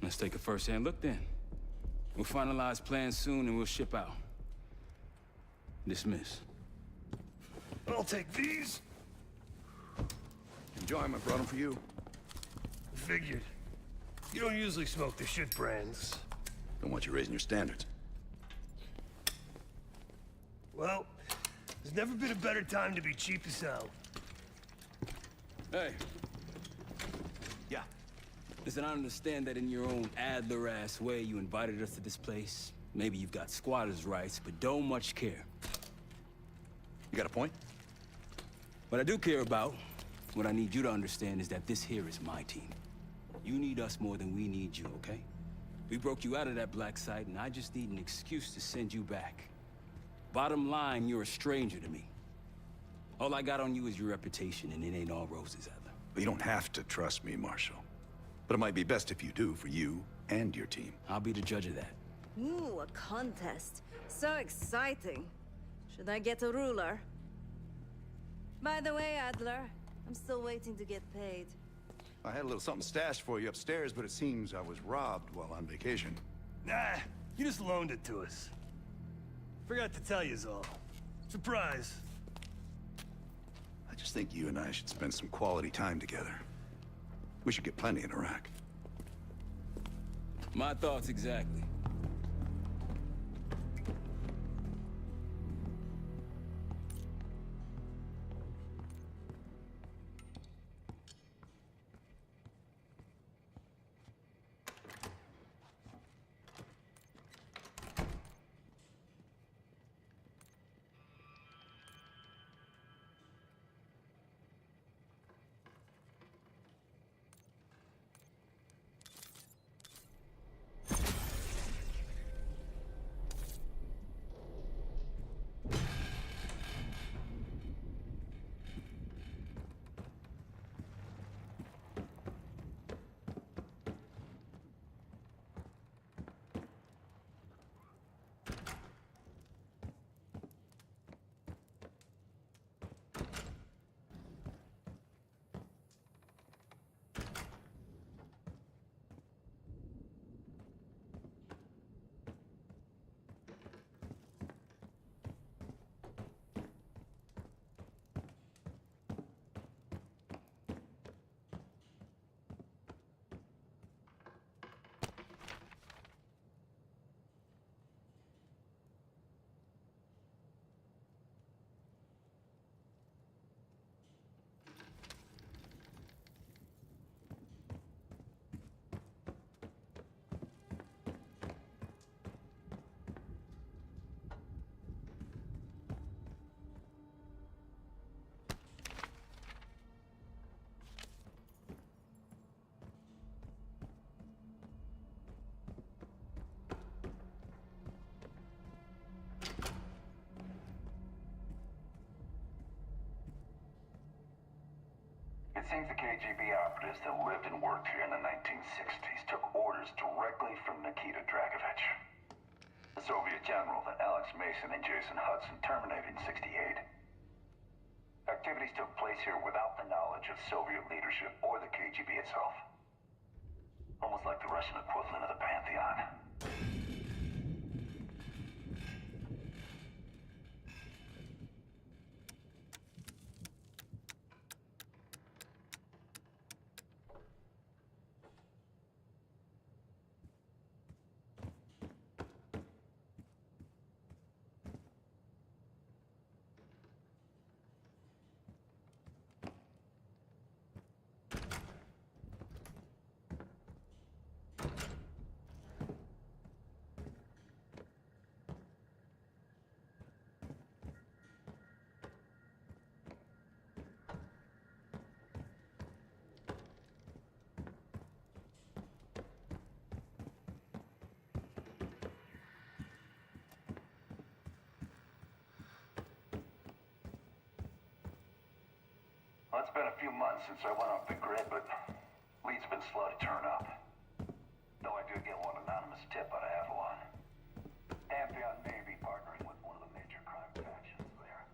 Let's take a first-hand look then. We'll finalize plans soon and we'll ship out. Dismiss. I'll take these. Enjoy them. I brought them for you. Figured. You don't usually smoke the shit brands. Don't want you raising your standards. Well, there's never been a better time to be cheap as hell. Hey. Yeah. Listen, I understand that in your own Adler-ass way you invited us to this place. Maybe you've got squatters' rights, but don't much care. You got a point? What I do care about, what I need you to understand is that this here is my team. You need us more than we need you, okay? We broke you out of that black site, and I just need an excuse to send you back. Bottom line, you're a stranger to me. All I got on you is your reputation, and it ain't all roses, Adler. But you don't have to trust me, Marshal. But it might be best if you do, for you and your team. I'll be the judge of that. Ooh, a contest. So exciting. Should I get a ruler? By the way, Adler, I'm still waiting to get paid. I had a little something stashed for you upstairs, but it seems I was robbed while on vacation. Nah, you just loaned it to us. Forgot to tell yous all. Surprise. I just think you and I should spend some quality time together. We should get plenty in Iraq. My thoughts exactly. seems the KGB operatives that lived and worked here in the 1960s took orders directly from Nikita Dragovich, the Soviet general that Alex Mason and Jason Hudson terminated in '68. Activities took place here without the knowledge of Soviet leadership or the KGB itself. Almost like the Russian equivalent of the Pantheon. Well, it's been a few months since I went off the grid, but leads have been slow to turn up. Though I did get one anonymous tip out of Avalon. Pantheon may be partnering with one of the major crime factions there.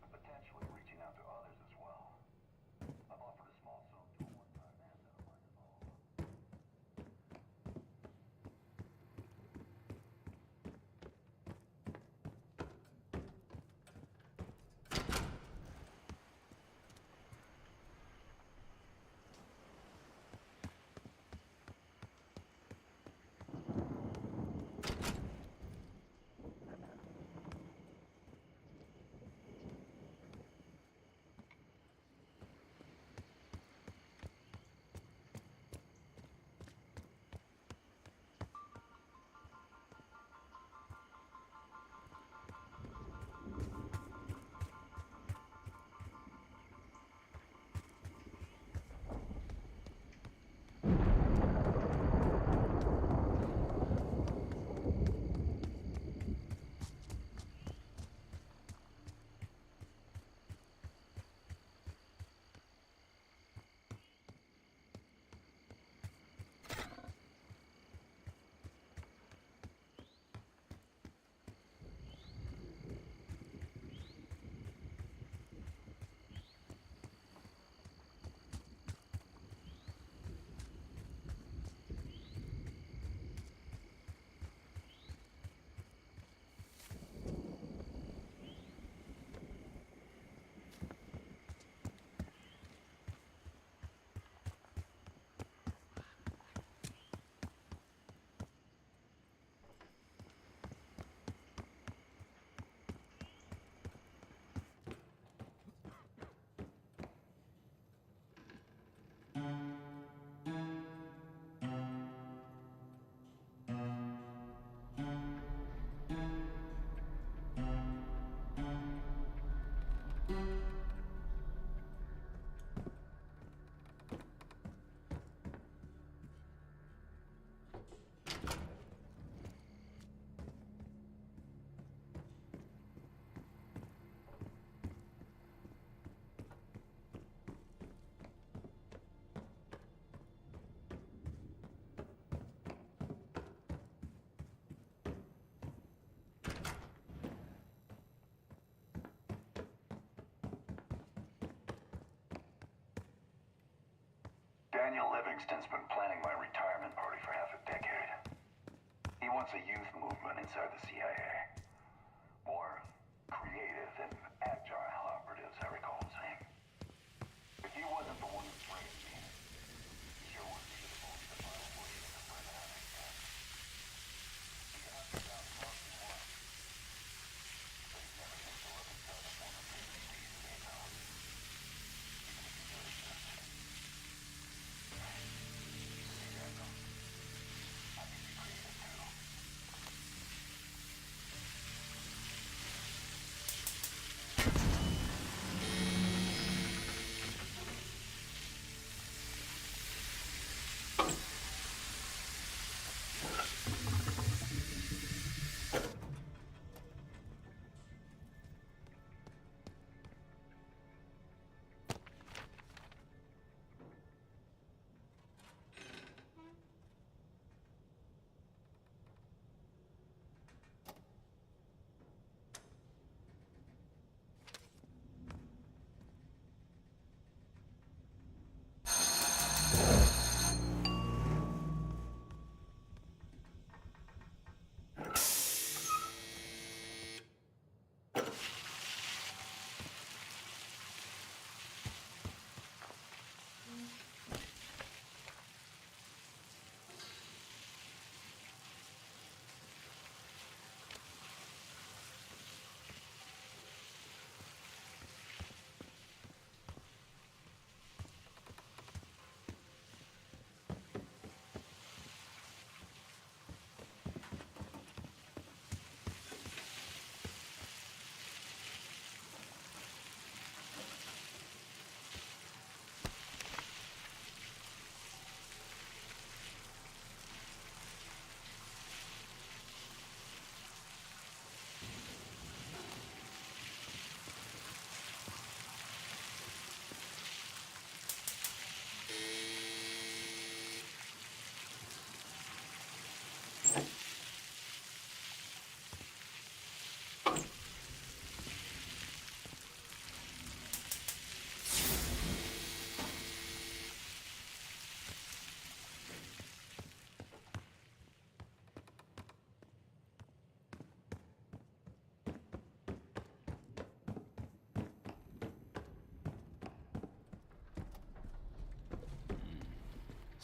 Potentially reaching out to others as well. I've offered a small sum to a one-time asset of mine involved. Daniel Livingston's been planning my retirement party for half a decade. He wants a youth movement inside the CIA. More creative and agile operatives, I recall him saying. If he wasn't the one who trained me, he sure wouldn't be the most that I will worship the president of again. He can understand how he wants. But he never seems to love himself as one of the these days out. Even if he really should. I can be creative too.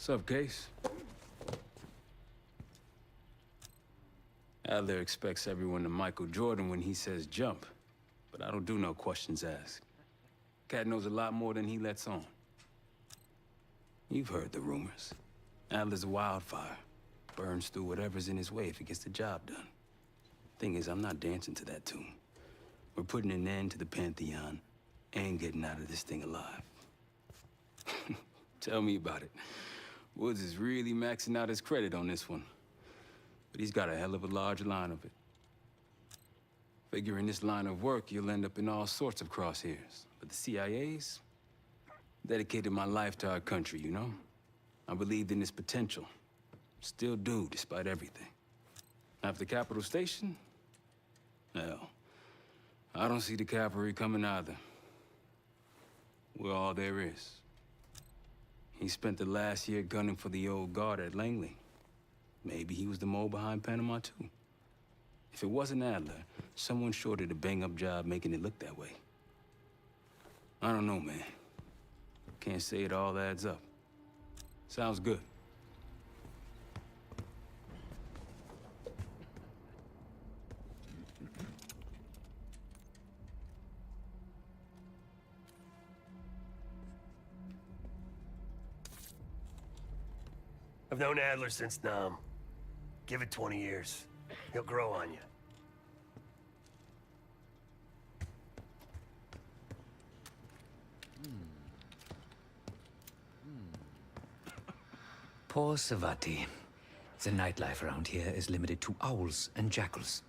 What's up, Case? Adler expects everyone to Michael Jordan when he says jump, but I don't do no questions asked. Cat knows a lot more than he lets on. You've heard the rumors. Adler's a wildfire. Burns through whatever's in his way if he gets the job done. Thing is, I'm not dancing to that tune. We're putting an end to the Pantheon and getting out of this thing alive. Tell me about it. Woods is really maxing out his credit on this one. But he's got a hell of a large line of it. Figure in this line of work, you'll end up in all sorts of crosshairs. But the CIA's dedicated my life to our country, you know? I believed in its potential. Still do, despite everything. After Capital Station? Hell, I don't see the cavalry coming either. We're all there is. He spent the last year gunning for the old guard at Langley. Maybe he was the mole behind Panama, too. If it wasn't Adler, someone sure did a bang-up job making it look that way. I don't know, man. Can't say it all adds up. Sounds good. I've known Adler since Nam. Give it 20 years. He'll grow on you. Poor Savati. The nightlife around here is limited to owls and jackals.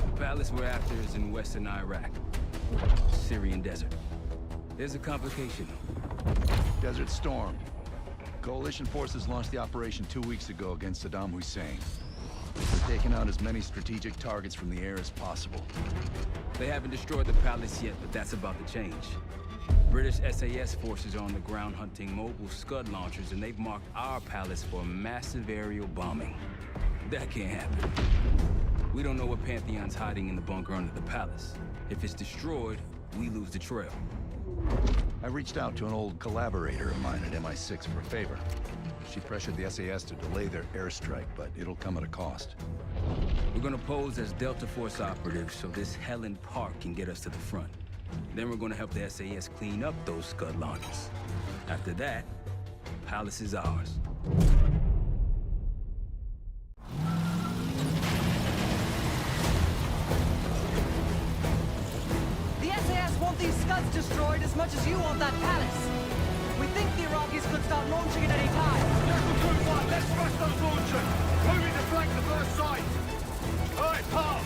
The palace we're after is in western Iraq. Syrian desert. There's a complication, though. Desert Storm. Coalition forces launched the operation 2 weeks ago against Saddam Hussein. They're taking out as many strategic targets from the air as possible. They haven't destroyed the palace yet, but that's about to change. British SAS forces are on the ground hunting mobile Scud launchers, and they've marked our palace for massive aerial bombing. That can't happen. We don't know what Pantheon's hiding in the bunker under the palace. If it's destroyed, we lose the trail. I reached out to an old collaborator of mine at MI6 for a favor. She pressured the SAS to delay their airstrike, but it'll come at a cost. We're gonna pose as Delta Force operatives so this Helen Park can get us to the front. Then we're gonna help the SAS clean up those Scud launchers. After that, palace is ours. These Scuds destroyed as much as you want that palace. We think the Iraqis could start launching at any time. Jackal 2-1, let's rush those launchers. Moving to flank the first site. All right, Park.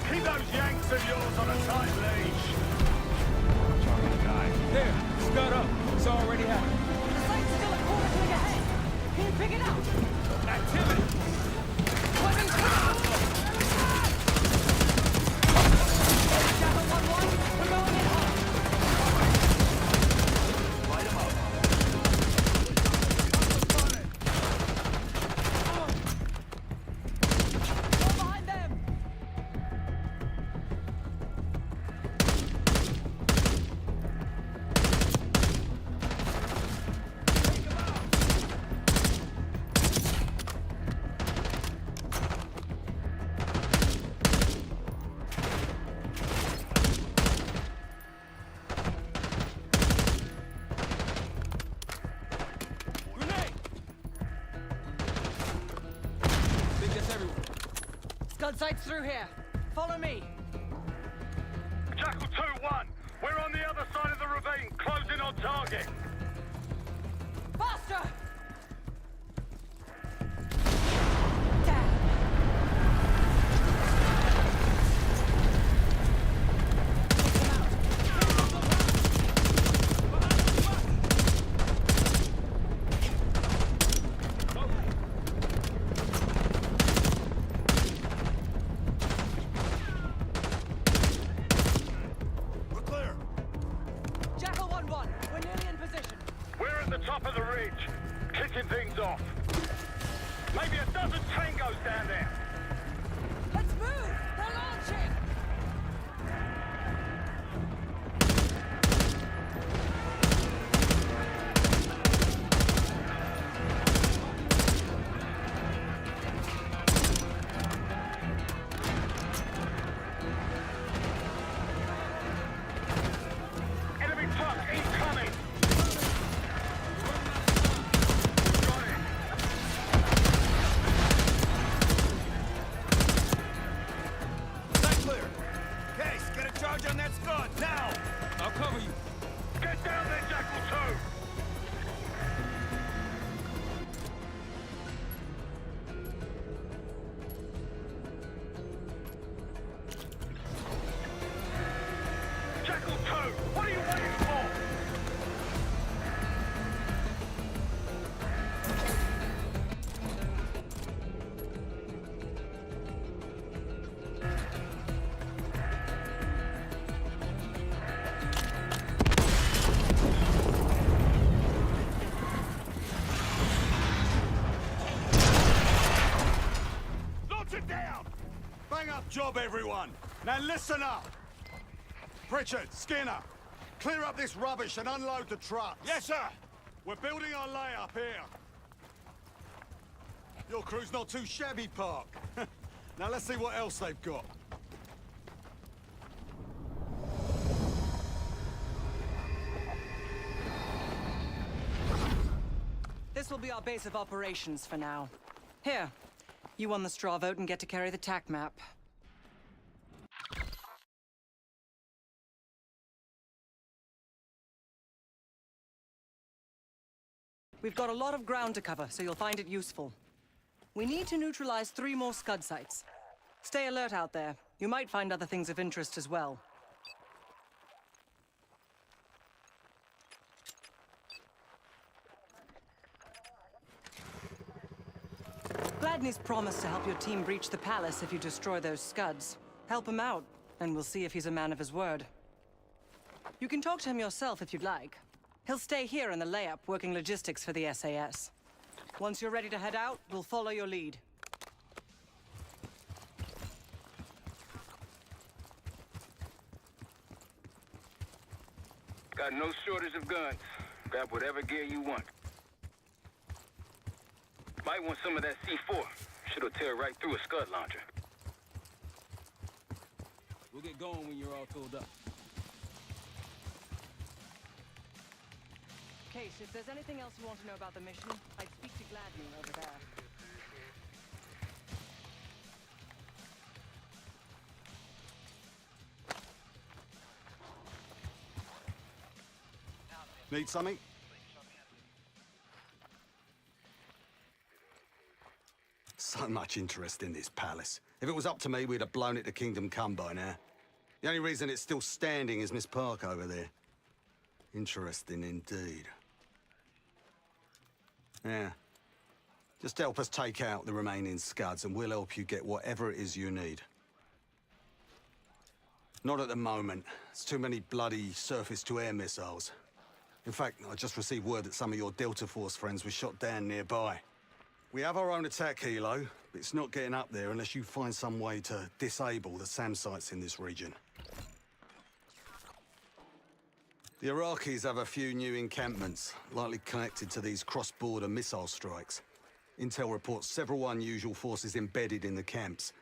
Keep those Yanks of yours on a tight leash. Talking to guy. There, Scud up. It's already happening. The site's still a quarter click ahead. Can you pick it up? Activity. Jackal 1-1, we're going in hard. Scud sights through here. Follow me. Jackal 2-1, we're on the other side of the ravine, closing on target. Faster! at the top of the ridge, kicking things off. Maybe a dozen tangos down there. Let's move! They're launching! Enemy truck incoming! Clear. Case, get a charge on that Scud, now! I'll cover you. Get down there, Jackal 2! Jackal 2, what are you waiting for? Launch it down! Bang up job, everyone! Now listen up! Pritchard, Skinner, clear up this rubbish and unload the trucks. Yes, sir! We're building our layup here. Your crew's not too shabby, Park. Now let's see what else they've got. This will be our base of operations for now. Here, you won the straw vote and get to carry the TAC map. We've got a lot of ground to cover, so you'll find it useful. We need to neutralize 3 more Scud sites. Stay alert out there. You might find other things of interest as well. Gladney's promised to help your team breach the palace if you destroy those Scuds. Help him out, and we'll see if he's a man of his word. You can talk to him yourself if you'd like. He'll stay here in the layup, working logistics for the SAS. Once you're ready to head out, we'll follow your lead. Got no shortage of guns. Grab whatever gear you want. Might want some of that C4. Shit'll tear right through a Scud launcher. We'll get going when you're all tooled up. Case, if there's anything else you want to know about the mission, I'd speak to Gladney over there. Need something? So much interest in this palace. If it was up to me, we'd have blown it to Kingdom Come by now. The only reason it's still standing is Miss Park over there. Interesting indeed. Yeah. Just help us take out the remaining Scuds and we'll help you get whatever it is you need. Not at the moment. It's too many bloody surface-to-air missiles. In fact, I just received word that some of your Delta Force friends were shot down nearby. We have our own attack helo, but it's not getting up there unless you find some way to disable the SAM sites in this region. The Iraqis have a few new encampments, likely connected to these cross-border missile strikes. Intel reports several unusual forces embedded in the camps.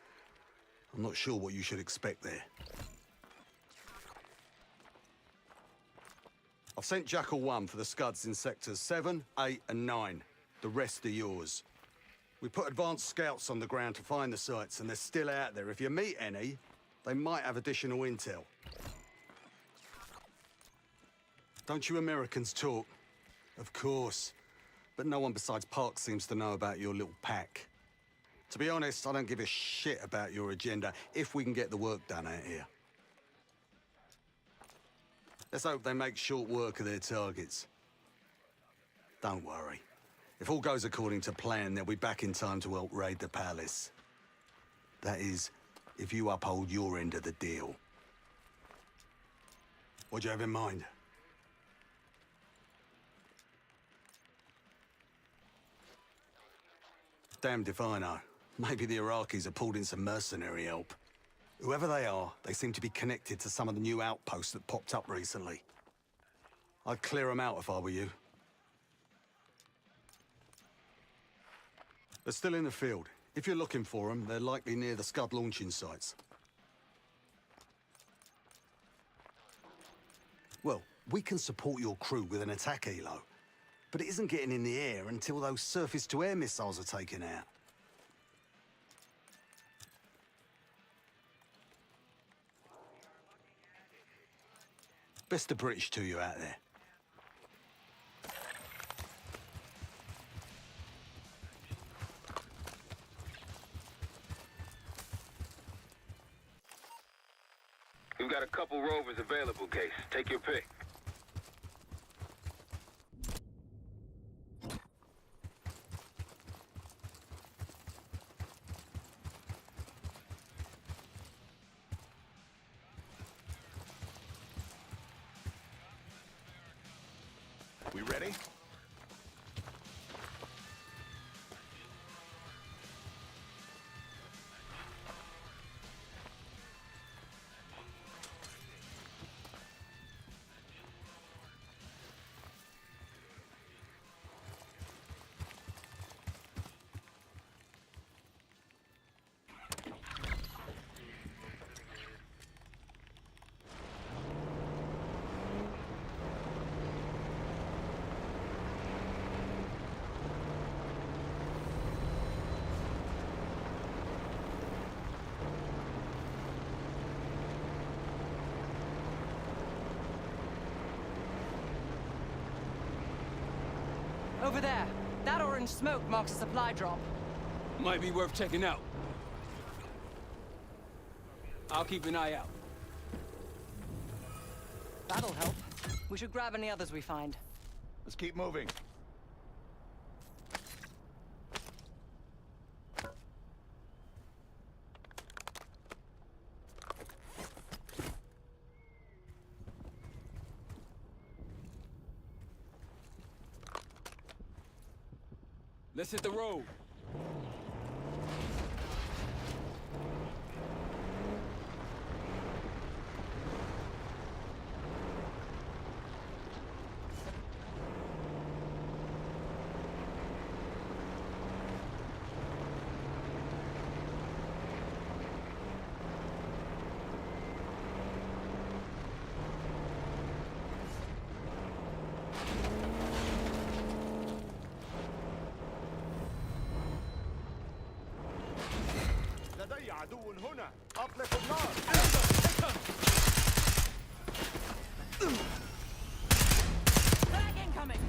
I'm not sure what you should expect there. I've sent Jackal 1 for the Scuds in sectors 7, 8, and 9. The rest are yours. We put advanced scouts on the ground to find the sites, and they're still out there. If you meet any, they might have additional intel. Don't you Americans talk? Of course. But no one besides Park seems to know about your little pack. To be honest, I don't give a shit about your agenda if we can get the work done out here. Let's hope they make short work of their targets. Don't worry. If all goes according to plan, they'll be back in time to help raid the palace. That is, if you uphold your end of the deal. What do you have in mind? Damned if I know. Maybe the Iraqis have pulled in some mercenary help. Whoever they are, they seem to be connected to some of the new outposts that popped up recently. I'd clear them out if I were you. They're still in the field. If you're looking for them, they're likely near the Scud launching sites. Well, we can support your crew with an attack helo, but it isn't getting in the air until those surface-to-air missiles are taken out. Best of British to you out there. We've got a couple rovers available, Case. Take your pick. We ready? Over there. That orange smoke marks a supply drop. Might be worth checking out. I'll keep an eye out. That'll help. We should grab any others we find. Let's keep moving. Let's hit the road. لدي عدو هنا. أطلق النار. Flag incoming!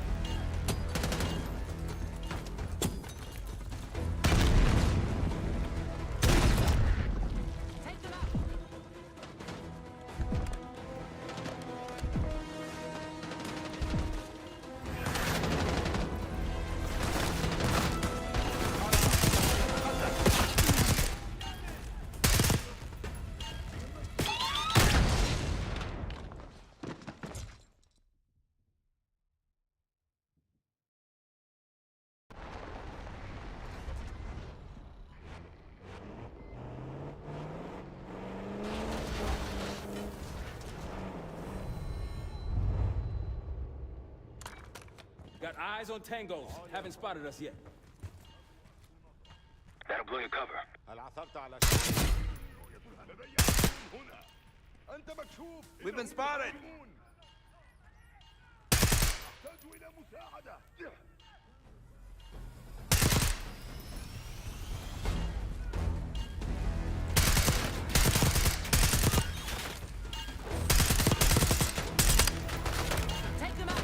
Take them out! Got eyes on tangos. Haven't spotted us yet. That'll blow your cover. هل عثرت على أنت مكشوف. We've been spotted. أحتاج إلى مساعدة. Take them out!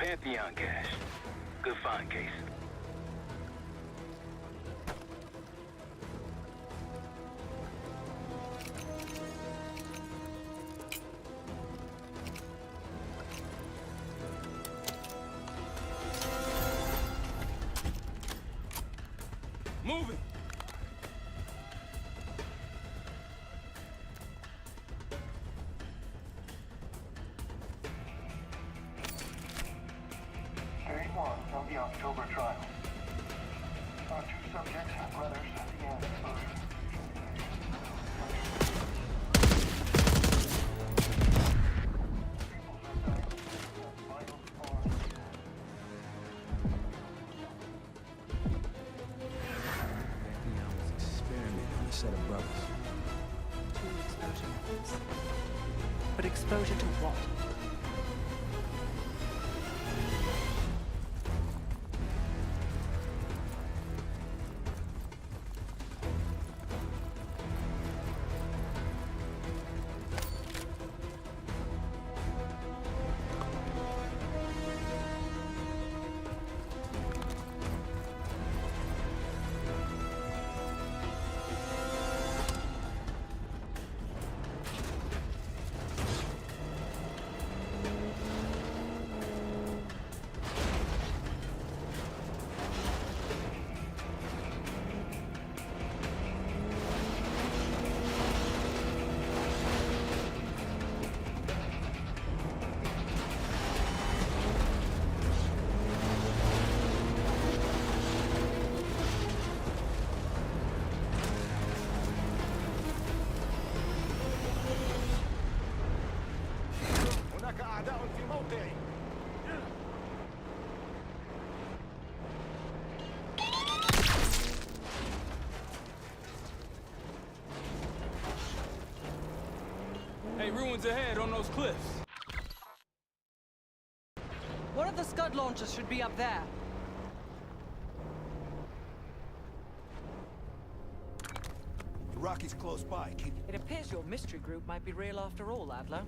Pantheon cache. Good find, Case. Moving! From the October trial. Our two subjects, brothers, began exposure. Experiment on a set of brothers. 2 exposure methods. But exposure to what? Hey, ruins ahead on those cliffs. One of the Scud launchers should be up there. The Rocky's close by. Keep... It appears your mystery group might be real after all, Adler.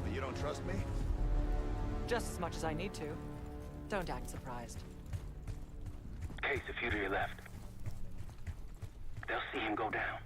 But you don't trust me? Just as much as I need to. Don't act surprised. Case, a few to your left. They'll see him go down.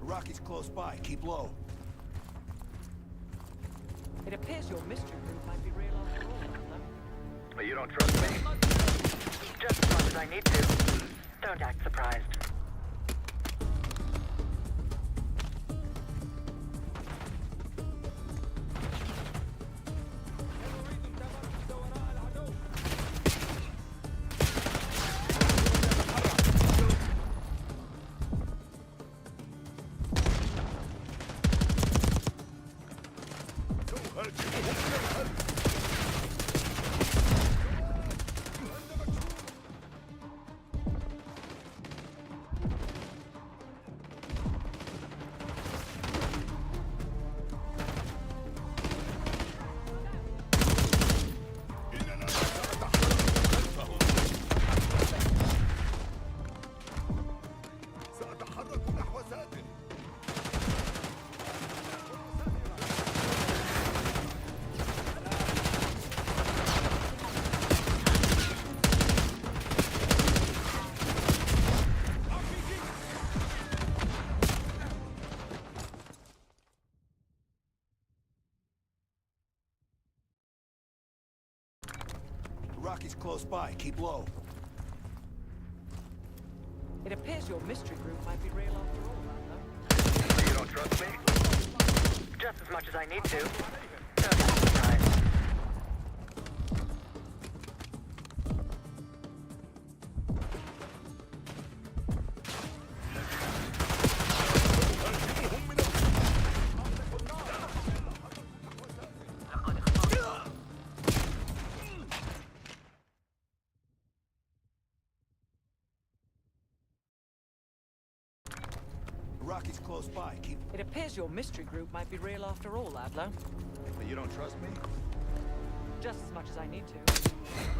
Rocky's close by. Keep low. It appears your mystery group might be real after all, Adler. But you don't trust me? Just as much as I need to. Don't act surprised. Rocky's close by. Keep low. It appears your mystery group might be real after all, Adler. You don't trust me? Just as much as I need to. Don't be surprised. Rocky's close by. Keep... It appears your mystery group might be real after all, Adler. But you don't trust me? Just as much as I need to.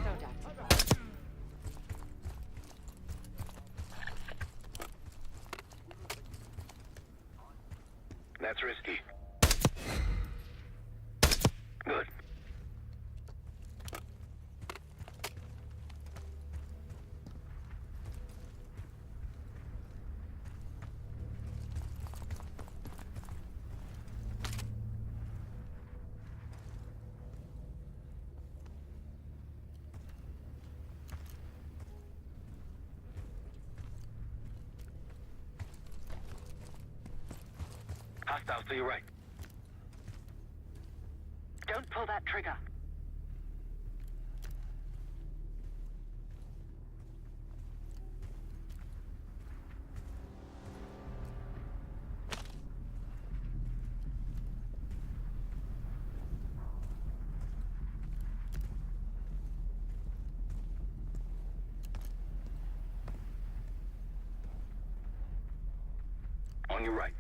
Don't act surprised. That's risky. Good. Hostiles to your right. Don't pull that trigger. On your right.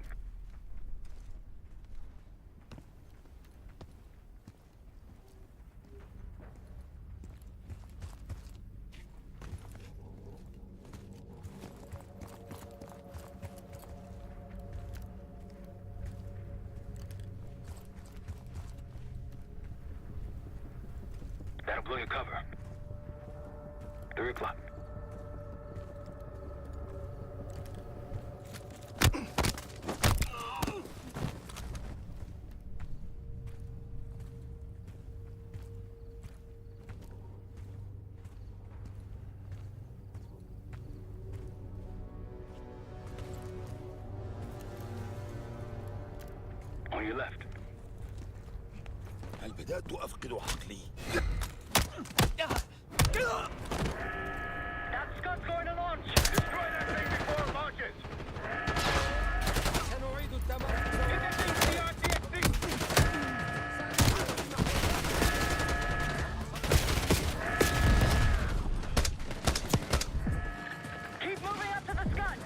That'll blow your cover. 3 o'clock. On your left. هل بدأت أفقد عقلي؟ That Scott's going to launch! Destroy that thing before it launches! Keep moving up to the Scott!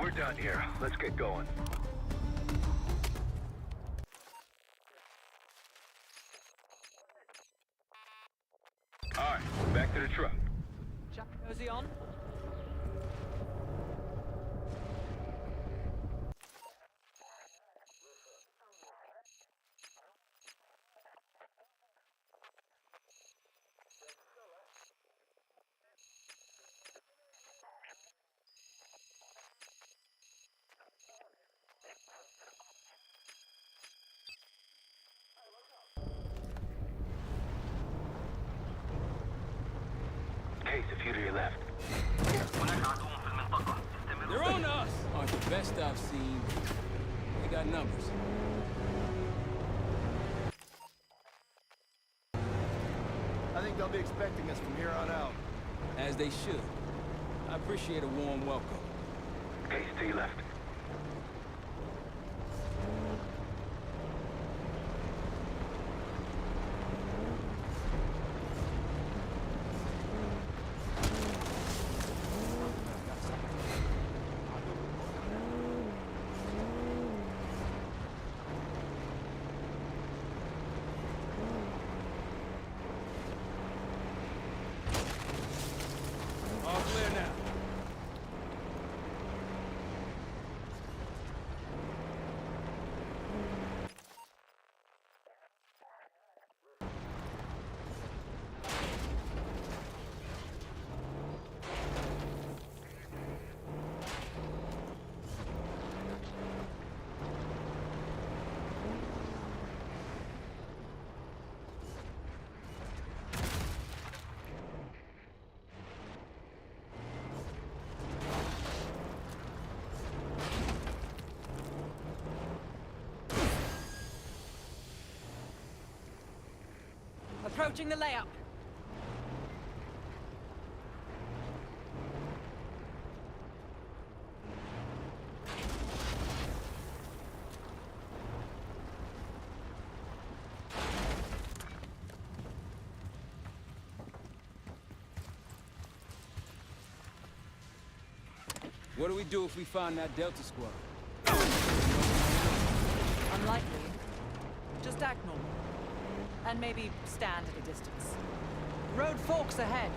We're done here. Let's get going. All right, back to the truck. Jacuzzi on? case a few to your left. They're on us! Aren't the best I've seen. They got numbers. I think they'll be expecting us from here on out. As they should. I appreciate a warm welcome. Case to your left. All clear now. Approaching the layup. What do we do if we find that Delta squad? Unlikely. Just act normal. And maybe stand at a distance. Road forks ahead.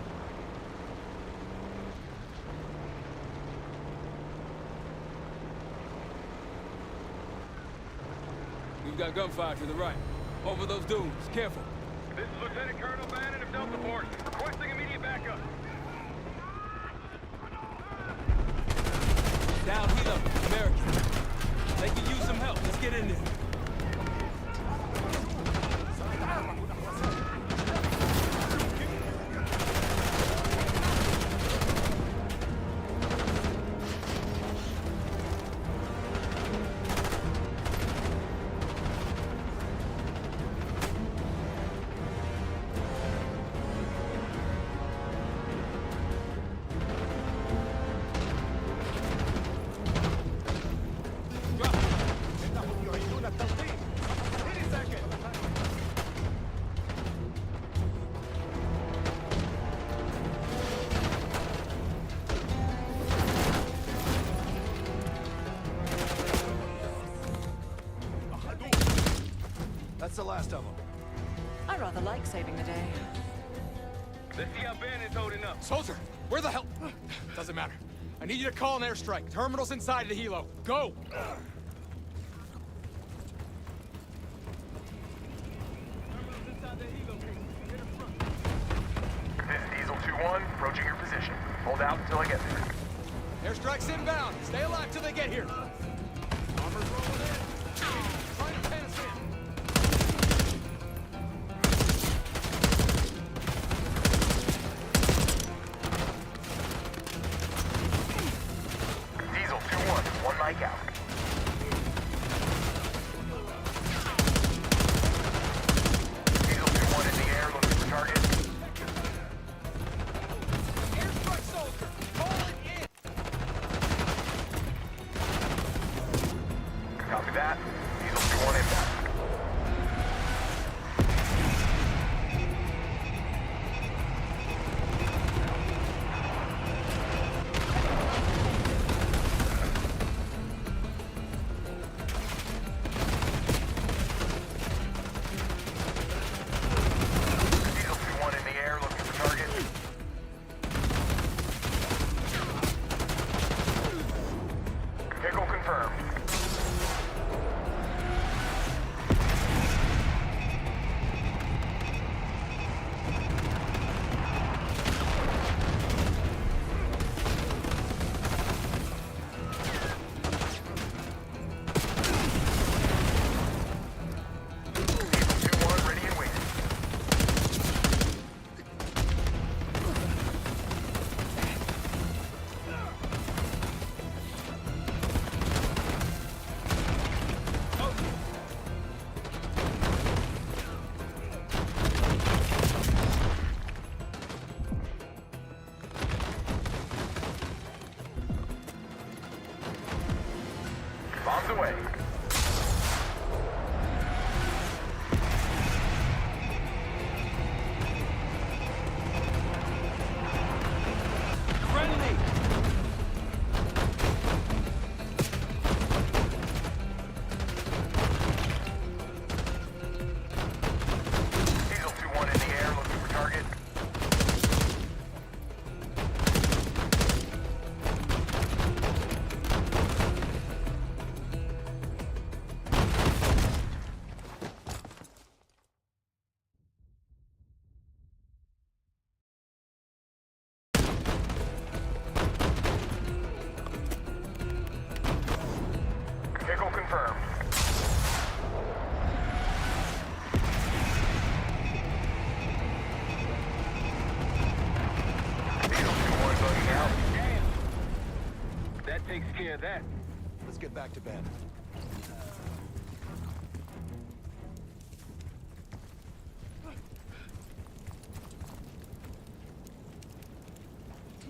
We've got gunfire to the right. Over those dunes. Careful. This is Lieutenant Colonel Bannon of Delta Force, requesting immediate backup. Down helo, American. They can use some help. Let's get in there. That's the last of them. I rather like saving the day. Let's see how Bannon's holding up. Soldier, where the hell? Doesn't matter. I need you to call an airstrike. Terminal's inside the helo. Go! This is Diesel 2-1, approaching your position. Hold out until I get there. Airstrike's inbound. Stay alive till they get here. Armor's rolling in. Trying to pen us in. Diesel 2-1, one mic out. Diesel 2-1 in the air, looking for target. Airstrike soldier, call it in. underway. Diesel 2-1 in the air, looking for target. Vehicle confirmed. Diesel 2-1 bugging out. That takes care of that. Let's get back to bed.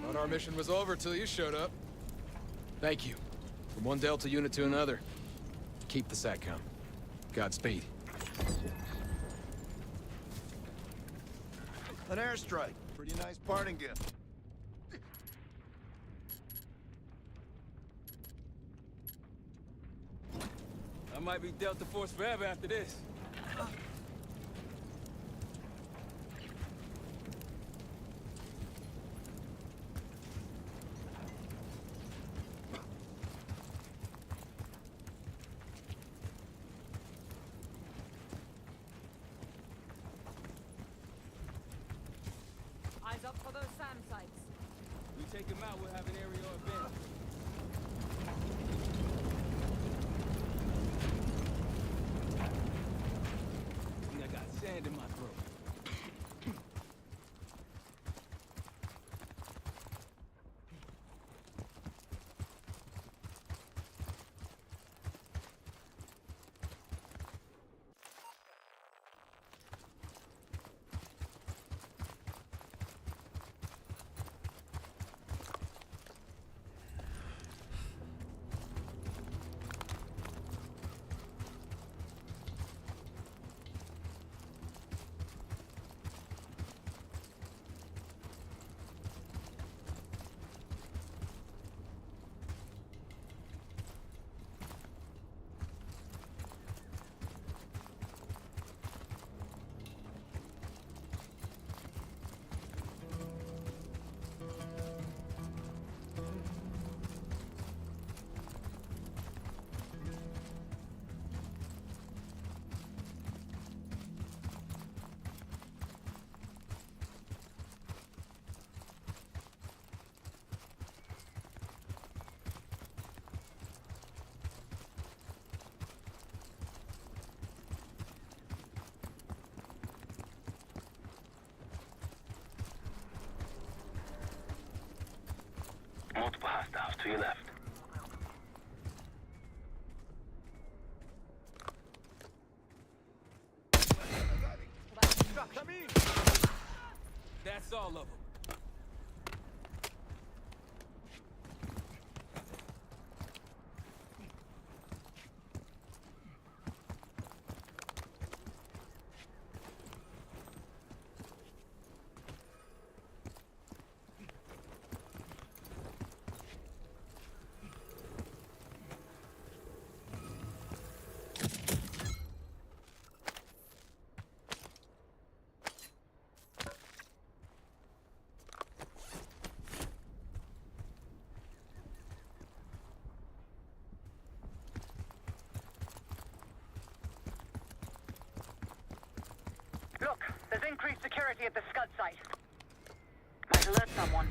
Thought our mission was over till you showed up. Thank you. From one Delta unit to another. Keep the SATCOM. Godspeed. An airstrike. Pretty nice parting gift. I might be Delta Force forever after this. Eyes up for those SAM sites. We take him out, we'll have an aerial advantage. I think I got sand in my throat. Multiple hostiles to your left. That's all of them. Look, there's increased security at the Scud site. Might alert someone.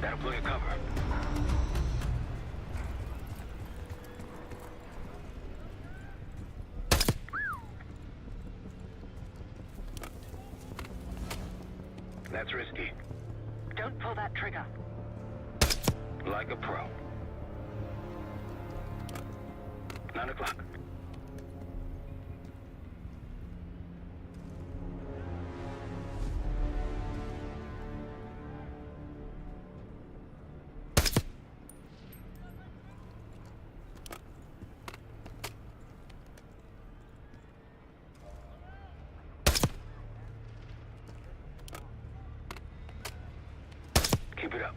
That'll blow your cover. That's risky. Don't pull that trigger. Like a pro. 9 o'clock. Keep it up.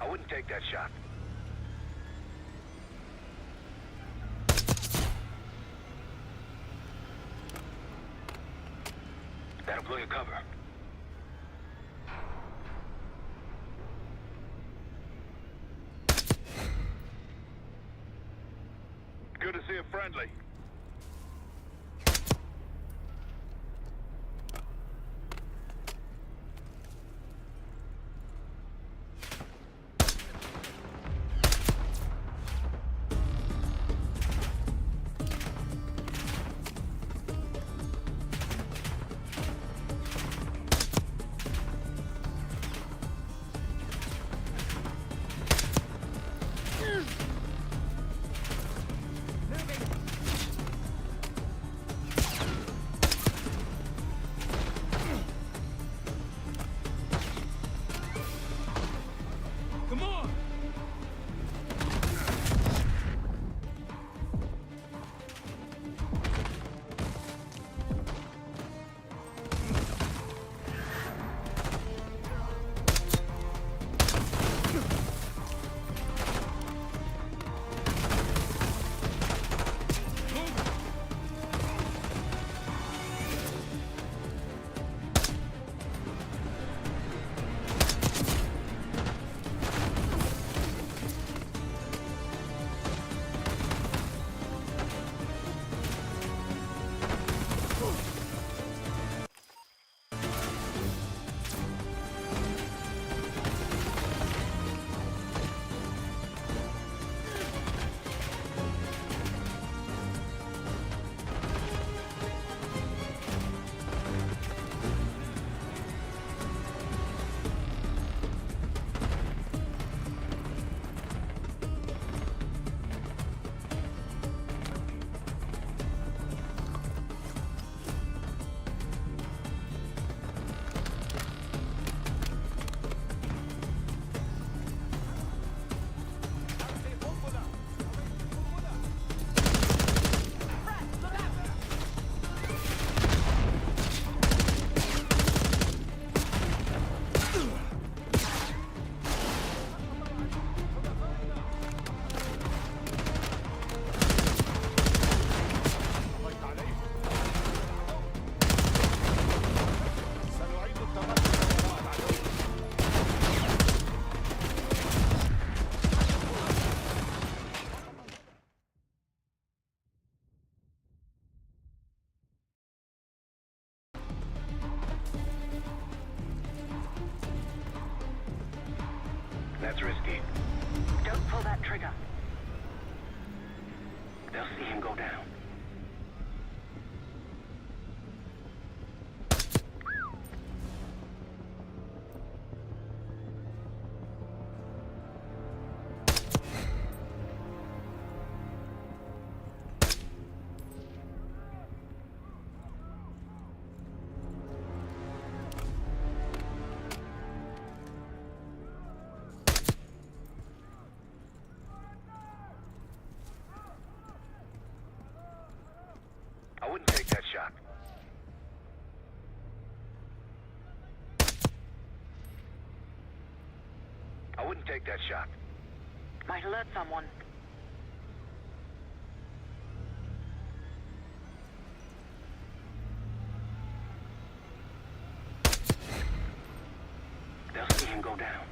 I wouldn't take that shot. That'll blow your cover. Good to see a friendly. Come on! That's risky. Don't pull that trigger. They'll see him go down. I wouldn't take that shot. I wouldn't take that shot. Might alert someone. They'll see him go down.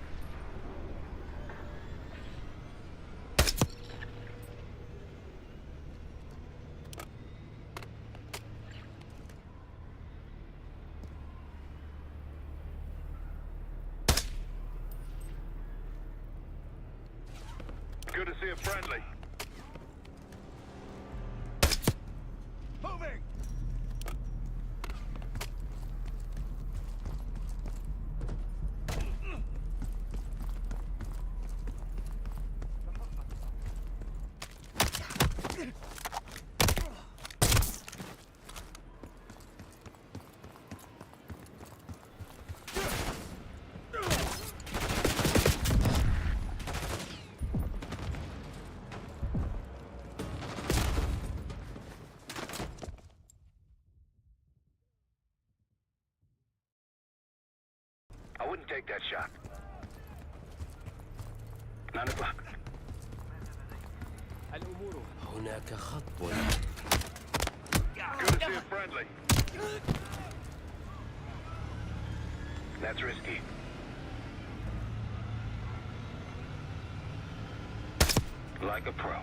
a friendly. Moving! I wouldn't take that shot. 9 o'clock. هناك خطب. Good to see a friendly. That's risky. Like a pro.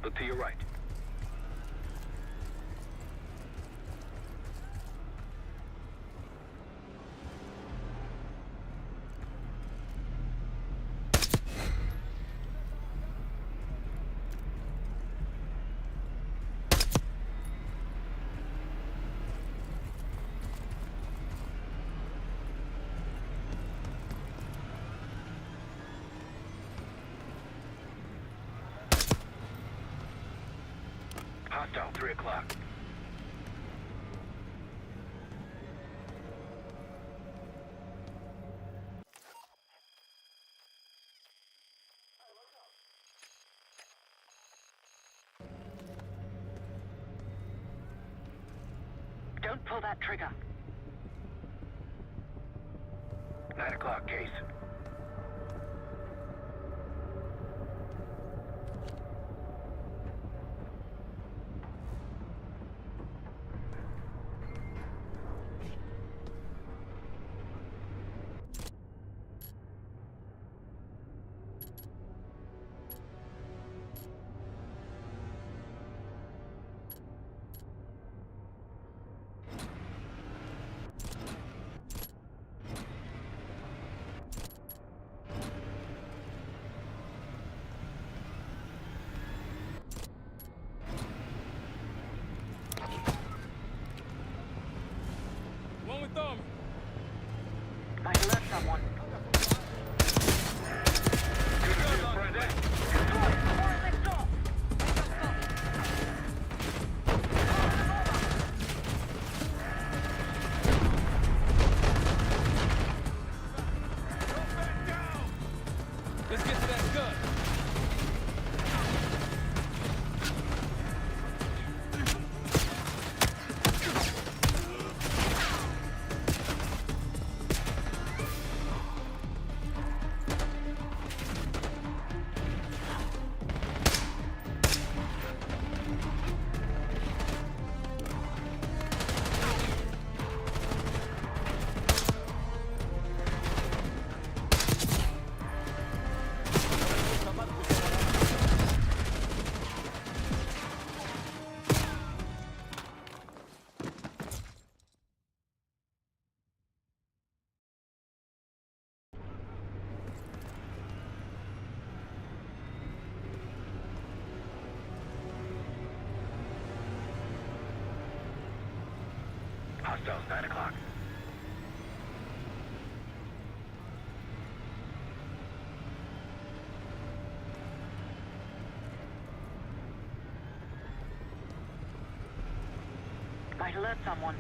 Look to your right. Hostile, 3 o'clock. Don't pull that trigger. 9 o'clock, Case. One with them. Might alert someone. Good to see a friendly. Let's get to that scud. Hostiles, 9 o'clock. Might alert someone.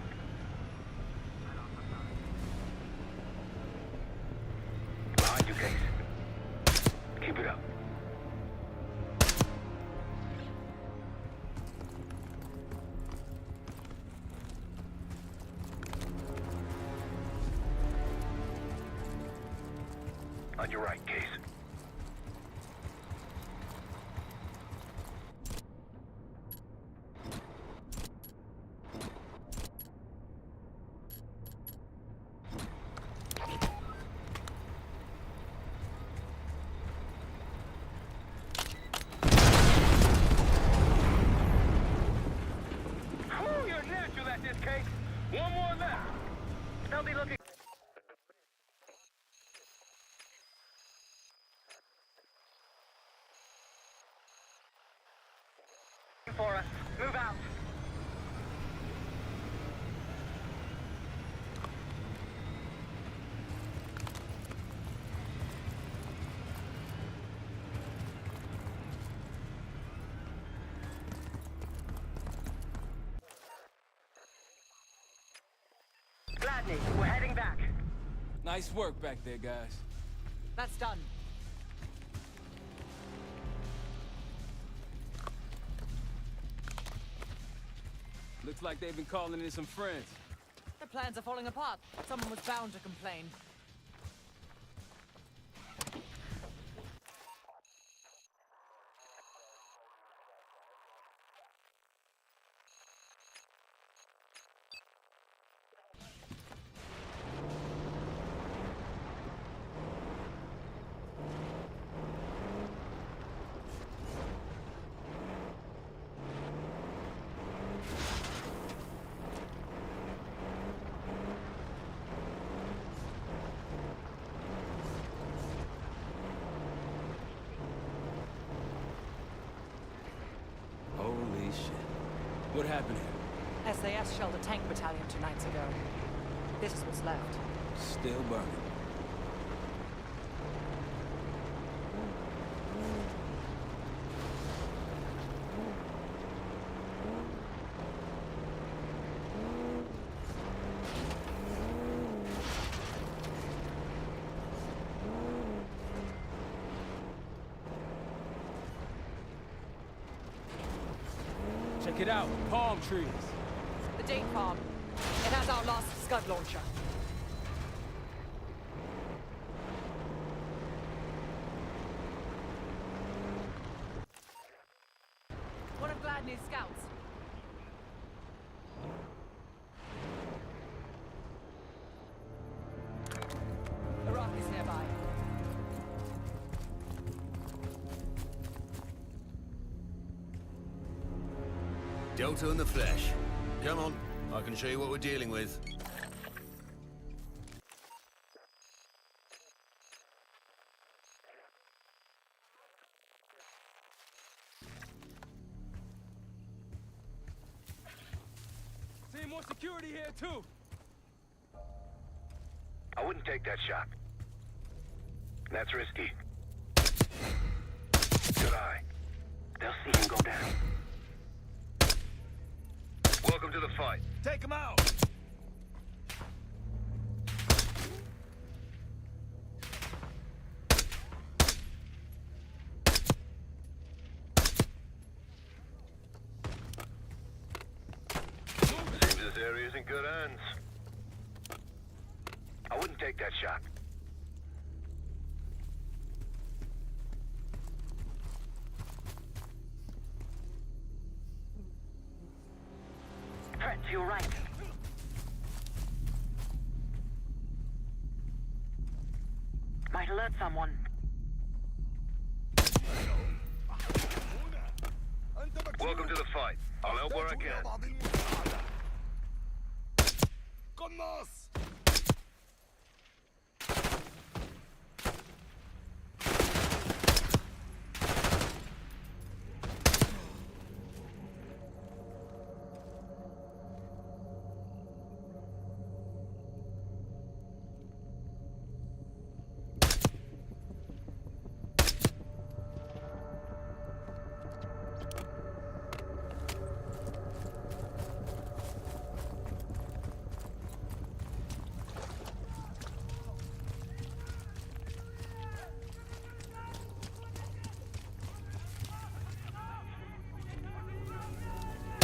Behind you, Case. Keep it up. On your right, Case. They'll be looking for us. Move out. Gladney, we're heading back. Nice work back there, guys. That's done. Looks like they've been calling in some friends. The plans are falling apart. Someone was bound to complain. Holy shit. What happened here? SAS shelled a tank battalion 2 nights ago. This is what's left. Still burning. Check it out, palm trees. The date farm. It has our last Scud launcher. One of Gladney's scouts. A rock is nearby. Delta in the flesh. Come on, I can show you what we're dealing with. Seeing more security here, too. I wouldn't take that shot. That's risky. Good eye. They'll see him go down. Welcome to the fight. Take him out! Seems this area's in good hands. I wouldn't take that shot. Threat to your right. Might alert someone. Welcome to the fight. I'll help where I can.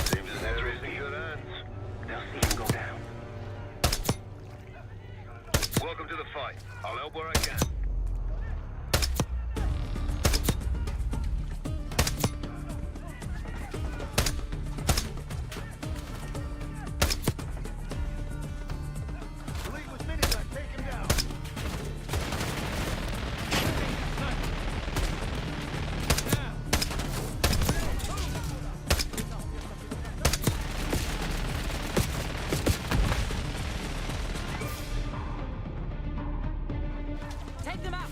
Seems this area's in good hands. They'll see him go down. Welcome to the fight. I'll help where I can. Take them out!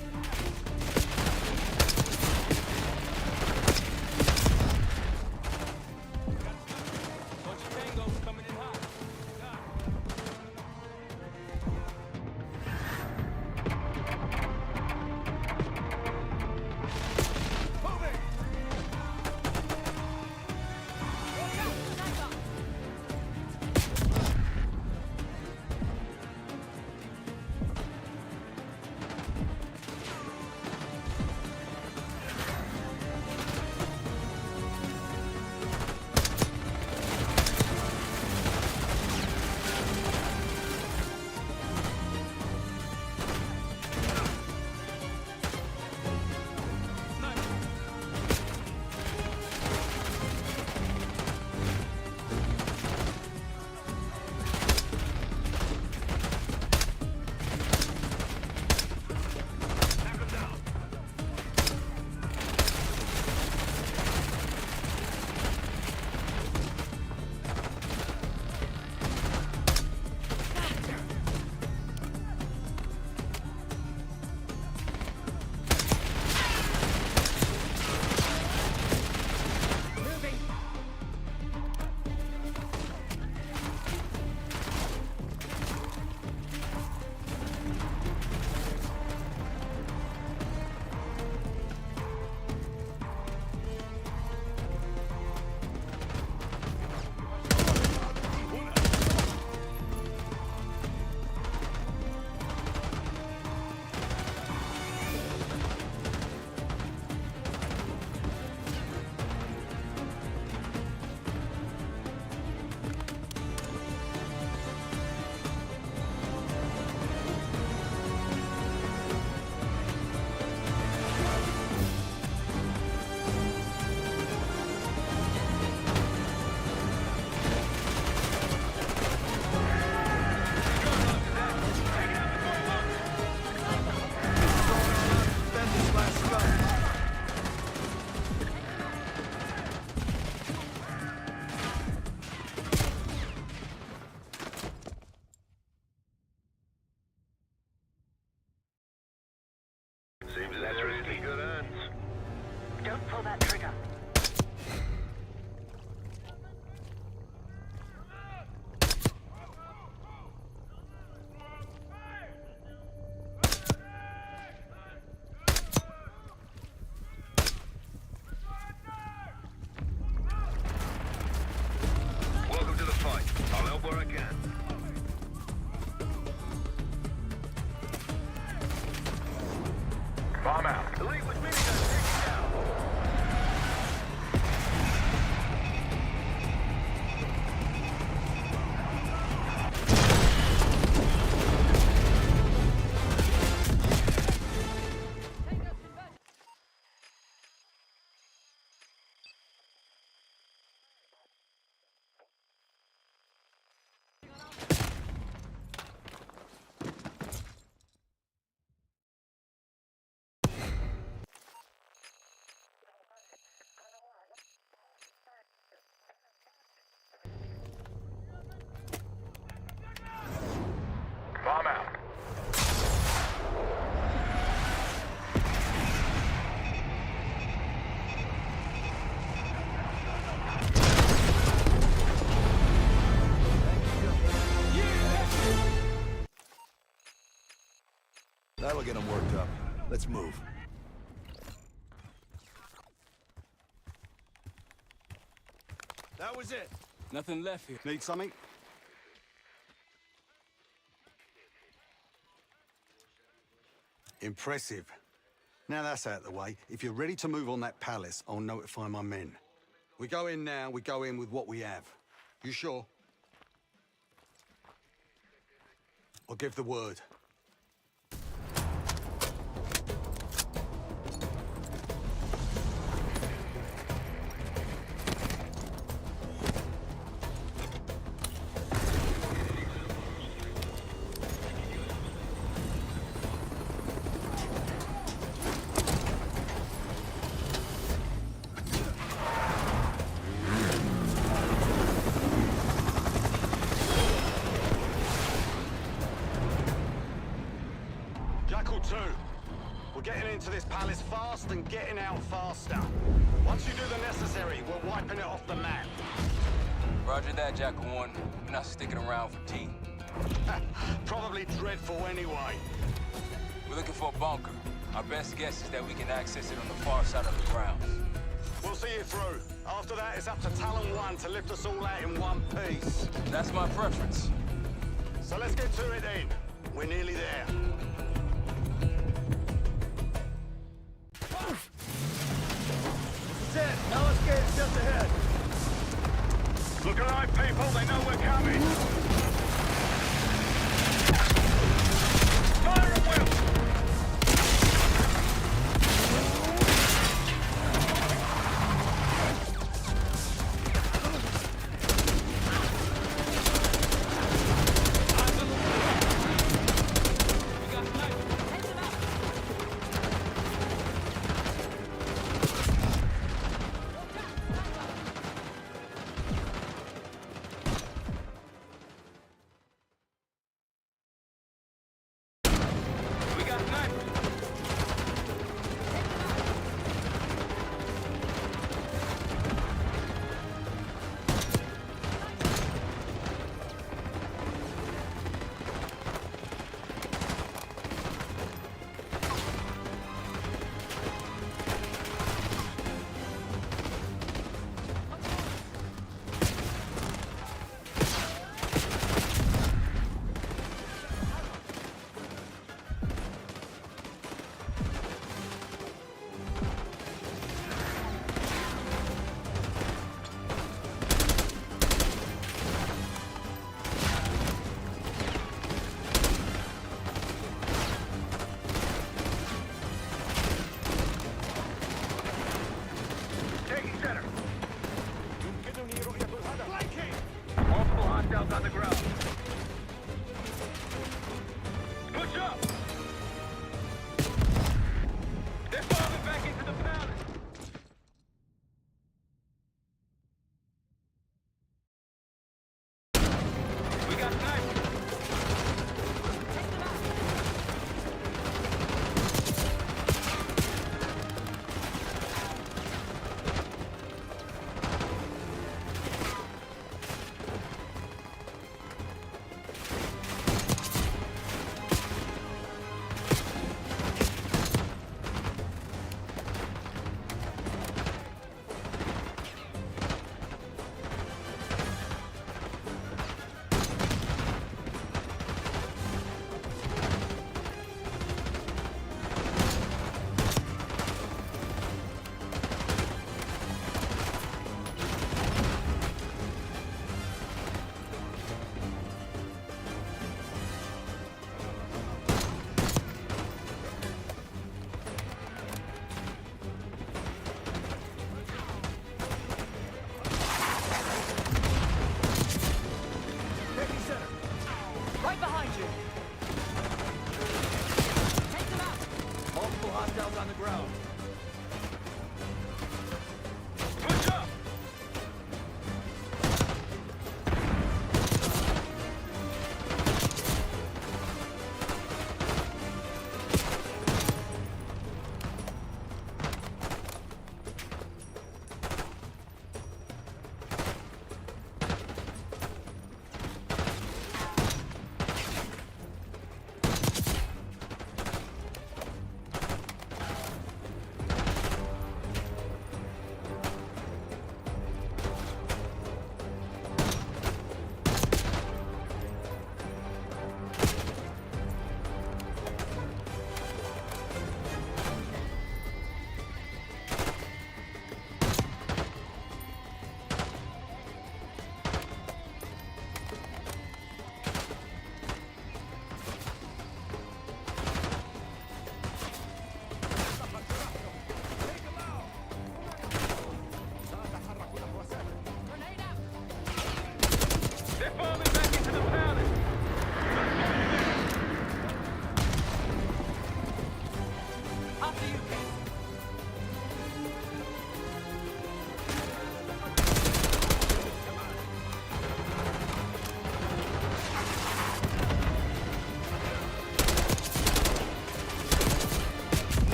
Seems that's risky. Good ends. Don't pull that trigger. Welcome to the fight. I'll help where I can. Bomb out. Elite with minigun, take it down. Bomb out. That'll get them worked up. Let's move. That was it. Nothing left here. Need something? Impressive. Now that's out of the way, if you're ready to move on that palace, I'll notify my men. We go in now, we go in with what we have. You sure? I'll give the word. Jackal 2, We're getting into this palace fast and getting out faster. Once you do the necessary, we're wiping it off the map. Roger that, Jackal 1. We're not sticking around for tea. Probably dreadful anyway. We're looking for a bunker. Our best guess is that we can access it on the far side of the grounds. We'll see you through. After that, it's up to Talon 1 to lift us all out in one piece. That's my preference. So let's get to it then. We're nearly there. That's it. Now let's get it just ahead. Look alive, people. They know we're coming. Fire at will. On the ground. Push up! They're falling back into the palace! We got snipers! Right behind you! Take them out! Multiple hostiles on the ground. Push up!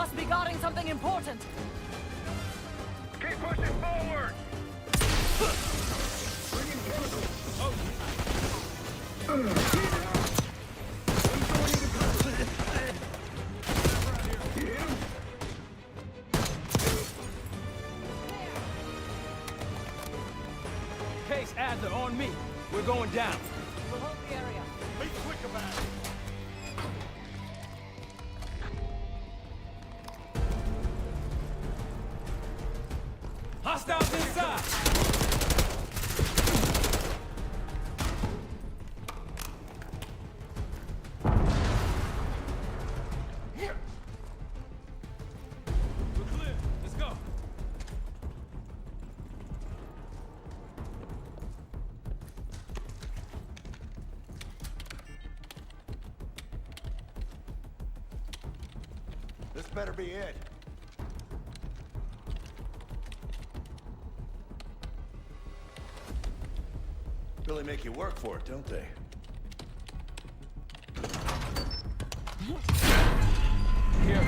Must be guarding something important. Keep pushing forward! Case Adler on me. We're going down. We'll hold the area. Be quick about it! Hostiles inside! We're clear. Let's go. This better be it. Really make you work for it, don't they? Here.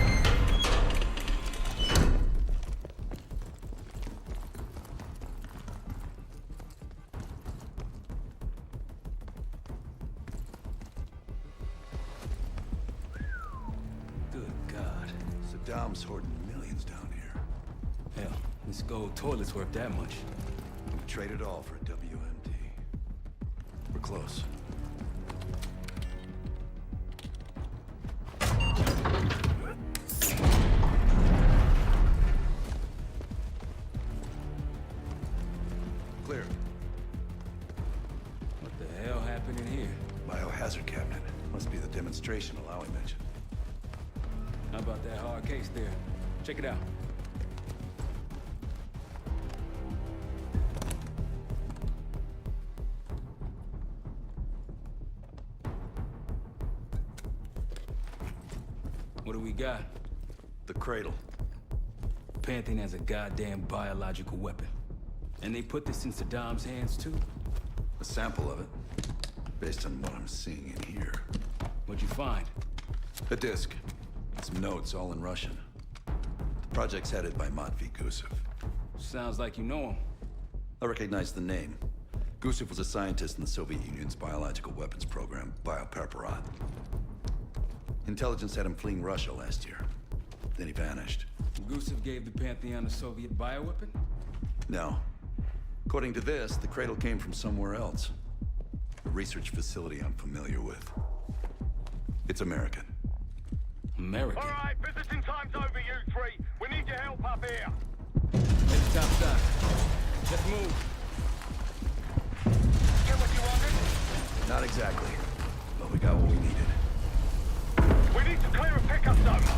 Good God. Saddam's hoarding millions down here. Hell, this gold toilet's worth that much. We'd trade it all for a WMD. We're close. Clear. What the hell happened in here? Biohazard cabinet. Must be the demonstration Alawi mentioned. How about that hard case there? Check it out. What do we got? The cradle. Pantheon has a goddamn biological weapon. And they put this in Saddam's hands, too? A sample of it. Based on what I'm seeing in here. What'd you find? A disk. Some notes, all in Russian. The project's headed by Matvey Gusev. Sounds like you know him. I recognize the name. Gusev was a scientist in the Soviet Union's biological weapons program, Biopreparat. Intelligence had him fleeing Russia last year. Then he vanished. Gusev gave the Pantheon a Soviet bioweapon? No. According to this, the cradle came from somewhere else. A research facility I'm familiar with. It's American. American? All right, visiting time's over, you three. We need your help up here. Head topside. Let's move. Get what you wanted? Not exactly. But we got what we needed. We need to clear a pickup zone.